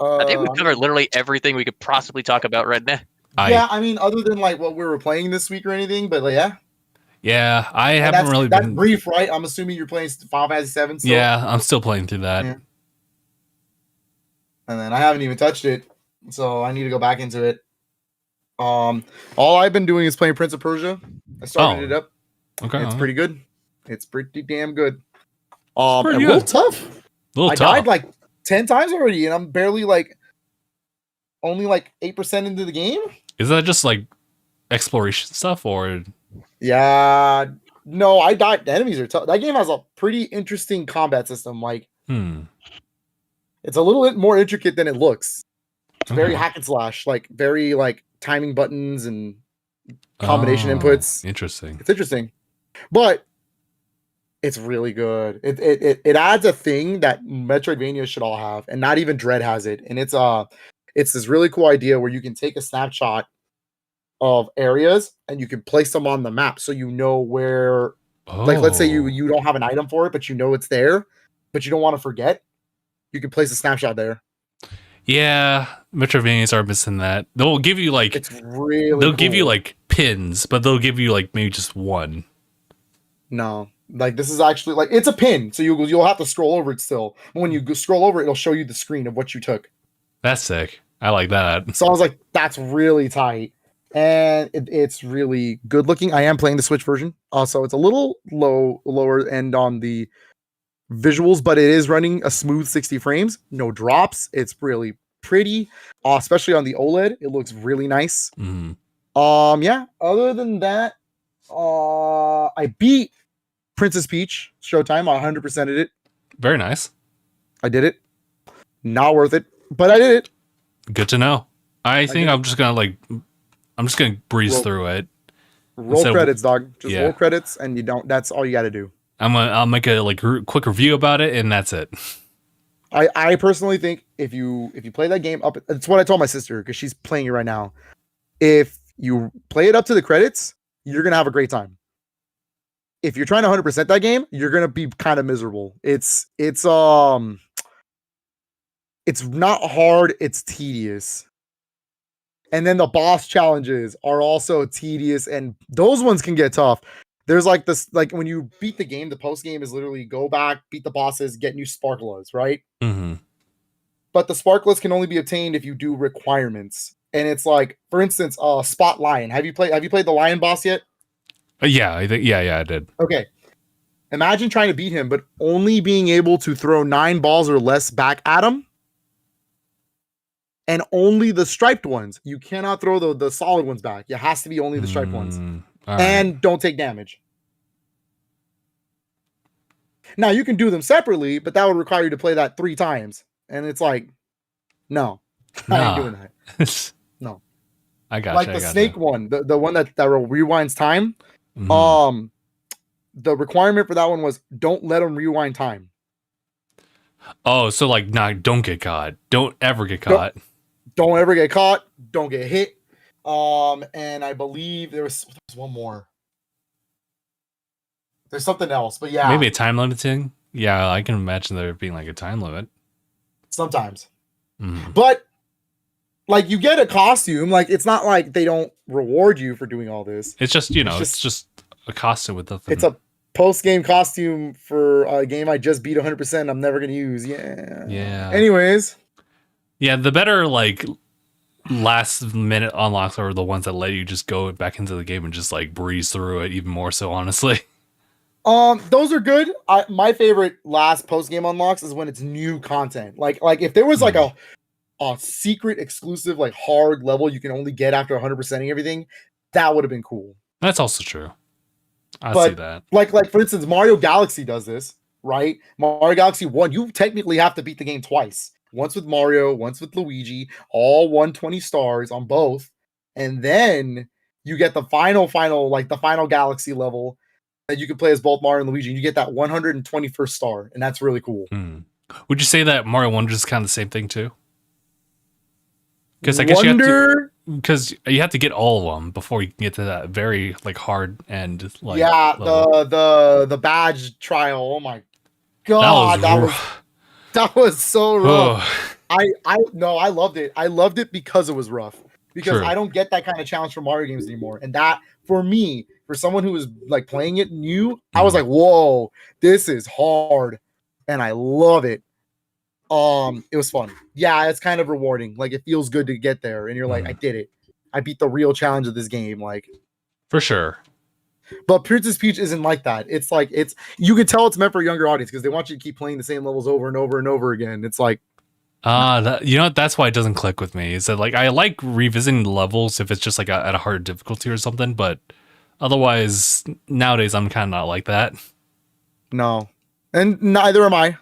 I think we've covered literally everything we could possibly talk about right now. I mean, other than like what we were playing this week or anything, but like, yeah. Yeah, I haven't really that's been brief, right? I'm assuming you're playing Final Fantasy 7 still? Yeah, I'm still playing through that. Yeah. And then I haven't even touched it, so I need to go back into it. All I've been doing is playing Prince of Persia. I started it up. Okay. It's pretty good. It's pretty damn good. Pretty a little tough. I died like 10 times already, and I'm barely only 8% into the game. Is that just like exploration stuff, or? Yeah, no, I died. The enemies are tough. That game has a pretty interesting combat system. It's a little bit more intricate than it looks. It's very hack and slash, very timing buttons and combination inputs. Interesting. It's interesting, but it's really good. It adds a thing that Metroidvania should all have, and not even Dread has it. And it's this really cool idea where you can take a snapshot of areas and you can place them on the map, so you know where. Let's say you don't have an item for it, but you know it's there. but you don't want to forget, you can place a snapshot there. Yeah, Metroidvanias are missing that. They'll give you like It's really they'll give you cool. like pins, but they'll give you like maybe just one. No, like this is actually like it's a pin, so you'll have to scroll over it still. But when you scroll over it, it'll show you the screen of what you took. That's sick. I like that. So I was like, that's really tight, and it's really good looking. I am playing the Switch version, so it's a little lower end on the visuals, but it is running a smooth 60 frames, no drops. It's really pretty, especially on the OLED. It looks really nice. Mm. Yeah. Other than that, I beat Princess Peach Showtime. I 100%ed it. Very nice. I did it. Not worth it, but I did it. Good to know. I think I'm just gonna breeze through it. Roll credits, dog. Just roll credits, and you don't. That's all you got to do. I'll make a quick review about it, and that's it. I personally think if you play that game up, it's what I told my sister because she's playing it right now. If you play it up to the credits, you're gonna have a great time. If you're trying to 100% that game, you're gonna be kind of miserable. It's not hard, it's tedious. And then the boss challenges are also tedious, and those ones can get tough. There's like this, like when you beat the game, the post game is literally go back, beat the bosses, get new sparklas, right? Mm-hmm. But the sparklas can only be obtained if you do requirements. And it's like, for instance, Spot Lion. Have you played the Lion boss yet? Yeah, I think I did. Okay. Imagine trying to beat him, but only being able to throw 9 balls or less back at him. And only the striped ones. You cannot throw the solid ones back. It has to be only the striped ones. And don't take damage. Now, you can do them separately, but that would require you to play that 3 times. And it's like, no. I ain't doing that. No. I got like the snake one, the one that rewinds time. Mm-hmm. The requirement for that one was don't let them rewind time. Oh, so like, don't get caught. Don't ever get caught. Don't ever get caught. Don't get hit. And I believe there was one more. There's something else, but yeah. Maybe a time limiting. Yeah, I can imagine there being like a time limit. Sometimes. But like you get a costume, like it's not like they don't reward you for doing all this. It's just, it's just a costume with nothing. It's a post-game costume for a game I just beat 100%. I'm never going to use. Yeah. Anyways. Yeah, the better like last minute unlocks are the ones that let you just go back into the game and just like breeze through it even more so, honestly. Those are good. My favorite last post-game unlocks is when it's new content. Like if there was like a secret exclusive like hard level you can only get after 100%ing everything, that would have been cool. That's also true. I see that. Like for instance, Mario Galaxy does this, right? Mario Galaxy 1, you technically have to beat the game twice. Once with Mario, once with Luigi, all 120 stars on both. And then you get the final Galaxy level that you can play as both Mario and Luigi, and you get that 121st star, and that's really cool. Would you say that Mario Wonder is kind of the same thing too? Because I guess you have to get all of them before you can get to that very like hard end. Like, level. the badge trial. Oh my god, that was so rough. I loved it. I loved it because it was rough. Because I don't get that kind of challenge from Mario games anymore, and that for me, for someone who was like playing it new, I was like, whoa, this is hard, and I love it. It was fun. Yeah, it's kind of rewarding. Like it feels good to get there, and you're like, I did it. I beat the real challenge of this game, like for sure. But Princess Peach isn't like that. It's like you can tell it's meant for a younger audience because they want you to keep playing the same levels over and over and over again. It's like, that's why it doesn't click with me. Is that like I like revisiting the levels if it's just like at a hard difficulty or something, but otherwise nowadays I'm kind of not like that. No, and neither am I.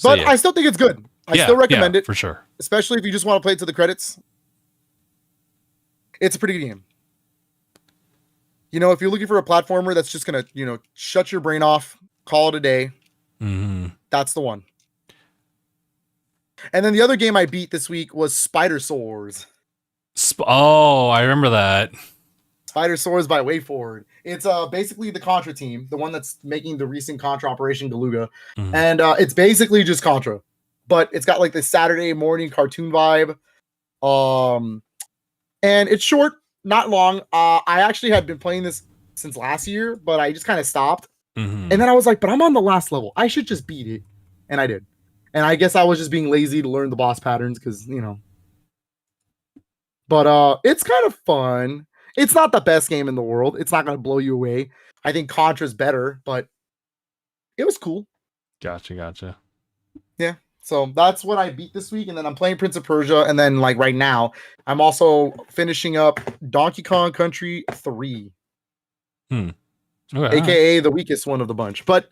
But I still think it's good. I still recommend it for sure, especially if you just want to play it to the credits. It's a pretty good game. If you're looking for a platformer that's just gonna, shut your brain off, call it a day, that's the one. And then the other game I beat this week was Spider Swords. I remember that. Spider Swords by WayForward. It's basically the Contra team, the one that's making the recent Contra Operation Galuga, and it's basically just Contra, but it's got like this Saturday morning cartoon vibe. And it's short, not long. I actually had been playing this since last year, but I just kind of stopped, and then I was like, but I'm on the last level. I should just beat it, and I did. And I guess I was just being lazy to learn the boss patterns because But it's kind of fun. It's not the best game in the world. It's not going to blow you away. I think Contra's better, but it was cool. Gotcha. Yeah. So that's what I beat this week. And then I'm playing Prince of Persia. And then like right now, I'm also finishing up Donkey Kong Country 3. Okay, AKA the weakest one of the bunch. But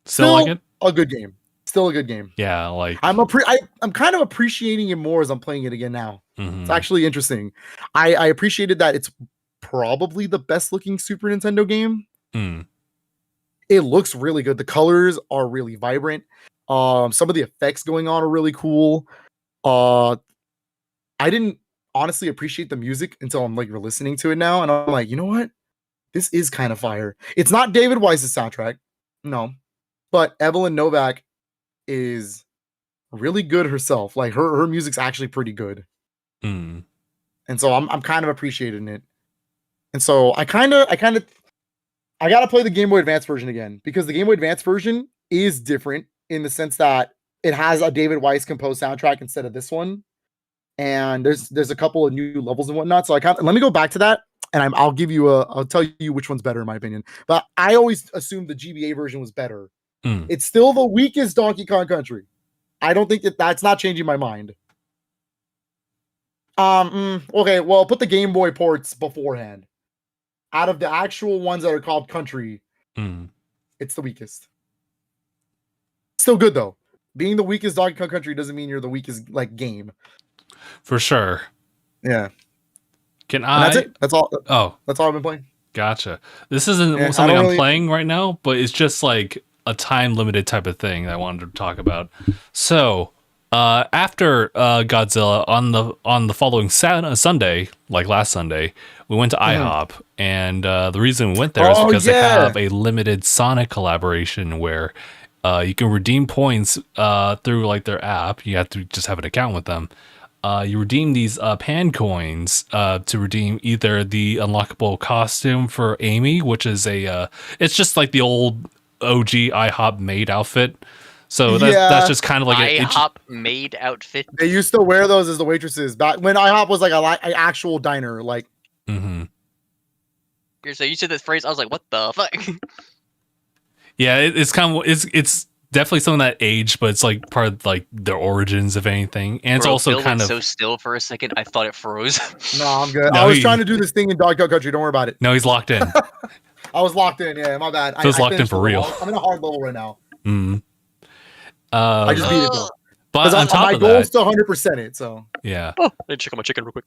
still like it? A good game. Still a good game. Yeah, like I'm kind of appreciating it more as I'm playing it again now. It's actually interesting. I appreciated that it's probably the best looking Super Nintendo game. It looks really good. The colors are really vibrant. Some of the effects going on are really cool. I didn't honestly appreciate the music until I'm like listening to it now, and I'm like, you know what? This is kind of fire. It's not David Weiss's soundtrack, no, but Evelyn Novak is really good herself. Like her music's actually pretty good. And so I'm kind of appreciating it. And so I gotta play the Game Boy Advance version again, because the Game Boy Advance version is different in the sense that it has a David Weiss composed soundtrack instead of this one. And there's a couple of new levels and whatnot. So let me go back to that, and I'll tell you which one's better in my opinion. But I always assumed the GBA version was better. It's still the weakest Donkey Kong Country. I don't think that's not changing my mind. Okay, well, put the Game Boy ports beforehand. Out of the actual ones that are called Country, it's the weakest. Still good though. Being the weakest Donkey Kong Country doesn't mean you're the weakest like game. For sure. Yeah. And that's it. That's all. Oh, that's all I've been playing. Gotcha. This isn't something I'm playing right now, but it's just like a time limited type of thing that I wanted to talk about. So, after Godzilla on the following Sunday, like last Sunday, we went to IHOP, and the reason we went there is because they have a limited Sonic collaboration where you can redeem points through like their app. You have to just have an account with them. You redeem these pan coins to redeem either the unlockable costume for Amy, which is it's just like the old OG IHOP maid outfit. So that's just kind of like IHOP maid outfit. They used to wear those as the waitresses back when IHOP was like an actual diner. Like, So you said this phrase, I was like, what the fuck? Yeah, it's kind of it's definitely something that aged, but it's like part of like their origins, if anything, and it's also Bill kind of so still for a second. I thought it froze. No, I'm good. I was trying to do this thing in Donkey Kong Country. Don't worry about it. No, he's locked in. I was locked in. Yeah, my bad. So locked in for real. I'm in a hard level right now. I just beat it though. But on top my of goal that, is to 100% it. So yeah. Oh, I need to check on my chicken real quick.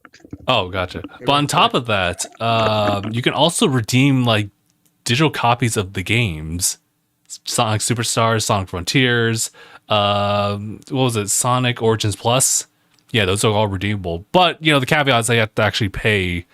Oh, gotcha. But on top of that, you can also redeem like digital copies of the games. Sonic Superstars, Sonic Frontiers, what was it? Sonic Origins Plus. Yeah, those are all redeemable. But, the caveat is they have to actually pay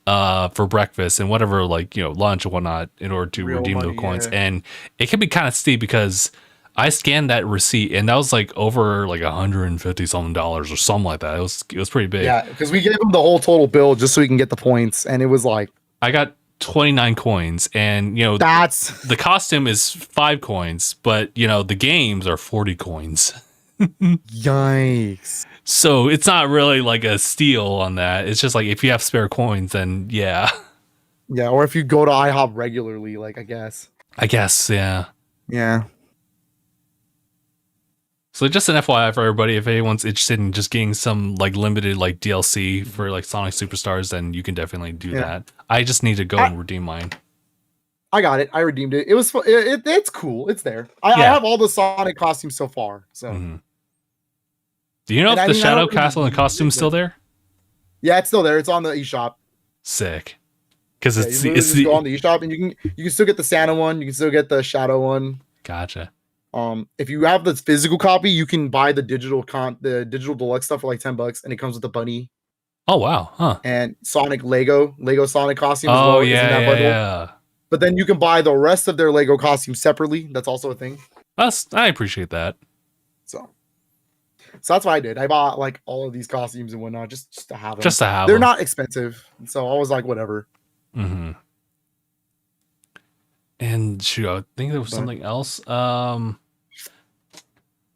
for breakfast and whatever, like, lunch and whatnot in order to redeem those coins. Yeah. And it can be kind of steep because I scanned that receipt and that was like over like $150 something or something like that. It was pretty big. Yeah, because we gave them the whole total bill just so we can get the points. And it was like, I got 29 coins, and that's the costume is 5 coins, but the games are 40 coins. Yikes. So it's not really like a steal on that. It's just like if you have spare coins, then yeah, or if you go to IHOP regularly, like I guess yeah. So just an FYI for everybody, if anyone's interested in just getting some like limited like DLC for like Sonic Superstars, then you can definitely do that. I just need to go and redeem mine. I got it. I redeemed it. It was it's cool. It's there. I have all the Sonic costumes so far. So, do you know if the Shadow Castle and costume's still there? Yeah, it's still there. It's on the eShop. Sick. Because it's go on the eShop, and you can still get the Santa one. You can still get the Shadow one. Gotcha. If you have the physical copy, you can buy the digital deluxe stuff for like $10, and it comes with the bunny Oh wow, huh? and Sonic Lego Sonic costume as Oh well is in yeah, that yeah, bundle. yeah. But then you can buy the rest of their Lego costumes separately. That's also a thing. I appreciate that. So that's what I did. I bought like all of these costumes and whatnot just to have them. Just to have They're them. not expensive, so I was like, whatever. Mm-hmm. And shoot, I think there was something else. I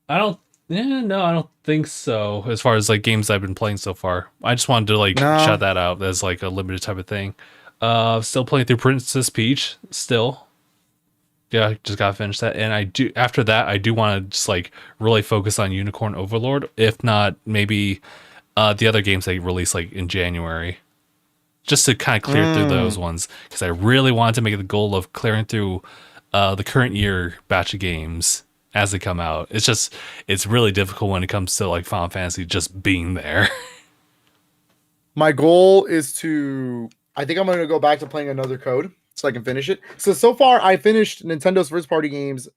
don't. Yeah, no, I don't think so. As far as like games I've been playing so far, I just wanted to like shout that out as like a limited type of thing. Still playing through Princess Peach. Still, yeah, I just gotta finish that. And I do after that, I do want to just like really focus on Unicorn Overlord. If not, maybe the other games they release like in January, just to kind of clear through those ones because I really wanted to make the goal of clearing through the current year batch of games as they come out. It's really difficult when it comes to like Final Fantasy just being there. My goal is I think I'm going to go back to playing another code so I can finish it. So far I finished Nintendo's first party games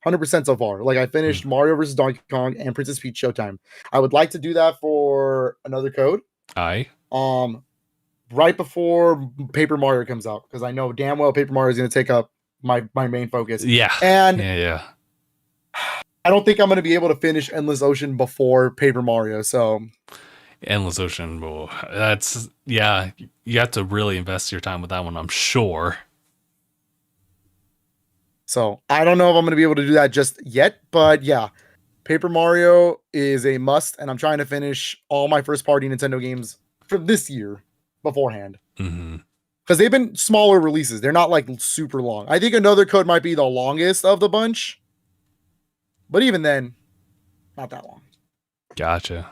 100% so far. Like I finished Mario vs. Donkey Kong and Princess Peach Showtime. I would like to do that for another code. Aye. Right before Paper Mario comes out because I know damn well Paper Mario is going to take up my main focus. Yeah. And yeah. I don't think I'm going to be able to finish Endless Ocean before Paper Mario. So Endless Ocean, that's you have to really invest your time with that one, I'm sure. So I don't know if I'm going to be able to do that just yet, but yeah, Paper Mario is a must, and I'm trying to finish all my first party Nintendo games for this year beforehand. Because they've been smaller releases. They're not like super long. I think another code might be the longest of the bunch. But even then, not that long. Gotcha.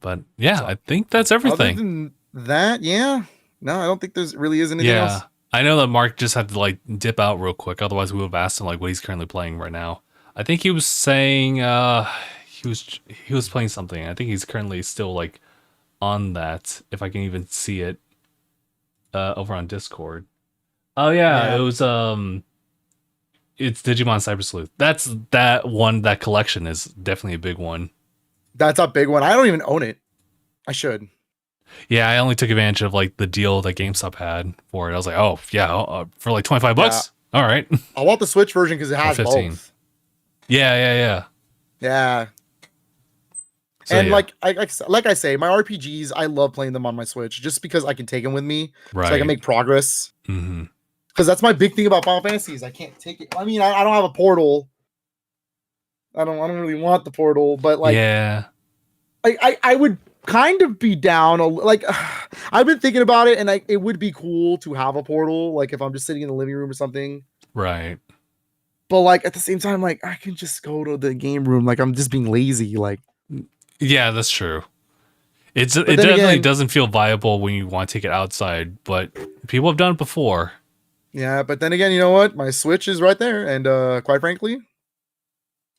But yeah, so, I think that's everything. Other than that, yeah. No, I don't think there's really is anything else. I know that Marc just had to like dip out real quick. Otherwise, we would have asked him like what he's currently playing right now. I think he was saying he was playing something. I think he's currently still like on that. If I can even see it over on Discord. Oh yeah. It was it's Digimon Cyber Sleuth. That collection is definitely a big one. That's a big one. I don't even own it. I should. Yeah, I only took advantage of like the deal that GameStop had for it. I was like, oh yeah, for like $25. Yeah. All right. I want the Switch version because it has both. Yeah. So, and like I say, my RPGs, I love playing them on my Switch just because I can take them with me, so I can make progress. Because that's my big thing about Final Fantasy is I can't take it. I mean, I don't have a portal. I don't really want the portal, but like, yeah, I would kind of be down. Like, I've been thinking about it, and it would be cool to have a portal. Like, if I'm just sitting in the living room or something, right? But like at the same time, like I can just go to the game room. Like I'm just being lazy. Like, yeah, that's true. It definitely doesn't feel viable when you want to take it outside, but people have done it before. Yeah, but then again, you know what? My Switch is right there, and quite frankly,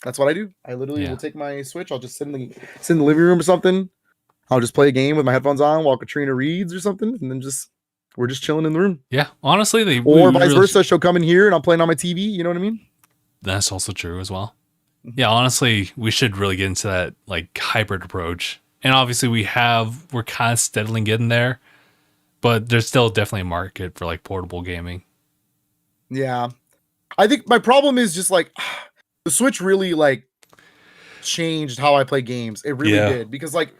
that's what I do. I literally will take my Switch. I'll just sit in the living room or something. I'll just play a game with my headphones on while Katrina reads or something, and then we're just chilling in the room. Yeah, honestly, or vice versa. She'll come in here and I'm playing on my TV. You know what I mean? That's also true as well. Yeah, honestly, we should really get into that like hybrid approach. And obviously, we're kind of steadily getting there, but there's still definitely a market for like portable gaming. Yeah, I think my problem is just like the Switch really like changed how I play games. It really did because like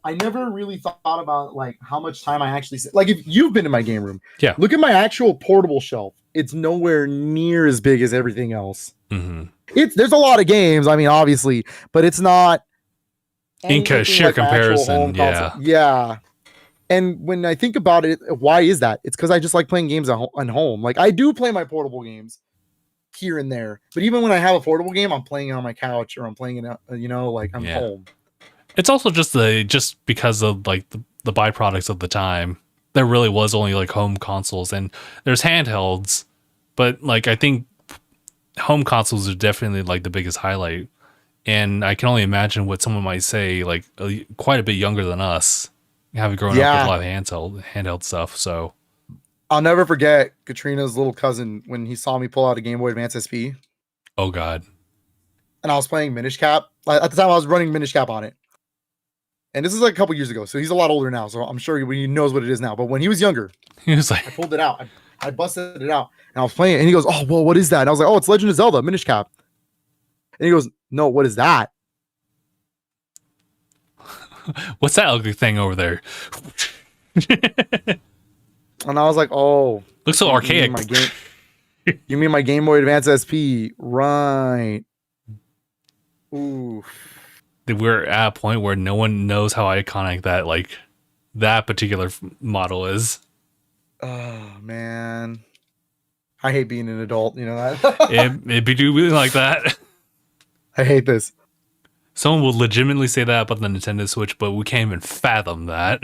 I never really thought about like how much time I actually like. If you've been in my game room, look at my actual portable shelf. It's nowhere near as big as everything else. There's a lot of games. I mean, obviously, but it's not in sheer like comparison. Yeah. And when I think about it, why is that? It's because I just like playing games at home. Like I do play my portable games here and there, but even when I have a portable game, I'm playing it on my couch or I'm playing it, like I'm home. It's also just because of like the byproducts of the time. There really was only like home consoles and there's handhelds, but like I think home consoles are definitely like the biggest highlight. And I can only imagine what someone might say, like quite a bit younger than us, having grown up with a lot of handheld stuff. So I'll never forget Katrina's little cousin when he saw me pull out a Game Boy Advance SP. Oh God! And I was playing Minish Cap. At the time, I was running Minish Cap on it. and this is like a couple years ago, so he's a lot older now. So I'm sure he knows what it is now. But when he was younger, He was like, I pulled it out. I busted it out, and I was playing it. And he goes, "Oh, well, what is that?" And I was like, "Oh, it's Legend of Zelda Minish Cap." And he goes, "No, what is that?" "What's that ugly thing over there?" And I was like, "Oh, Looks so archaic. You mean my Game Boy Advance SP, right?" Ooh. We're at a point where no one knows how iconic that particular model is. Oh man, I hate being an adult. You know that. It be really like that. I hate this. Someone will legitimately say that about the Nintendo Switch, but we can't even fathom that.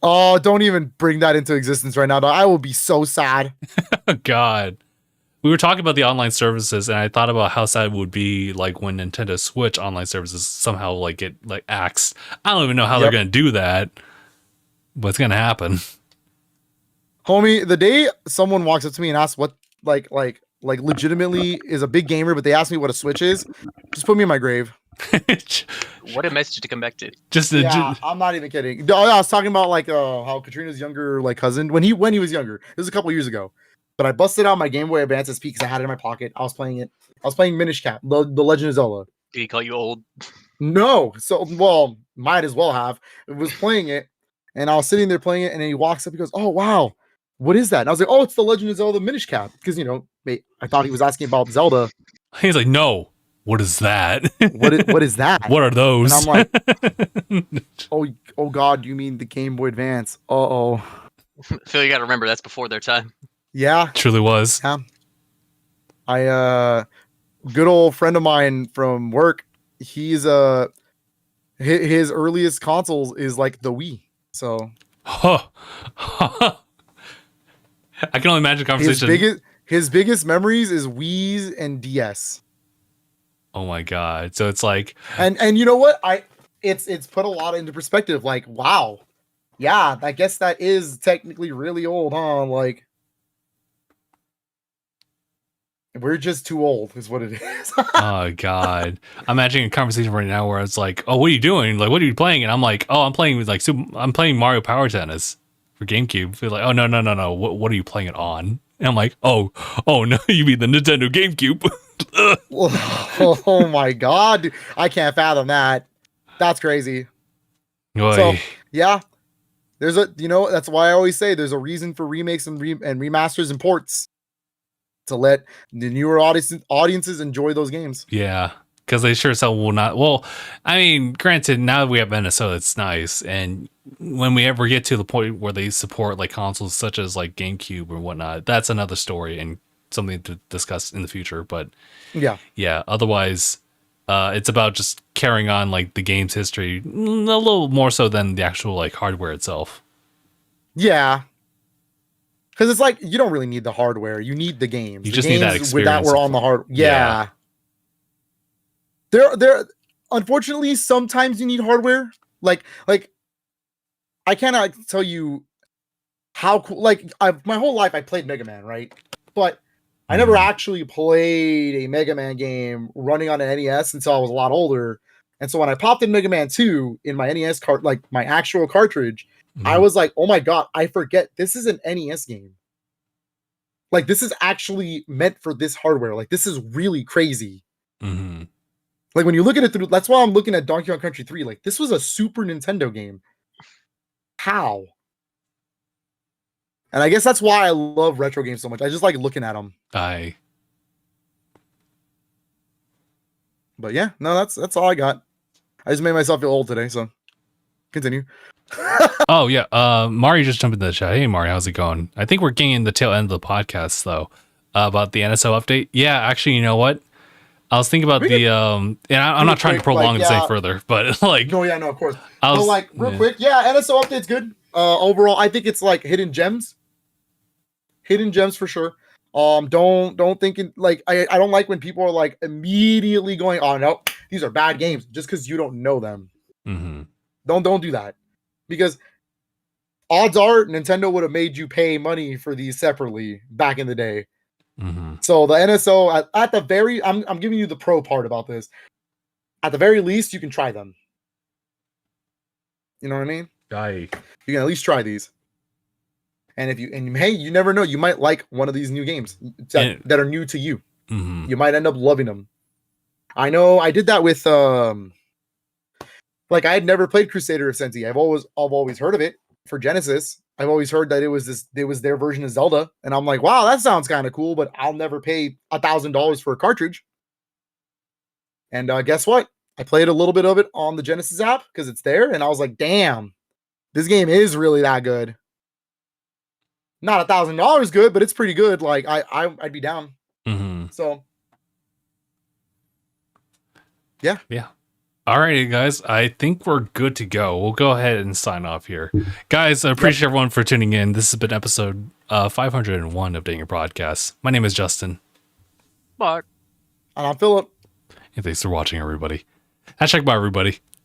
Oh, don't even bring that into existence right now. I will be so sad. Oh, God. We were talking about the online services, and I thought about how sad it would be like when Nintendo Switch online services somehow get axed. I don't even know how they're gonna do that, but it's gonna happen. Homie, the day someone walks up to me and asks what legitimately is a big gamer, but they ask me what a Switch is, just put me in my grave. What a message to come back to. I'm not even kidding. I was talking about how Katrina's younger cousin when he was younger. It was a couple years ago, but I busted out my Game Boy Advance SP because I had it in my pocket. I was playing it. I was playing Minish Cap, the Legend of Zelda. Did he call you old? No, so well, might as well have. It was playing it, and I was sitting there playing it, and then he walks up. He goes, "Oh wow, what is that?" And I was like, "Oh, it's the Legend of Zelda Minish Cap," because I thought he was asking about Zelda. He's like, "No, what is that? What is that? What are those?" And I'm like, oh God, you mean the Game Boy Advance? Uh-oh. Phil, you got to remember that's before their time. Yeah, Truly was. Yeah. Good old friend of mine from work. He's his earliest consoles is like the Wii. So. Huh. I can only imagine conversation. His biggest memories is Wii's and DS. Oh my God. So it's like, and you know what? It's put a lot into perspective. Like, wow. Yeah, I guess that is technically really old, huh? Like, we're just too old is what it is. oh God. I'm imagining a conversation right now where it's like, "Oh, what are you doing? Like, what are you playing?" And I'm like, "Oh, I'm playing with I'm playing Mario Power Tennis for GameCube." Feel like, "Oh, no. What are you playing it on?" And I'm like, oh no, you mean the Nintendo GameCube?" Oh my God, dude. I can't fathom that. That's crazy. Oy. So yeah, there's that's why I always say there's a reason for remakes and remasters and ports to let the newer audiences enjoy those games. Yeah, because they sure as hell will not. Well, I mean, granted, now that we have Minnesota, it's nice, and when we ever get to the point where they support consoles such as GameCube or whatnot, that's another story and something to discuss in the future. But yeah. Otherwise, it's about just carrying on the game's history a little more so than the actual hardware itself. Yeah. Because it's you don't really need the hardware. You need the games. You just need that experience. With that, we're on the hard. Yeah. There. Unfortunately, sometimes you need hardware. Like I cannot tell you how cool. My whole life I played Mega Man, right? But I never actually played a Mega Man game running on an NES until I was a lot older. And so when I popped in Mega Man 2 in my NES cart, my actual cartridge, I was like, "Oh my God, I forget this is an NES game. This is actually meant for this hardware. This is really crazy." Mm-hmm. When you look at it through, that's why I'm looking at Donkey Kong Country 3. This was a Super Nintendo game. How? And I guess that's why I love retro games so much. I just like looking at them. But yeah, no, that's all I got. I just made myself feel old today, so continue. Oh yeah, Mario just jumped into the chat. Hey Mario, how's it going? I think we're getting the tail end of the podcast though, about the NSO update. Yeah, actually, you know what? I was thinking about and I'm not trying to prolong this any further, but no, of course. Real quick, NSO update's good. Overall, I think it's hidden gems for sure. Don't think I don't like when people are immediately going, "Oh no, these are bad games," just because you don't know them. Mm-hmm. Don't do that, because odds are Nintendo would have made you pay money for these separately back in the day. Mm-hmm. So the NSO at the very, I'm giving you the pro part about this. At the very least, you can try them. You know what I mean? Guy. You can at least try these. And hey, you never know. You might like one of these new games that are new to you. Mm-hmm. You might end up loving them. I know I did that with like I had never played Crusader of Sensi. I've always heard of it for Genesis. I've always heard that it was their version of Zelda, and I'm like, wow, that sounds kind of cool, but I'll never pay $1,000 for a cartridge. And guess what? I played a little bit of it on the Genesis app because it's there, and I was like, damn, this game is really that good. Not $1,000 good, but it's pretty good. Like I'd be down. Mm-hmm. So yeah. Alrighty, guys. I think we're good to go. We'll go ahead and sign off here. Guys, I appreciate everyone for tuning in. This has been episode 501 of DangIT Prodcast. My name is Justin. Marc. And I'm Philip. And thanks for watching, everybody. #bye, everybody.